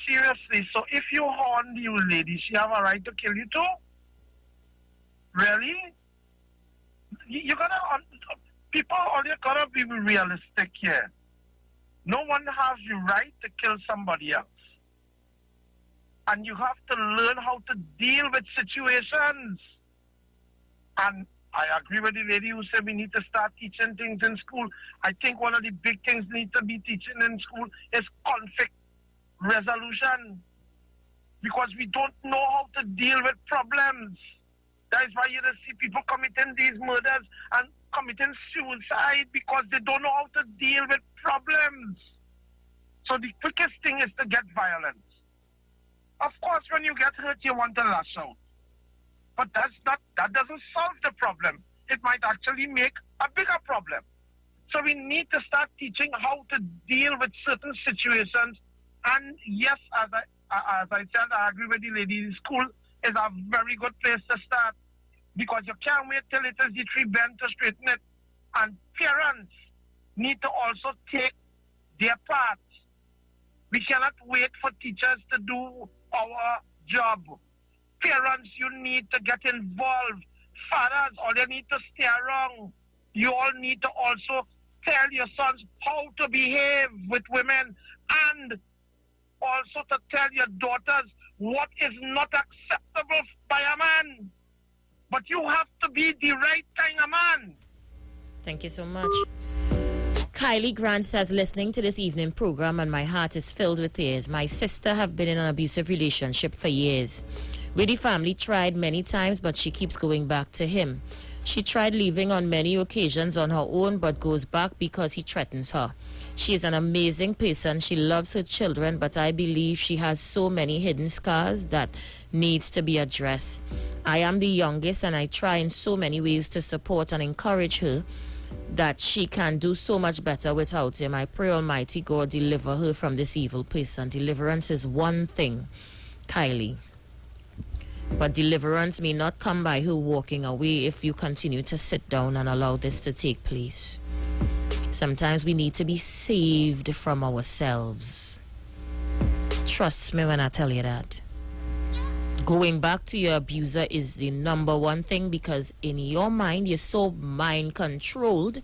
seriously, so if you horn the old lady, she have a right to kill you too? Really? You're gonna... People, all you gotta be realistic here. No one has the right to kill somebody else. And you have to learn how to deal with situations. And I agree with the lady who said we need to start teaching things in school. I think one of the big things need to be teaching in school is conflict resolution. Because we don't know how to deal with problems. That is why you see people committing these murders and committing suicide because they don't know how to deal with problems. So the quickest thing is to get violence. Of course, when you get hurt, you want to lash out. But that doesn't solve the problem. It might actually make a bigger problem. So we need to start teaching how to deal with certain situations. And yes, as I said, I agree with the lady, school is a very good place to start. Because you can't wait till it is the tree bent to straighten it. And parents need to also take their part. We cannot wait for teachers to do our job. Parents, you need to get involved. Fathers, all you need to stay around. You all need to also tell your sons how to behave with women and also to tell your daughters what is not acceptable by a man. But you have to be the right kind of man. Thank you so much. Kylie Grant says, listening to this evening program and my heart is filled with tears. My sister have been in an abusive relationship for years. We the family tried many times, but she keeps going back to him. She tried leaving on many occasions on her own, but goes back because he threatens her. She is an amazing person. She loves her children, but I believe she has so many hidden scars that needs to be addressed. I am the youngest, and I try in so many ways to support and encourage her that she can do so much better without him. I pray Almighty God deliver her from this evil person. Deliverance is one thing, Kylie. But deliverance may not come by her walking away if you continue to sit down and allow this to take place. Sometimes we need to be saved from ourselves. Trust me when I tell you that. Going back to your abuser is the number one thing, because in your mind, you're so mind controlled,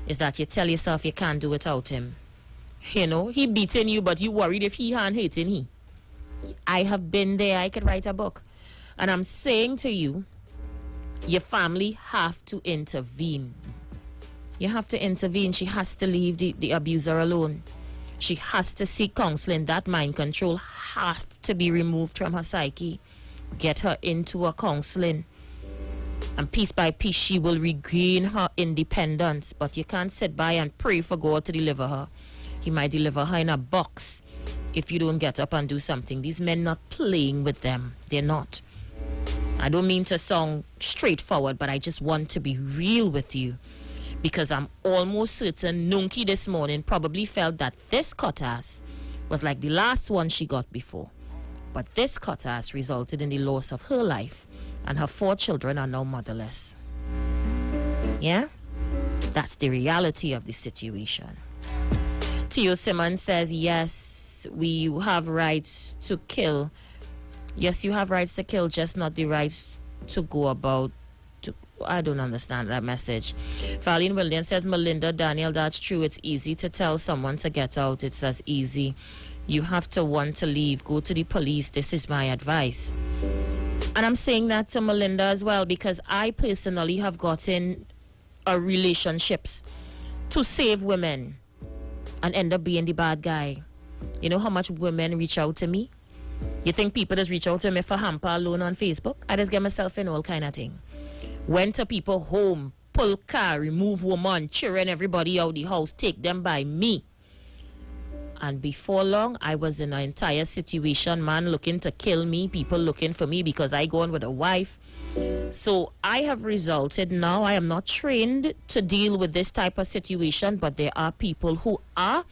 is that you tell yourself you can't do without him. You know, he beating you, but you worried if he ain't hating he. I have been there. I could write a book. And I'm saying to you, your family have to intervene. You have to intervene. She has to leave the abuser alone. She has to seek counseling. That mind control has to be removed from her psyche. Get her into a counseling. And piece by piece, she will regain her independence. But you can't sit by and pray for God to deliver her. He might deliver her in a box if you don't get up and do something. These men not playing with them. They're not. I don't mean to sound straightforward, but I just want to be real with you. Because I'm almost certain Nunki this morning probably felt that this cutass was like the last one she got before. But this cutass resulted in the loss of her life, and her 4 children are now motherless. Yeah? That's the reality of the situation. Theo Simmons says, yes, we have rights to kill. Yes, you have rights to kill, just not the rights to go about. I don't understand that message. Farlene Williams says, Melinda, Daniel, that's true. It's easy to tell someone to get out. It's as easy. You have to want to leave. Go to the police. This is my advice. And I'm saying that to Melinda as well, because I personally have gotten relationships to save women and end up being the bad guy. You know how much women reach out to me? You think people just reach out to me for hamper alone on Facebook? I just get myself in all kind of thing. Went to people home, pull car, remove woman, children, everybody out the house, take them by me. And before long, I was in an entire situation, man looking to kill me, people looking for me because I go on with a wife. So I have resulted now, I am not trained to deal with this type of situation, but there are people who are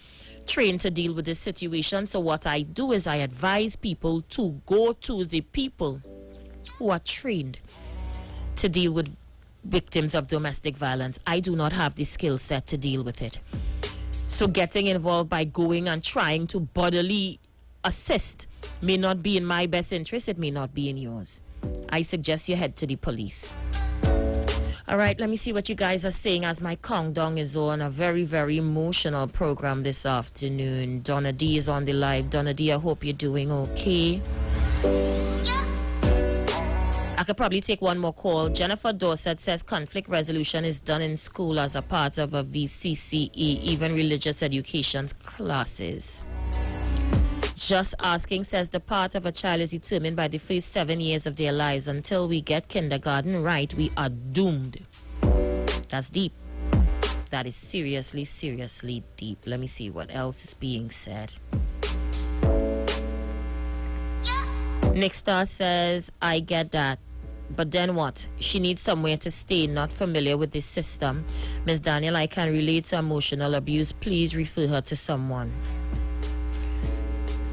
trained to deal with this situation. So what I do is I advise people to go to the people who are trained to deal with victims of domestic violence. I do not have the skill set to deal with it. So getting involved by going and trying to bodily assist may not be in my best interest. It may not be in yours. I suggest you head to the police. All right, let me see what you guys are saying as my countdown is on. A very, very emotional program this afternoon. Donna D is on the live. Donna D, I hope you're doing okay. I could probably take one more call. Jennifer Dorset says conflict resolution is done in school as a part of a VCCE, even religious education classes. Just Asking says the part of a child is determined by the first 7 years of their lives. Until we get kindergarten right, we are doomed. That's deep. That is seriously, seriously deep. Let me see what else is being said. Nick Star says, I get that. But then what? She needs somewhere to stay, not familiar with this system. Ms. Daniel, I can relate to emotional abuse. Please refer her to someone.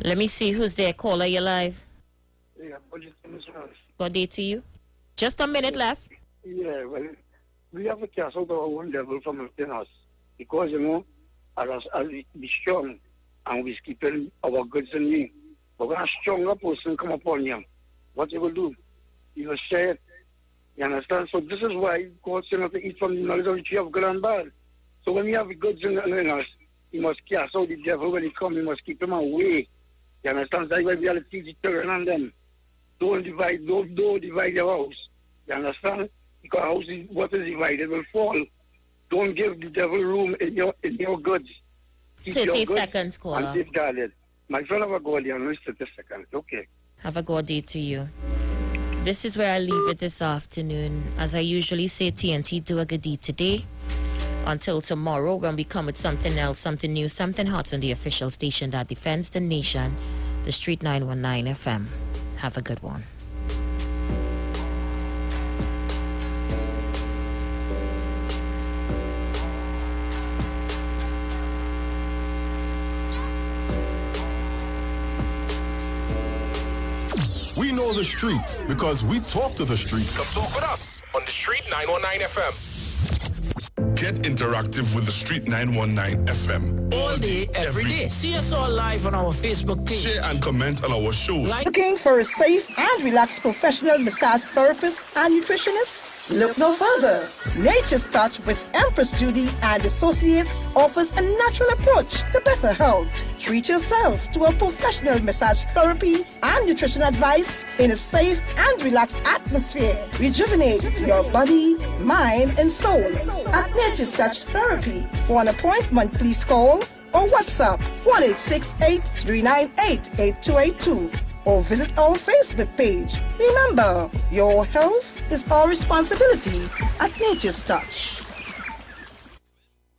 Let me see who's there. Caller, you live. Yeah, Good day to you. Just a minute left. Yeah, well, we have to cast out our own devil from within us. Because, you know, as we be strong and we keeping our goods in me. But when a stronger person come upon you, what you will do? You will share it. You understand? So this is why God said not to eat from the knowledge of the tree of good and bad. So when we have the goods in us, you must cast out the devil. When he comes, you must keep him away. You understand? That's why we have to teach the children and them. Don't divide your house. You understand? Because house is, what is divided will fall. Don't give the devil room in your goods. Keep 30 seconds, caller. And safeguard it. My friend, have a good day. 30 seconds. Okay. Have a good day to you. This is where I leave it this afternoon. As I usually say, TNT, do a good deed today. Until tomorrow, when we come with something else, something new, something hot on the official station that defends the nation, the Street 919 FM. Have a good one. We know the streets because we talk to the streets. Come talk with us on the Street 919 FM. Get interactive with the Street 919 FM. All day, every day. See us all live on our Facebook page. Share and comment on our show. Looking for a safe and relaxed professional massage therapist and nutritionist? Look no further. Nature's Touch with Empress Judy and Associates offers a natural approach to better health. Treat yourself to a professional massage therapy and nutrition advice in a safe and relaxed atmosphere. Rejuvenate your body, mind, and soul at Nature's Touch Therapy. For an appointment, please call or WhatsApp 1-868-398-8282 or visit our Facebook page. Remember, your health is our responsibility at Nature's Touch.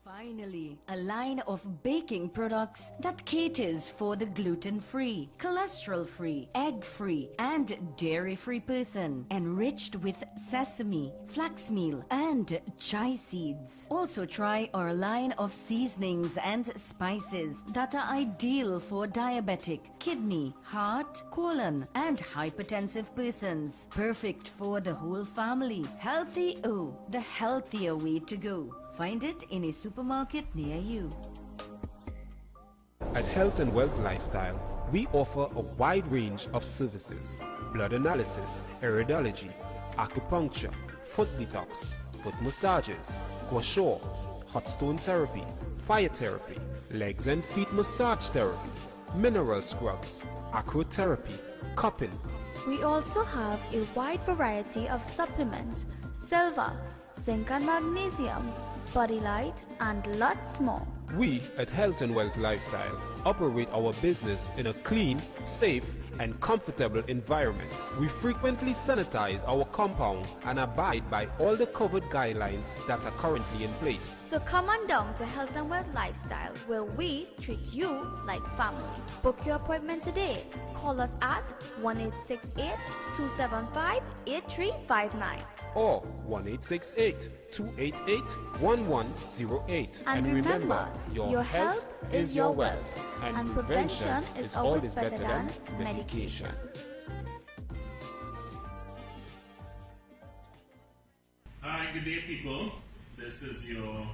Finally, a line of baking products that caters for the gluten-free, cholesterol-free, egg-free, and dairy-free person, enriched with sesame, flax meal, and chia seeds. Also try our line of seasonings and spices that are ideal for diabetic, kidney, heart, colon, and hypertensive persons. Perfect for the whole family. Healthy O, the healthier way to go. Find it in a supermarket near you. At Health and Wealth Lifestyle, we offer a wide range of services: blood analysis, iridology, acupuncture, foot detox, foot massages, gua sha, hot stone therapy, fire therapy, legs and feet massage therapy, mineral scrubs, acrotherapy, cupping. We also have a wide variety of supplements, silver, zinc and magnesium, Body Light, and lots more. We at Health and Wealth Lifestyle operate our business in a clean, safe, and comfortable environment. We frequently sanitize our compound and abide by all the COVID guidelines that are currently in place. So come on down to Health and Wealth Lifestyle, where we treat you like family. Book your appointment today. Call us at 1-868-275-8359. Or 1-868-288-1108. And remember, your health is your wealth, and prevention is always better than medication. Hi, good day, people. This is your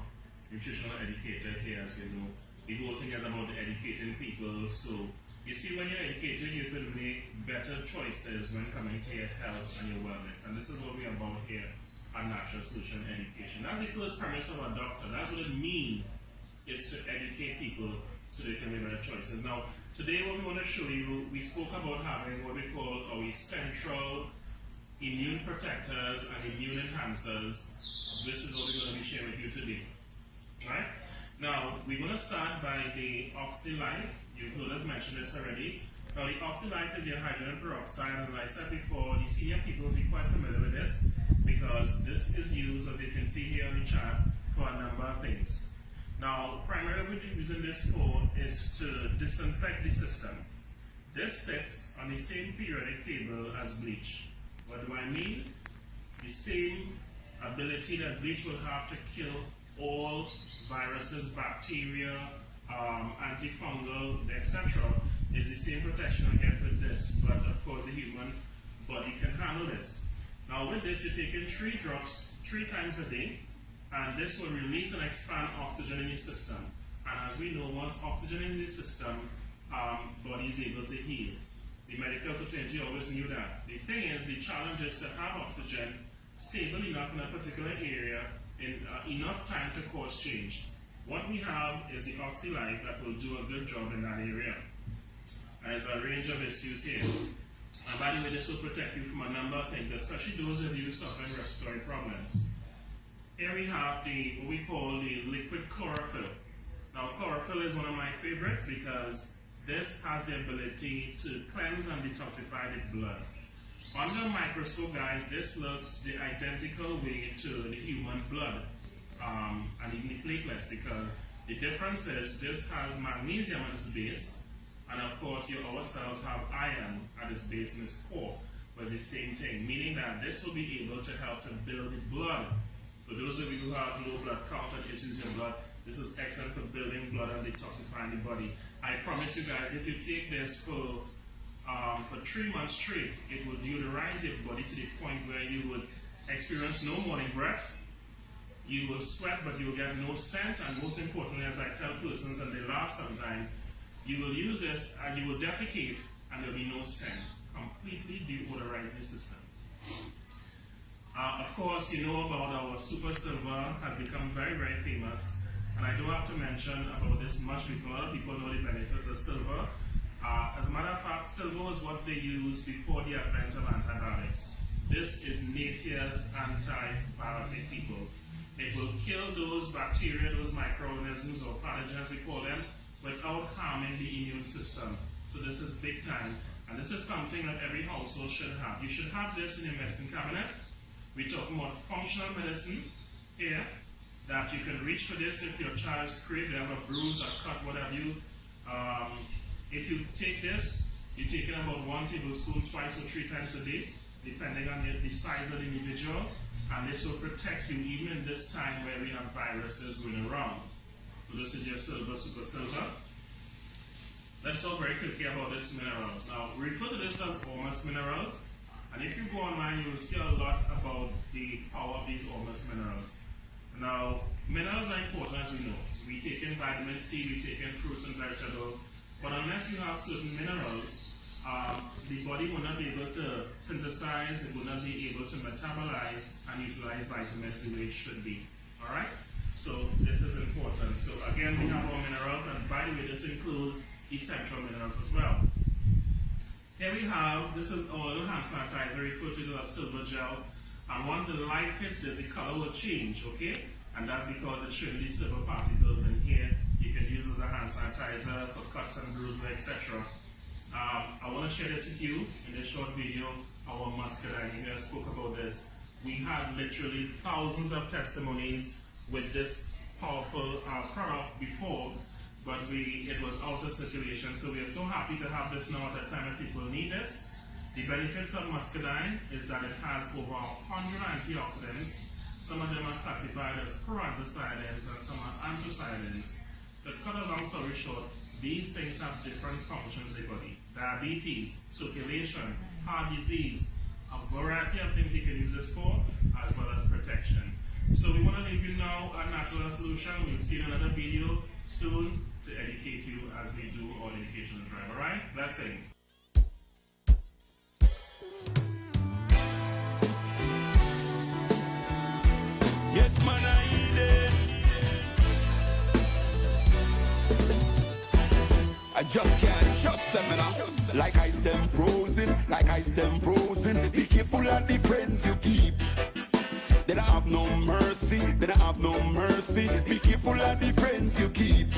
nutritional educator here. As you know, the whole thing is about educating people. So you see, when you're educated, you can make better choices when coming to your health and your wellness. And this is what we're about here at Natural Solution Education. That's the first premise of a doctor. That's what it means, is to educate people so they can make better choices. Now, today what we want to show you, we spoke about having what we call our essential immune protectors and immune enhancers. This is what we're going to be sharing with you today. Right? Now, we're going to start by the OxyLife. You've heard us mention this already. Now, the OxyLife is your hydrogen peroxide, and like I said before, the senior people will be quite familiar with this because this is used, as you can see here on the chart, for a number of things. Now, primarily what we're using this for is to disinfect the system. This sits on the same periodic table as bleach. What do I mean? The same ability that bleach will have to kill all viruses, bacteria, antifungal, etc. is the same protection I get with this, but of course the human body can handle this. Now with this, you're taking 3 drops 3 times a day, and this will release and expand oxygen in the system. And as we know, once oxygen in the system, body is able to heal. The medical fraternity always knew that. The thing is, the challenge is to have oxygen stable enough in a particular area in enough time to cause change. What we have is the OxyLife that will do a good job in that area. And there's a range of issues here. And by the way, this will protect you from a number of things, especially those of you suffering respiratory problems. Here we have what we call the liquid chlorophyll. Now, chlorophyll is one of my favorites because this has the ability to cleanse and detoxify the blood. Under a microscope, guys, this looks the identical way to the human blood and even the platelets, because the difference is this has magnesium at its base, and of course our cells have iron at its base in its core, but it's the same thing, meaning that this will be able to help to build the blood. For those of you who have low blood count and issues in blood, this is excellent for building blood and detoxifying the body. I promise you guys, if you take this for 3 months straight, it would deodorize your body to the point where you would experience no morning breath, You will sweat, but you will get no scent, and most importantly, as I tell persons, and they laugh sometimes, you will use this and you will defecate, and there will be no scent. Completely deodorizing the system. Of course, you know about our Super Silver, has become very, very famous, and I don't have to mention about this much because people know the benefits of silver. As a matter of fact, silver is what they used before the advent of antibiotics. This is nature's antibiotic, people. It will kill those bacteria, those microorganisms, or pathogens we call them, without harming the immune system. So this is big time, and this is something that every household should have. You should have this in your medicine cabinet. We're talking about functional medicine here, that you can reach for this if your child scraped, they have a bruise, a cut, what have you. If you take this, you're taking about 1 tablespoon twice or 3 times a day, depending on the size of the individual, and this will protect you even in this time where we have viruses going around. So this is your silver, super silver. Let's talk very quickly about these minerals. Now, we refer to this as Ormus minerals, and if you go online, you will see a lot about the power of these Ormus minerals. Now, minerals are important, as we know. We take in vitamin C, we take in fruits and vegetables, but unless you have certain minerals, the body will not be able to synthesize, it will not be able to metabolize and utilize vitamins the way it should be. All right? So this is important. So again, we have our minerals, and by the way, this includes essential minerals as well. Here we have, this is our little hand sanitizer, referred to as silver gel. And once the light hits this, the color will change, okay? And that's because it's showing these silver particles in here. You can use it as a hand sanitizer for cuts and bruises, etc. I want to share this with you in this short video. Our muscadine, you guys spoke about this. We had literally thousands of testimonies with this powerful product before, but it was out of circulation. So we are so happy to have this now at a time when people need this. The benefits of muscadine is that it has over 100 antioxidants. Some of them are classified as proanthocyanins and some are anthocyanins. To cut a long story short, these things have different functions in the body. Diabetes, circulation, heart disease, a variety of things you can use this for, as well as protection. So we want to leave you now at Natural Health Solution. We'll see you in another video soon to educate you as we do our educational drive. All right? Blessings. Yes, man, I eat it. I just can't trust them, you know. Like ice them frozen, like ice them frozen. Be careful of the friends you keep. They don't have no mercy, they don't have no mercy. Be careful of the friends you keep.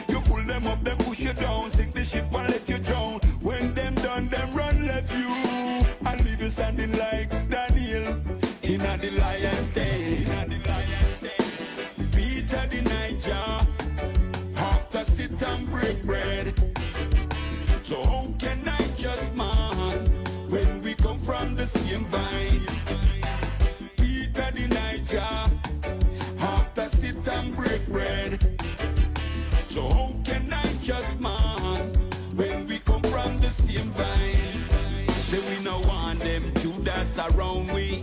You pull them up, them push you down, sink the ship and let you drown. When them done, them run left you and leave you standing like Daniel in the lion's den. Peter the Niger, after sit and break bread. So how can I just man when we come from the same vine? Peter the Niger, after sit and break bread. So how can I just man when we come from the same vine? Say we no want them Judas around we.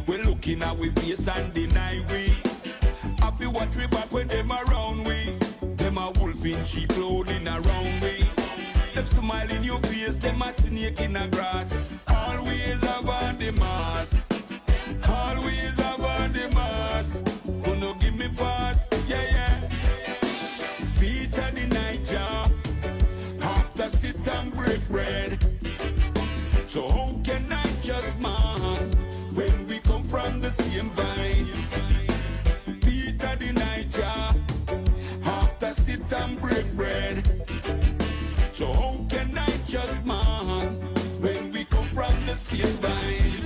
We're looking at we face and deny we. Happy watch we back when them around we. Them a wolf in sheep clothing around we. Them smile in your face, them a snake in the grass. Always have on the mask. Always have on the mask. Oh no, give me pass, yeah, yeah. Peter the Niger, after sit and break bread. So how can I just man when we come from the same vine? Peter the Niger, after sit and break bread. So how can I just man when we come from the same vine?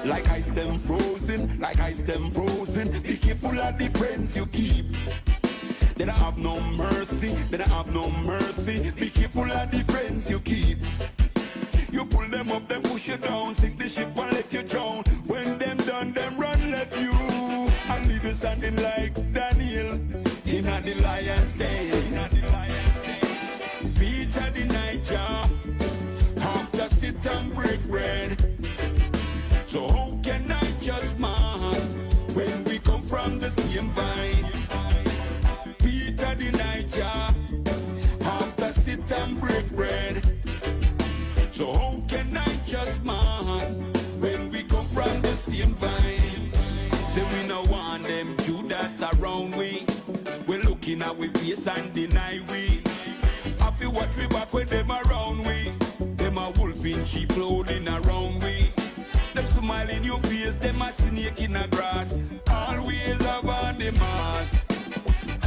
Like ice them frozen, like ice them frozen. Be careful of the friends you keep. They don't have no mercy, they don't have no mercy. Be careful of the friends you keep. You pull them up, them push you down, sink the ship and let you drown. When them done, them run left you and leave you standing like Daniel in the lion's den. Peter the Niger, after sit and break bread. So how can I just man when we come from the same vine? Peter the Niger, after sit and break bread. So how can I just man when we come from the same vine? Say we no want them Judas around we. We looking at we face and deny we. Happy watch we back when them around we. Them a wolf in sheep clothing around we. Them smile in your face, them a snake in the grass. Always have on the mask.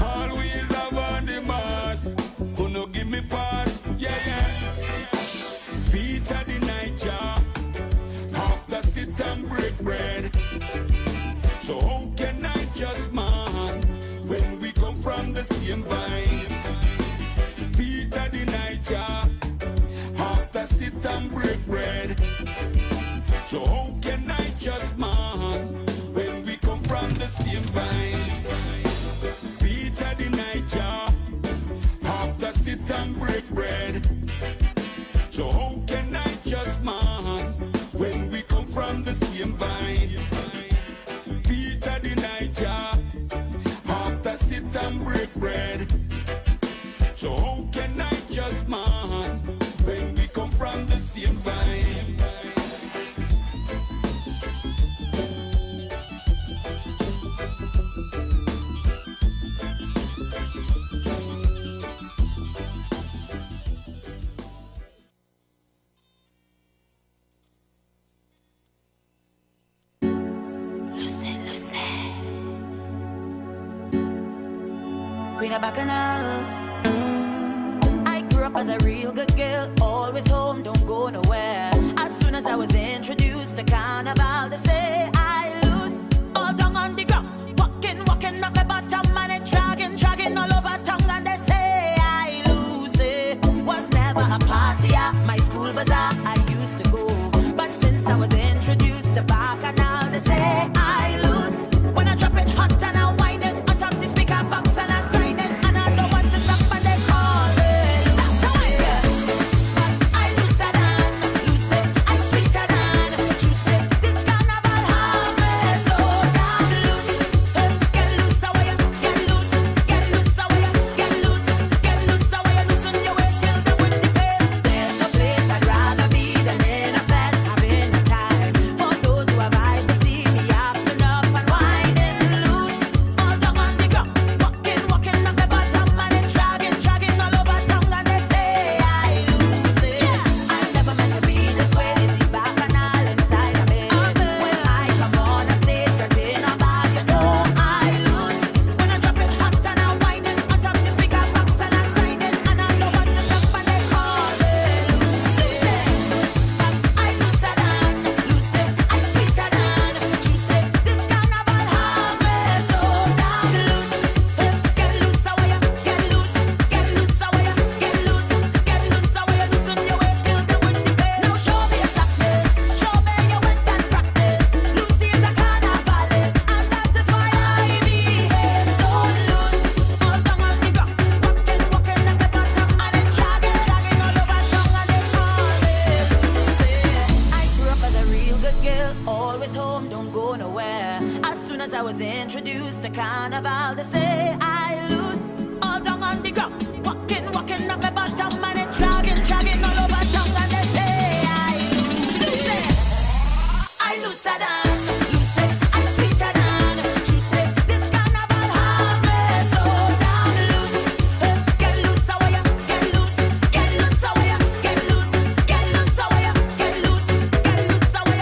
Always have on the mask. Who no give me pass? Yeah, yeah. Peter the Niger, after sit and break bread. So how can I just man when we come from the same vine? Peter the Niger, after sit and break bread. So how can I just man when we come from the same vine? Peter the Niger, after sit and break bread. So how can I just man when we come from the same vine? Peter the Niger, after sit and break bread. So how can I just man when we come from the same vine? Queen of Bacchanal. I grew up as a real good girl, always home, don't go nowhere. As soon as I was introduced to carnival, they say I lose all down on the ground, walking up my bottom and it dragging all over tongue, and they say I lose. It was never a party at my school bazaar I used to go, but since I was introduced to Bacchanal, they say I lose. When I drop it hot and I wind it on top the speaker box and I grind it, and I don't want to stop and they call it. I lose it, I sweeter than juice it. This carnival have me so damn loose. Get loose away, get loose away, get loose away, loosen your waist, kill them with the bass. There's no place I'd rather be than in a fest, having a time. For those who have eyes to see me acting up and winding loose, all down on the ground, walking up the bottom and it dragging all over tongue, and they say I lose it. I never meant to be this way. This is Bacchanal inside of me. When I come on a stage, getting a bag, you know I lose. When I drop it hot and I wind it on top the speaker box and I grind it, and I don't want to stop and they call it. I lose it, I sweeter than juice it. This carnival have me so damn loose. Get loose away, get loose away, loosen your waist, kill them with the bass. Now show me your softness, show me your wet and practice. Lucy is a carnivalist, and that is why I behave so loose. All down on the ground, walking up the bottom and it dragging all over tongue, and they call it. I grew up as a real good girl, always home, don't go nowhere. As soon as I was introduced to carnival, they say I lose. All down on the ground, walking up the bottom and it dragging all over tongue, and they say I lose. I lose it, I sweeter than juice it. This carnival have me so damn loose. Get loose away, get loose away, get loose away, loose away.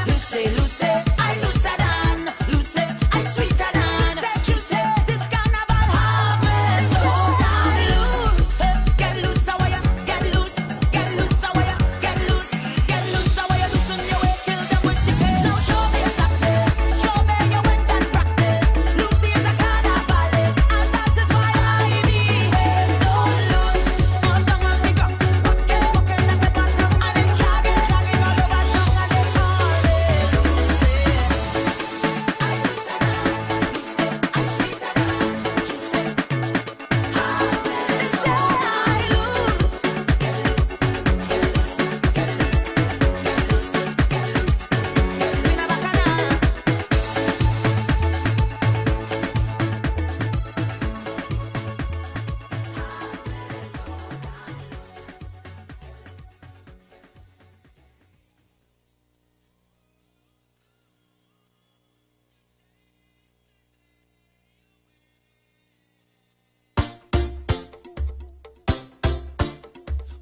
I lose it, I sweeter than juice it. This carnival have me so damn loose. Get loose away, get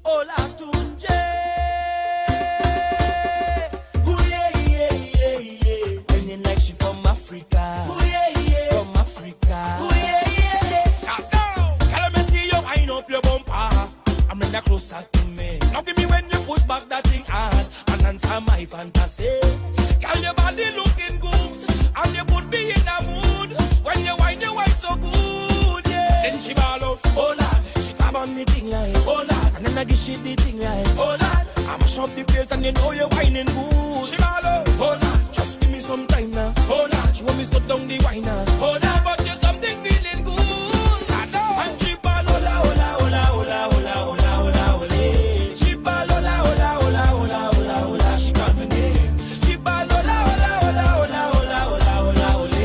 Ola Tunje. Ooh, yeah, yeah, yeah, yeah. Whining like she from Africa. Ooh, yeah, yeah. From Africa. Ooh, yeah, yeah. Girl, me see you wind up your bumper. I'm in the closer to me. Now give me when you push back that thing hard and answer my fantasy. Girl, your body looking good and you put me in a mood. When you wind so good, yeah. Then she ball out, oh Lord. She grab on me thing like, oh Lord. And then I give she the thing like, oh Lord. I mash up the place and you know you're whining good. She ball out, oh Lord. Just give me some time now, oh Lord. She want me to stop down the wine now, oh Lord. But there's something feeling good. I know. And she ball, hola, hola, hola, hola, hola, hola, hola, hola. She ball, hola, hola, hola, hola, hola, hola. She call me name. She ball, hola, hola, hola, hola, hola, hola, hola, hola.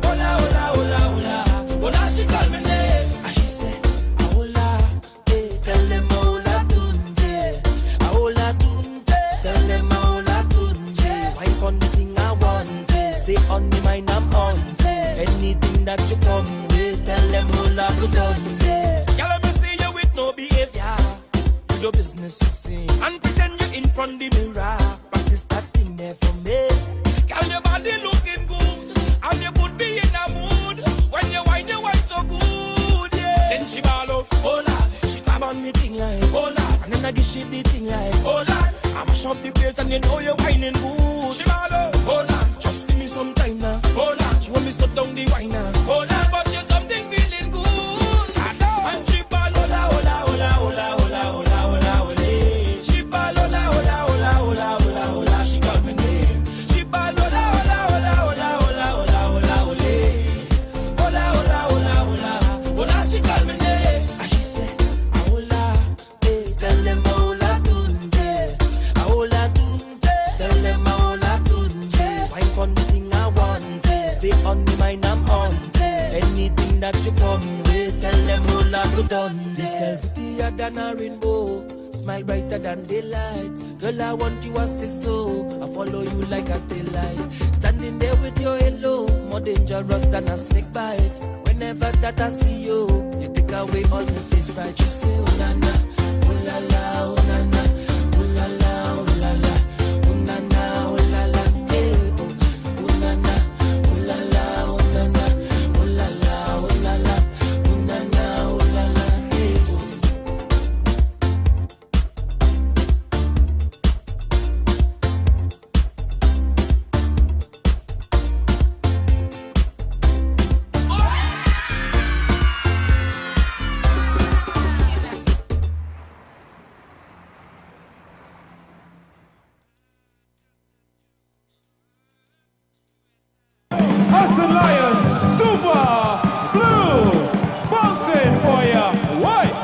Hola, hola, hola, hola. Hola, she call me name. And she said, hola, eh. Tell them hola tunje. Hola tunje. Tell them hola tunje. Wipe on the thing I want it. Stay on the mind I'm on it. Anything that you come with, tell them hola tunje. Girl, let me see you with no behavior. Do your business, you see. And pretend you're in front of the mirror. Practice that thing there for me. Girl, your body looking good. And you put me in a mood. When you wine so good, yeah. Then she ball out, oh Lord. She grab on me thing like, oh Lord. And then I give she the thing like, oh Lord. I mash up the place and you know you're whining good. She ball out, oh Lord. Just give me some time now, oh Lord. She want me to stop down the wine now, oh Lord. But there's something feeling good. I know. And she ball, hola, hola, hola, hola, hola, hola, hola, hola. She ball, hola, hola, hola, hola, hola, hola. She call me name. She ball, hola, hola, hola, hola, hola, hola, hola, hola. Hola, hola, hola, hola. Hola, she call me name. And she said, hola, eh. Tell them hola tunje. Hola tunje. Tell them hola tunje. Wipe on the thing I want it. Stay on the mind I'm on it. Anything that you come with, tell them hola tunje. This girl prettier than a rainbow. Smile brighter than daylight. Girl, I want you as a soul. I follow you like a taillight. Standing there with your halo, more dangerous than a snake bite. Whenever that I see you, you take away all the stage fright. You say, oh na na, oh la la, oh na na, oh la la, oh la la, oh na na, oh la la, hey, oh na na, oh la la, oh na na, oh la la, oh la la, oh na na, oh la la, hey, Austin Lion, Super Blue, bouncing for ya, white.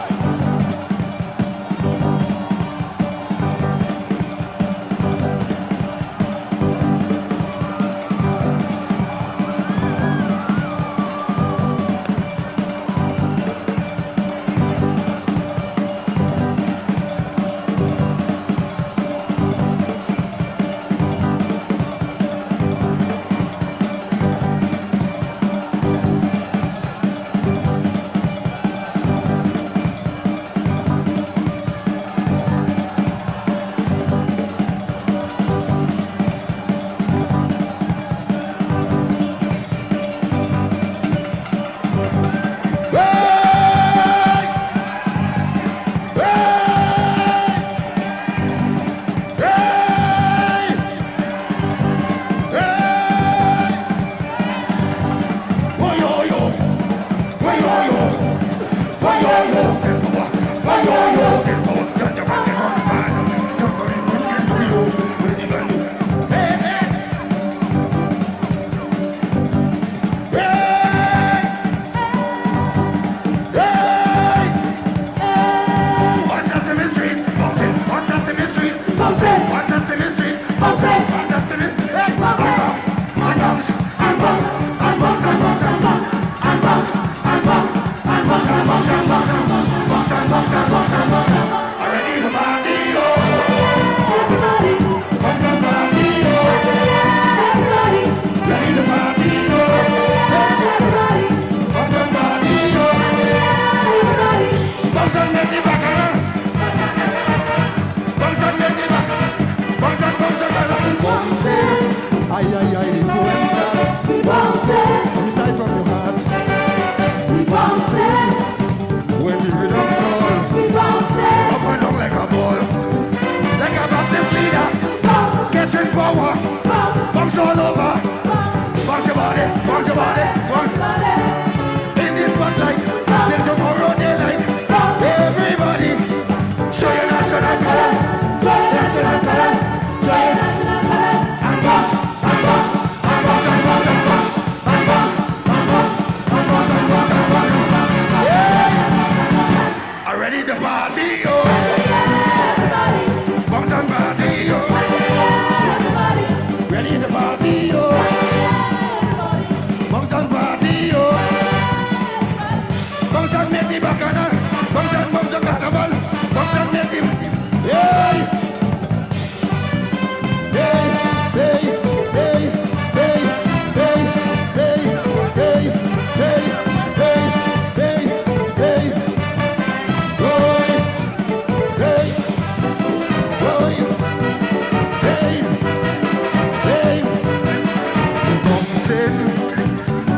bouncing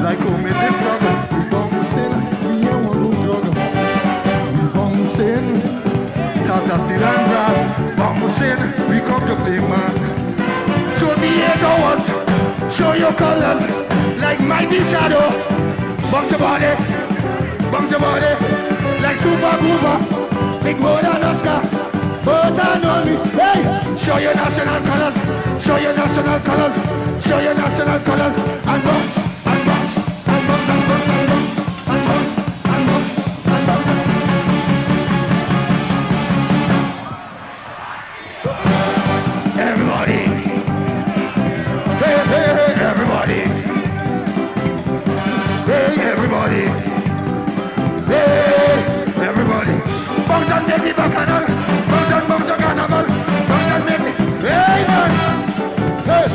like how me this struggle. We bouncing, we ain't want no struggle. We bouncing, Tata still and grass. Bouncing, we come to play mass. So the 8 hours, show your colors like mighty shadow. Bounce your body, like super groover. Big more than Oscar, but I know me. Hey, show your national colors, show your national colors, show your national colors, and bounce, and bounce, and bounce, and bounce, and bounce, and bounce, and bounce, and bounce. Everybody, hey, hey, hey, everybody, hey, everybody, hey, everybody. Bounce and make it bacchanal, bounce and carnival, bounce and make it, hey man, hey,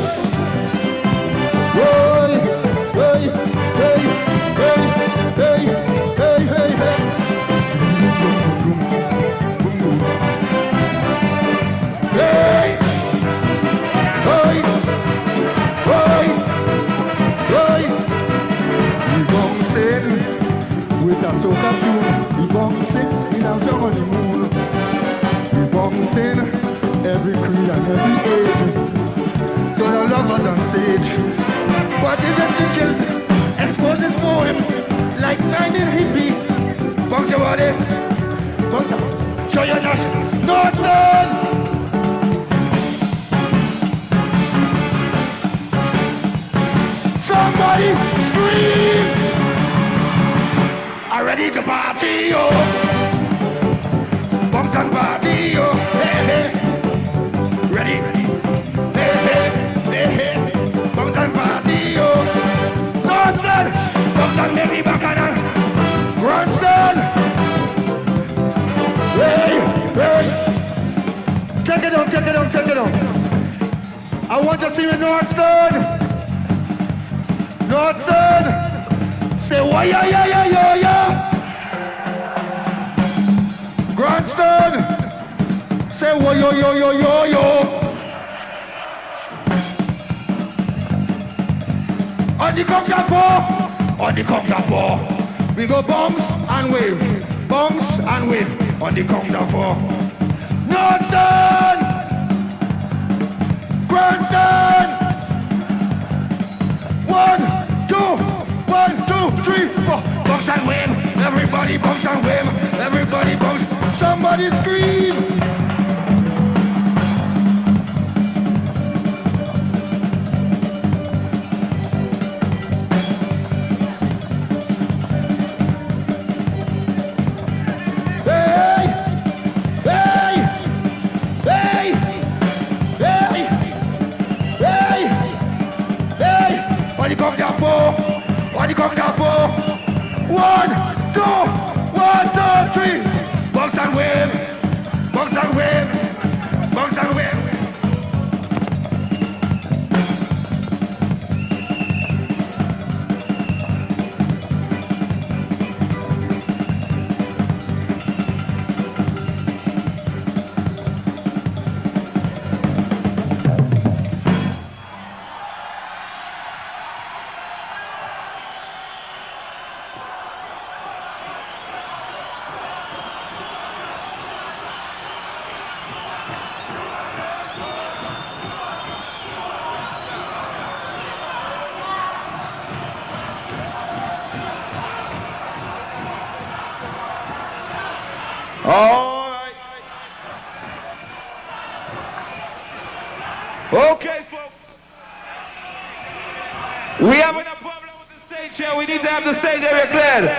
hey, hey, hey, hey, hey, hey, hey, hey. Hey, hey, hey, hey. We bouncing with a soca tune, we bouncing in a summer moon. We bouncing every creed and every age. To the lovers on stage. What is it to kill? Expose his poem like 19 hippie. Bounce your body. Bounce. Show your dash. Northern! Somebody scream! I'm ready to party, yo! Bounce and party, yo! Hey, hey! Ready? Hey, hey! Hey, hey! Bounce and party, yo! Northern! Bounce and make me bacchanal! Grandstand! Hey, hey! Check it out, check it out, check it out! I want to see the Northern! Northern! Say, why, yeah, yeah, yeah, yeah, yeah! Grandstand! Say, why, yo, yo, yo, yo, yo! On the count of 4! On the count of 4! We go bounce and wave, bounce and wave. On the count of 4. Northern! Grandstand! 1, 2, 1, 2, 3, 4. Bounce and wave. Everybody bounce and wave. Everybody bounce. Somebody scream. Hey! Hey! Hey! Hey! Hey! Hey! On the count of 4. On the count of 4. 1, 2, 1, 2, 3. Bounce and wave. Bounce and wave. Bounce and wave. All right. Okay, folks. We having a problem with the stage here. We need to have the stage area cleared.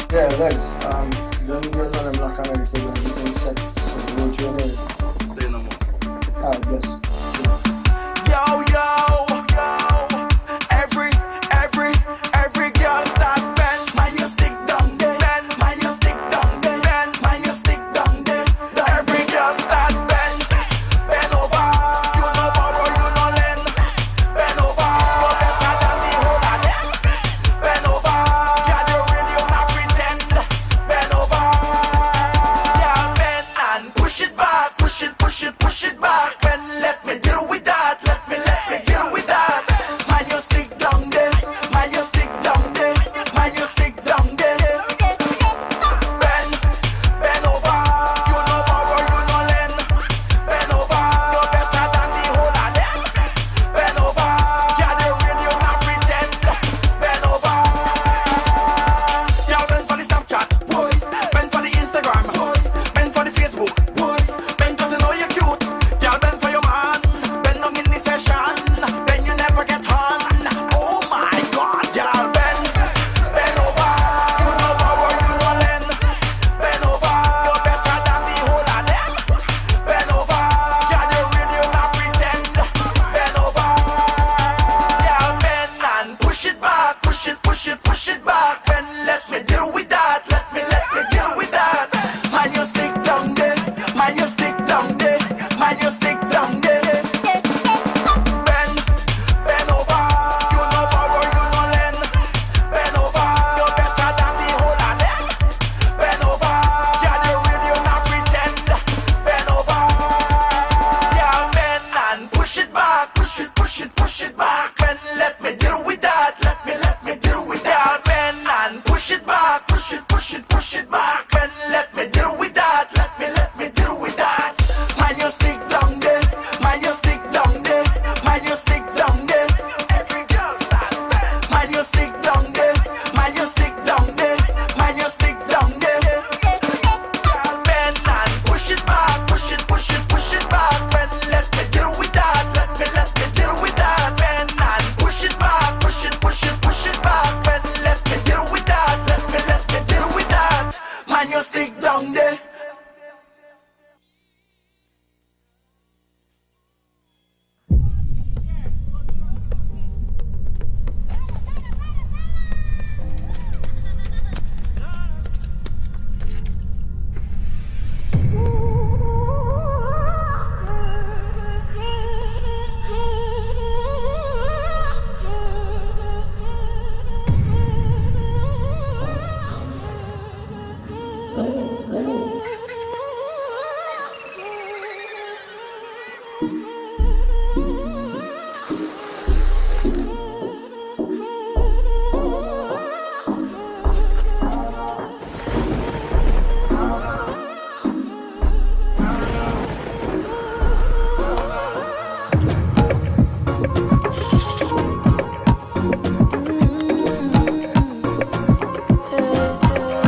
Yeah, legs. Don't get on them black and everything. Everything set. So go to your head. Say no more. push it back. When let me deal with that. Let me deal with that. Man, you stick down there. Man, you stick down there. Man, you stick down there. Bend over. You know power, you know lend. Bend over. You're better than the whole of them. Bend over. Yeah, they real, you not pretend. Bend over. Yeah, bend for the Snapchat. Boy. Bend for the Instagram. Boy. Bend for the Facebook. Boy. Bend 'cause you know you're cute. Yeah, bend for your man. Bend down in the session. Then you never get on. Oh my God, yeah, bend over. You know power, you know lend. Bend over. You're better than the whole of them. Bend over. Yeah, they real, you not pretend. Bend over. Yeah, bend and push it back. Push it back. When let me deal with that. Let me deal with that. Man, you stick down there. Man, you stick down there. Man, you stick down there. Bend over. You know power, you know lend. Bend over. You're better than the whole of them. Bend over. Yeah, they real, you not pretend. Bend over. Yeah, bend and push it back. Push it back. When let me deal with that. Let me deal with that. Bend and push it back. Push it back. When let me deal with that. Let me deal with that. Man, you stick down there. Man, you stick down there. Man, you stick down there. Every girl stand. Man, you stick down there. Man, you stick down there. Man, you stick down there. Bend and push it back. Push it back. When let me deal with that. Let me deal with that. Bend and push it back. Push it back. When let me deal with that. Let me deal with that. Man, you stick down there.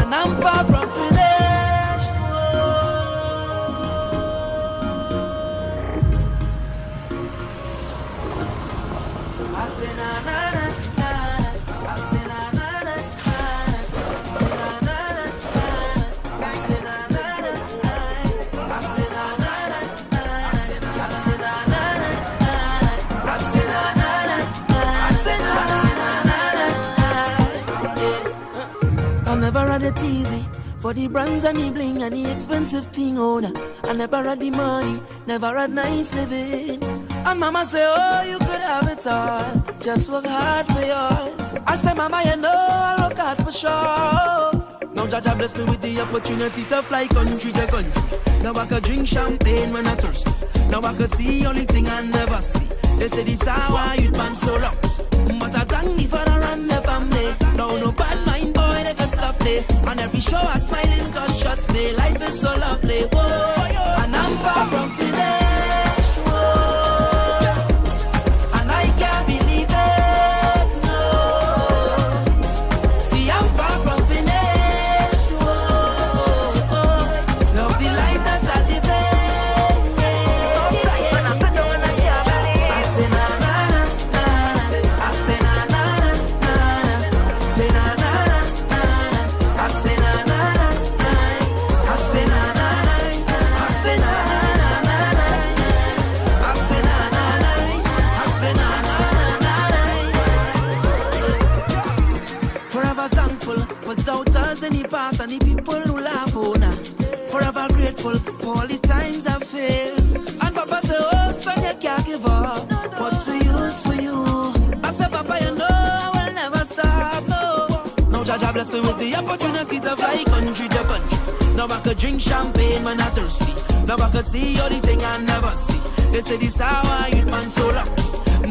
And I'm far from finished. I say na na na na. I say na na na na. Say na na na na. I say na na na na. I say na na na na. I say na na na na. I say na na na na. I say na na na na. I never had it easy for the brands and the bling and the expensive thing owner. I never had the money, never had nice living. And mama say, oh, you could have it all, just work hard for yours. I say, mama, you know I'll work hard for sure. Now Jaja bless me with the opportunity to fly country to country. Now I could drink champagne when I thirsty. Now I could see only thing I never see. They say this hour you been so long, but I thank me for the run the family. Now no bad mind boy they can stop me. On every show I smiling 'cause trust me, life is so lovely. Whoa. And I'm far from finished. Whoa. And I can't believe it. No. See I'm far from finished. Whoa. Love the life that I live in. I say na na na na. I say na na na na. Say na na na na. I say na na na na. I say na na na. I say na na na na. I say na na na. I say na na na. Forever thankful for doubters in the past and the people who laugh on her. Forever grateful for all the times I failed. And Papa say, oh son, you can't give up. What's for you is for you. I said, Papa, you know I will never stop, no. Now Jaja bless me with the opportunity to fly country to country. Now I could drink champagne when I'm thirsty. Now I could see all the thing I never see. They say this how I hit man so lucky.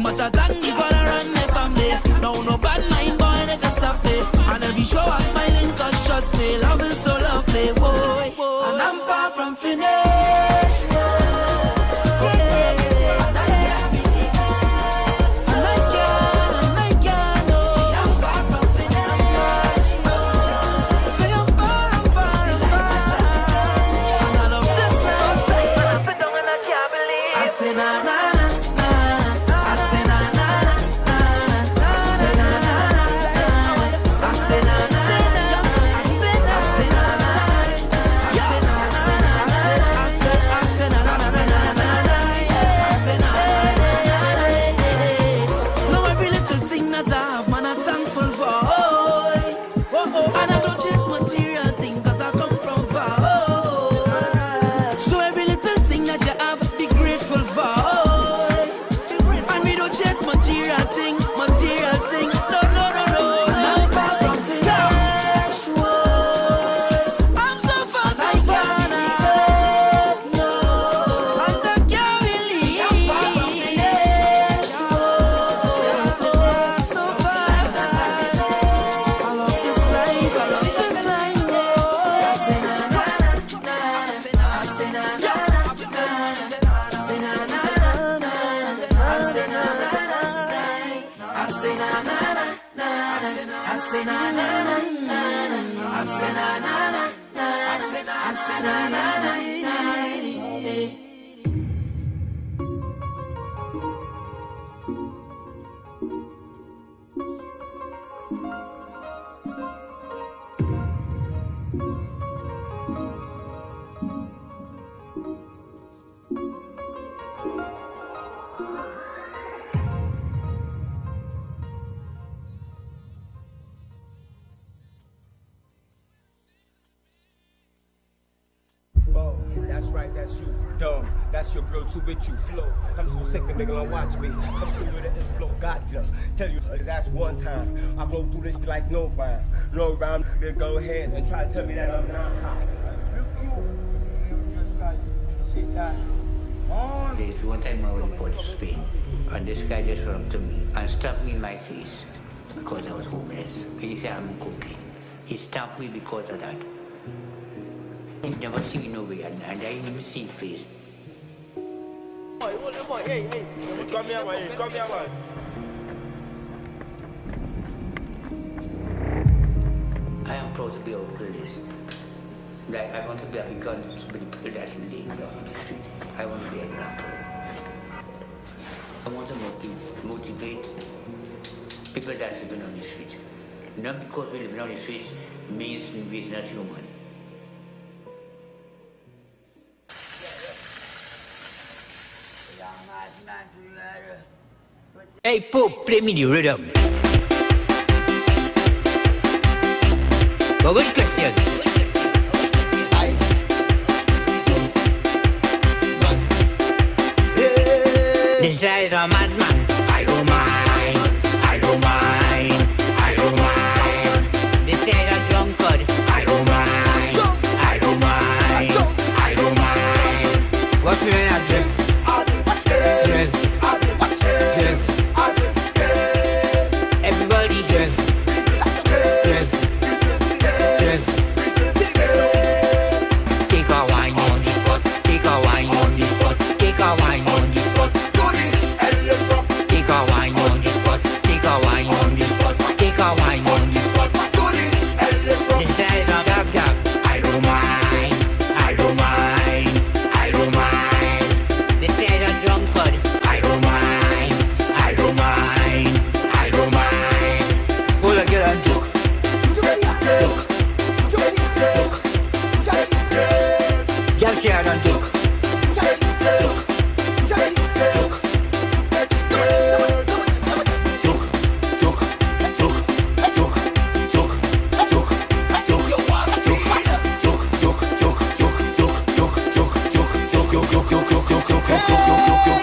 But I thank you for the run my family. No, no bad mind boy, they can stop me. And every show I'm smiling cause trust me, love is so lovely, boy. And I'm far from finished. That's right, that's you, dumb. That's your girl too with you, flow. I'm so sick of nigga don't watch me. Come through with it and flow, gotcha. Tell you, that's one time. I go through this like no rhyme. No rhyme, then go ahead and try to tell me that I'm not hot. There's one time I was in Port of Spain, and this guy just ran up to me and stamped me in my face because I was homeless. He said I'm cooking. He stamped me because of that. He never see me nowhere, and I didn't even see his face. Boy, hey, come here, boy, come here, boy. I am proud to be out of this. Like, I want to be a gun to the people that live on the street. I want to be an example. I want to motivate people that live on the street. Not because we live on the street means we're not human. Hey, Pope, play me the rhythm. But which question? This guy is a madman. I don't mind. I don't mind. I don't mind. This guy is a drunkard. I don't mind. I don't mind. I don't mind. What's me when I drift? Drift. Everybody drift. Drift. Drift. Take a wine on the spot. Take a wine on the spot. Take a wine on the spot. Take a wine on the spot. Take a wine on the spot. Take a wine on the spot. This is a tap tap. I don't mind. I don't mind. I don't mind. This is a drunkard. I don't mind. I don't mind. I don't mind. Hold on, get on joke. Jump chair on joke.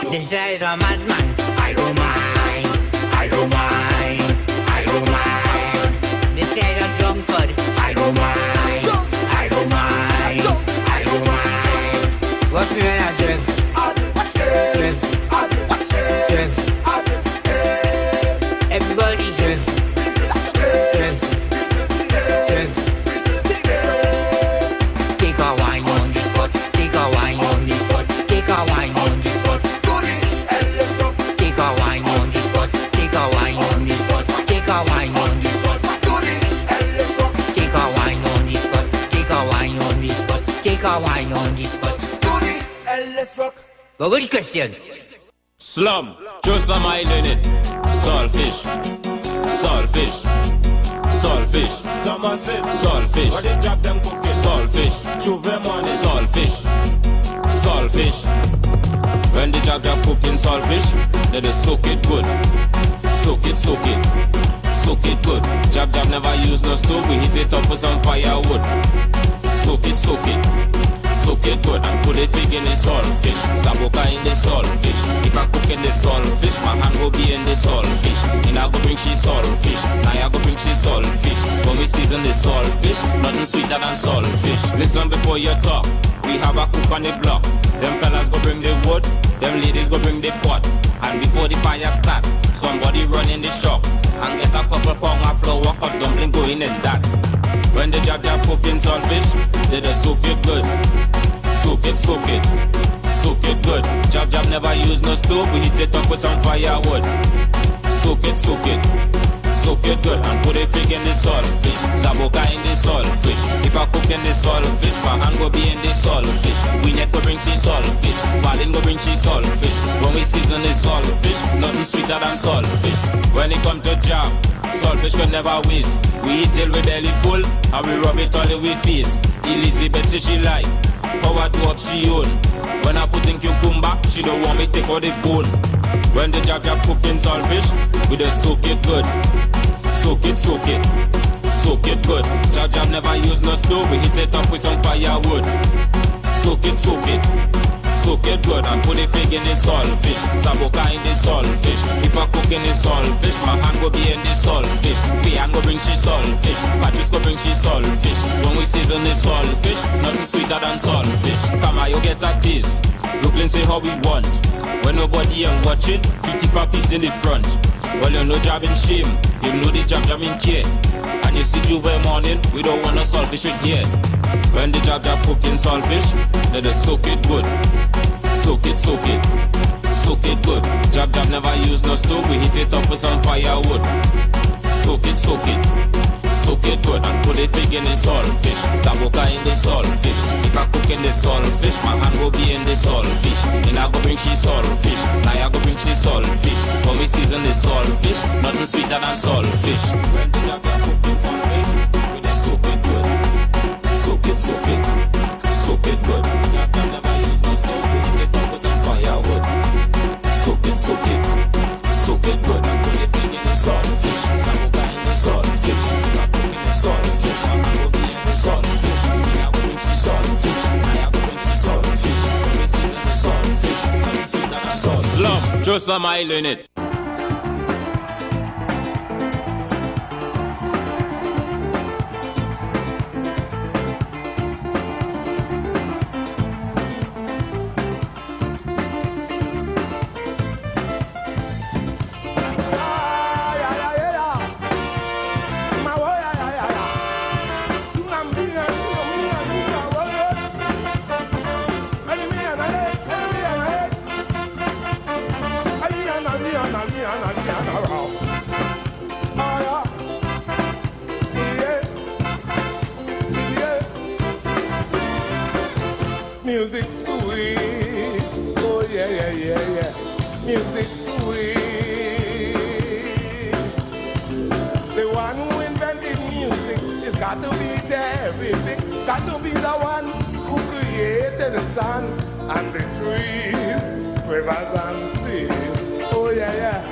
This guy is a madman. I don't mind. I don't mind. I don't mind. This guy is a drunkard. I don't mind. I don't mind. I don't mind. What's Go with the question. Slum, throw some oil in it. Saltfish, saltfish, saltfish. Saltfish. What they drop them cooking? Saltfish. Juve money. Saltfish, saltfish. When they drop their cooking saltfish, they just soak it good. Soak it, soak it, soak it good. Jab never use no stove. We heat it up with some firewood. Soak it, soak it. Soak it good and put it big in the saltfish. Saboka in the saltfish. If I cook in the saltfish, my hand will be in the saltfish. And I go bring she saltfish. Now I go bring she saltfish. When we season the saltfish, nothing sweeter than saltfish. Listen before you talk. We have a cook on the block. Them fellas go bring the wood. Them ladies go bring the pot. And before the fire start, somebody run in the shop and get a couple pound of flour, cut dumpling going in that. When they jab cooking saltfish, they just soak it good. Soak it, soak it, soak it good. Jab never use no stove, we heat it up with some firewood. Soak it, soak it, soak it good and put it big in the saltfish. Saboka in the saltfish. If I cook in the saltfish, my hand go be in the saltfish. We net go bring she saltfish, Valin go bring she saltfish. When we season the saltfish, nothing sweeter than saltfish. When it come to jab, saltfish could never waste. We eat till we belly full and we rub it all in we face. Elizabeth say she like power to up she own. When I put in cucumber, she don't want me take out the bone. When the jab cooking saltfish, we just soak it good. Soak it, soak it, soak it good. Jab never use no stove, we heat it up with some firewood. Soak it, soak it, soak it good and put it big in the saltfish. Saboka in the saltfish. If I cook in the saltfish, my hand go be in the saltfish. Fian go bring she saltfish, Patrice go bring she saltfish. When we season the saltfish, nothing sweeter than saltfish. Come on, you get a taste. Brooklyn say how we want. When nobody ain't watching, he tip a piece in the front. Well, you know jab in shame, you know the jab in care. And you see Juve morning, we don't want no saltfish with here. When the jab cooking saltfish, they just soak it good. Soak it, soak it, soak it good. Jab never use no stove, we heat it up with some firewood. Soak it, soak it, soak it good and put it big in the saltfish. Saboka in the saltfish. If I cook in the saltfish, my hand will be in the saltfish. And I go bring she saltfish. Now I go bring she saltfish. When we season the saltfish, nothing sweeter than saltfish. When the jab cooking saltfish, we just soak it good. Soak it, soak it, soak it good. Jab never use no stove, we heat it up with some firewood. Soak it, soak it, soak it good and put it big in the saltfish. Saboka in the saltfish. If I cook in the saltfish, my hand will be in the saltfish. And I go bring she saltfish. I go bring she saltfish. When we season the saltfish, nothing sweeter than saltfish. Slum, throw some oil in it. Music sweet, oh yeah. Music sweet. The one who invented music has got to be terrific. Got to be the one who created the sun and the trees, rivers and seas. Oh yeah.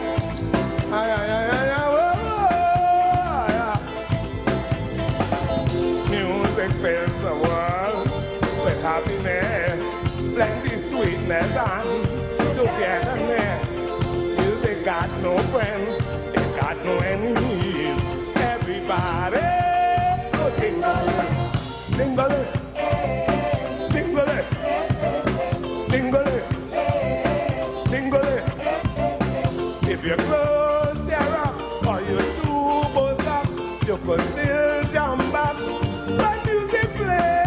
Music fills the world with happiness, plenty sweetness and togetherness. Music got no friends, it got no enemies. Everybody, go jingle, jingle, jingle, jingle, jingle. If you close your up or you do both up, you could still jump back. When music play.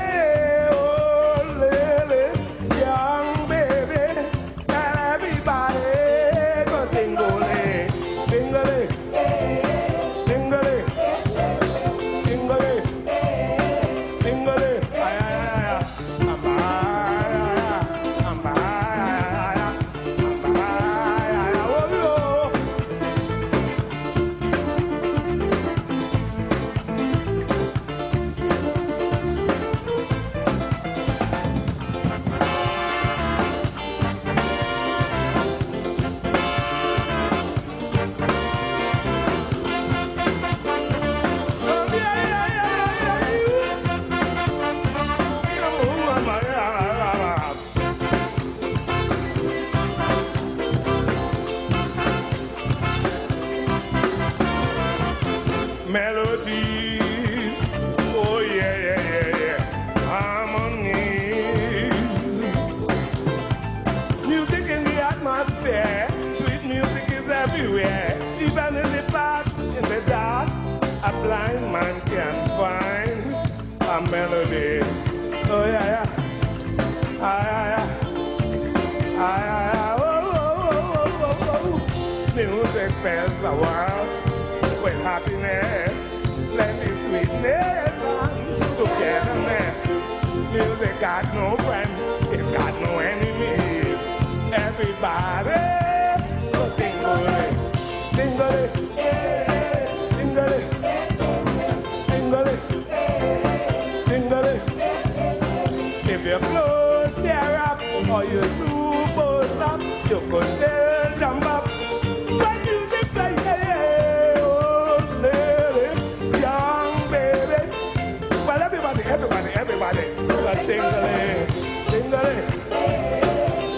music in the atmosphere. Sweet music is everywhere. Even in the park, in the dark, a blind man can find a melody. Oh yeah, yeah. Ah, yeah, yeah. Ah, yeah, yeah. Oh, oh, oh, oh, oh, oh. Music fills the world with happiness, plenty sweetness and togetherness. Music got no friends, it got no enemies. Everybody, go sing-a-lee, sing-a-lee, sing-a-lee, sing-a-lee, sing-a-lee. If you close your up or you super up, you could still jump up. When music plays, oh lady, young baby. Well, everybody, but sing-a-lee, sing-a-lee,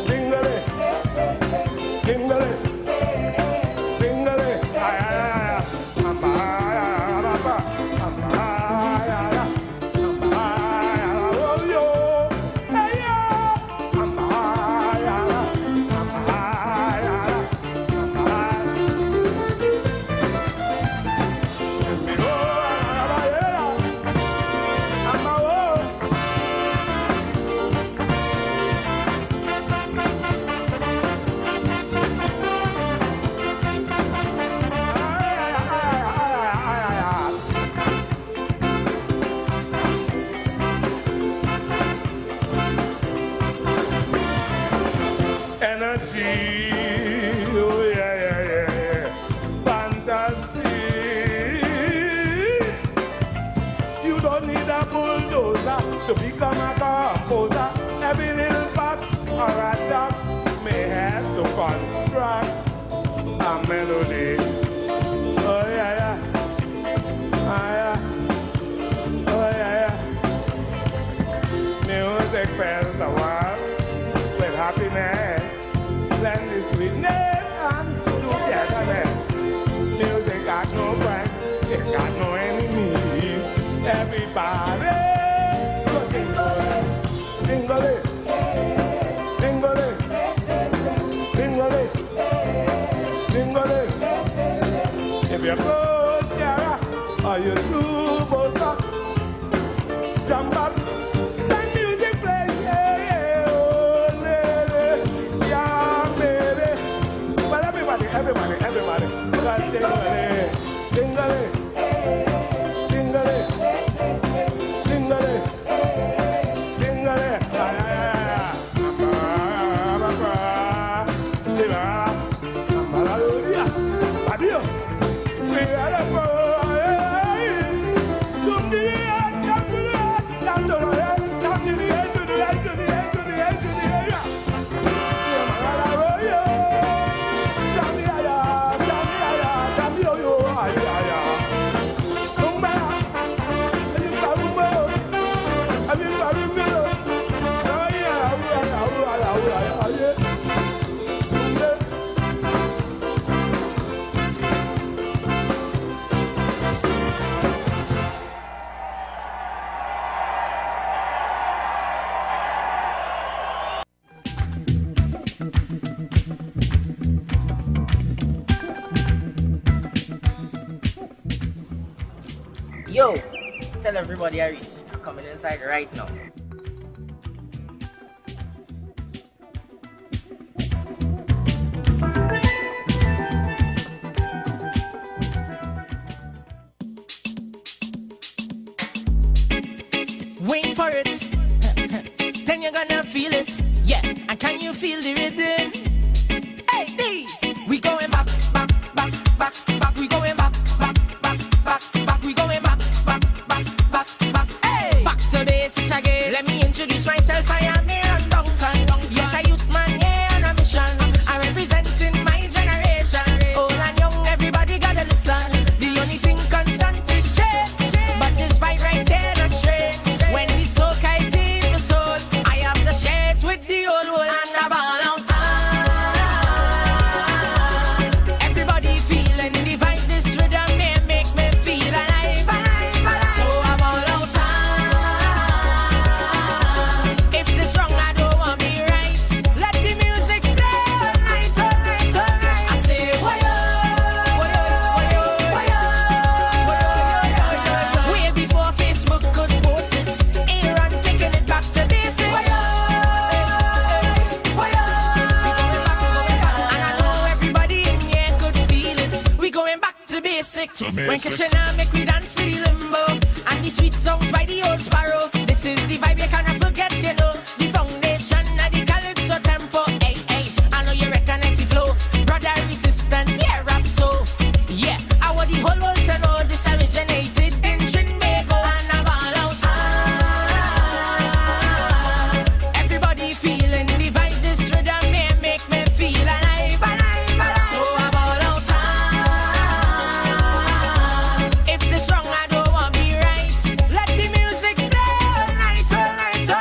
sing-a-lee, sing-a-lee, sing-a-lee. To become a composer, every little box or a dog may have to construct a melody. Oh yeah, yeah. Ah, yeah. Oh yeah, yeah. Music fills the world with happiness, plenty sweetness and togetherness. Music got no friends, it got no enemies. Everybody. Sing-a-lee, sing-a-lee, sing-a-lee, sing-a-lee. If you close your eyes or you do both up, jump up, then music plays, yeah, oh lady, young baby. Well, everybody, got sing-a-lee, sing-a-lee, sing-a-lee, sing-a-lee. Yo, tell everybody I reach. I'm coming inside right now. Wait for it, then you're gonna feel it. Yeah, and can you feel the rhythm? Hey, D, we going back, back, back, back, back. We going back, back, back, back, back. We going back, back, back, back, back. Hey, back to basics again. Let me introduce myself. I am Aaron Duncan. Yes, a youth man, yeah, on a mission. I'm representing my generation. Old and young, everybody gotta listen. The only thing constant is change, but this fight right here not straight. When the soul kite in the soul, I have to share it with the old world and the ball. When Katrina make we dance to the limbo and the sweet songs by the old sparrow. This is the vibe you cannot forget, you know. The foundation of the calypso tempo. Hey, hey, I know you recognize the flow. Brother resistance, yeah, rap so. Yeah, I want the whole world to know this originated in Trinbago and Abalo. Everybody feeling the vibe, this rhythm may make me feel alive, alive, alive. So Abalo. If this wrong, I don't want to be right. Let the music play all night, all night, all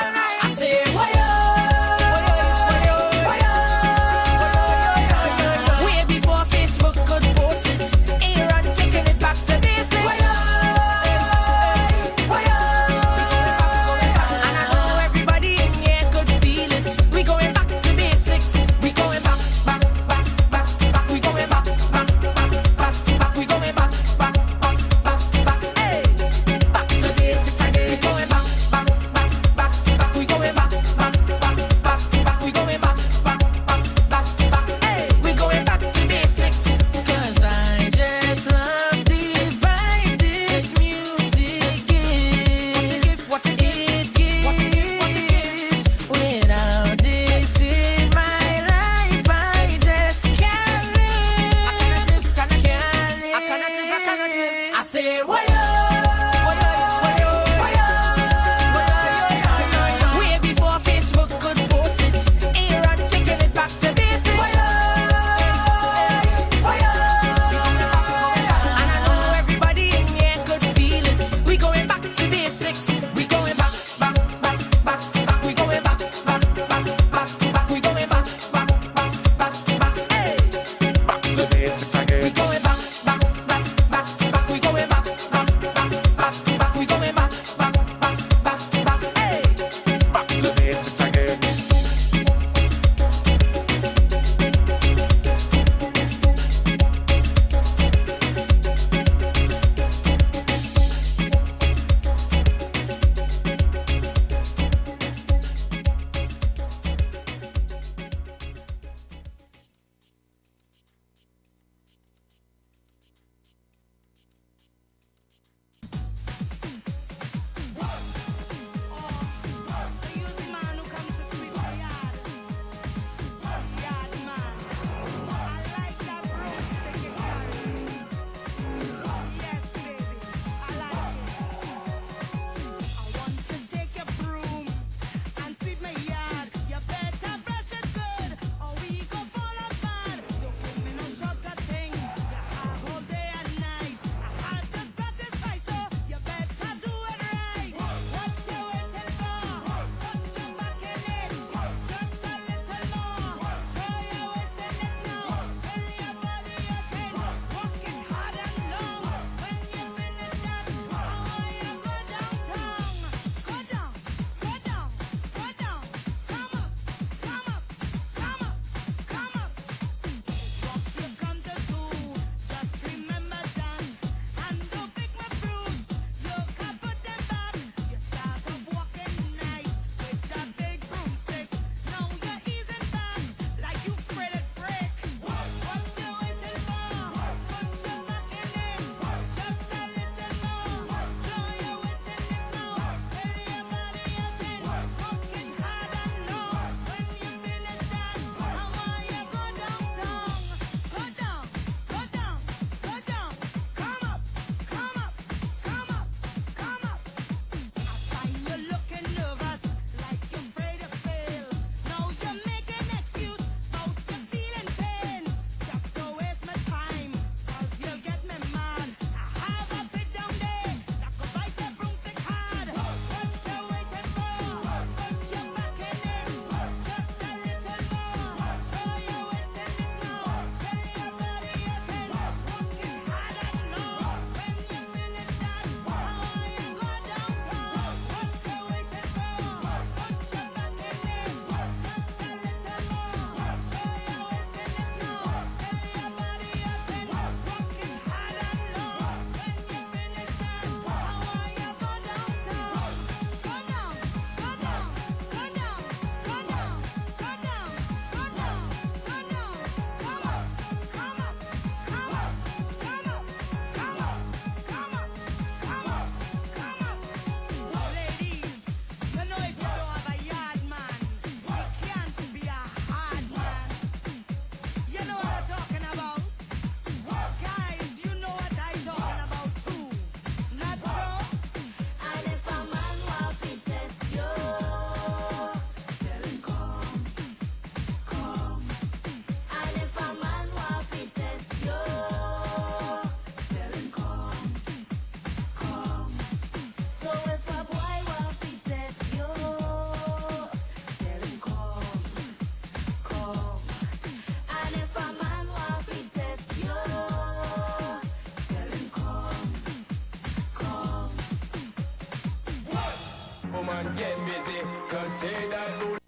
get busy. Just say that.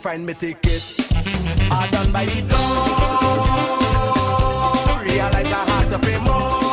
Find me ticket. I done by the door. Realize I had to pay more.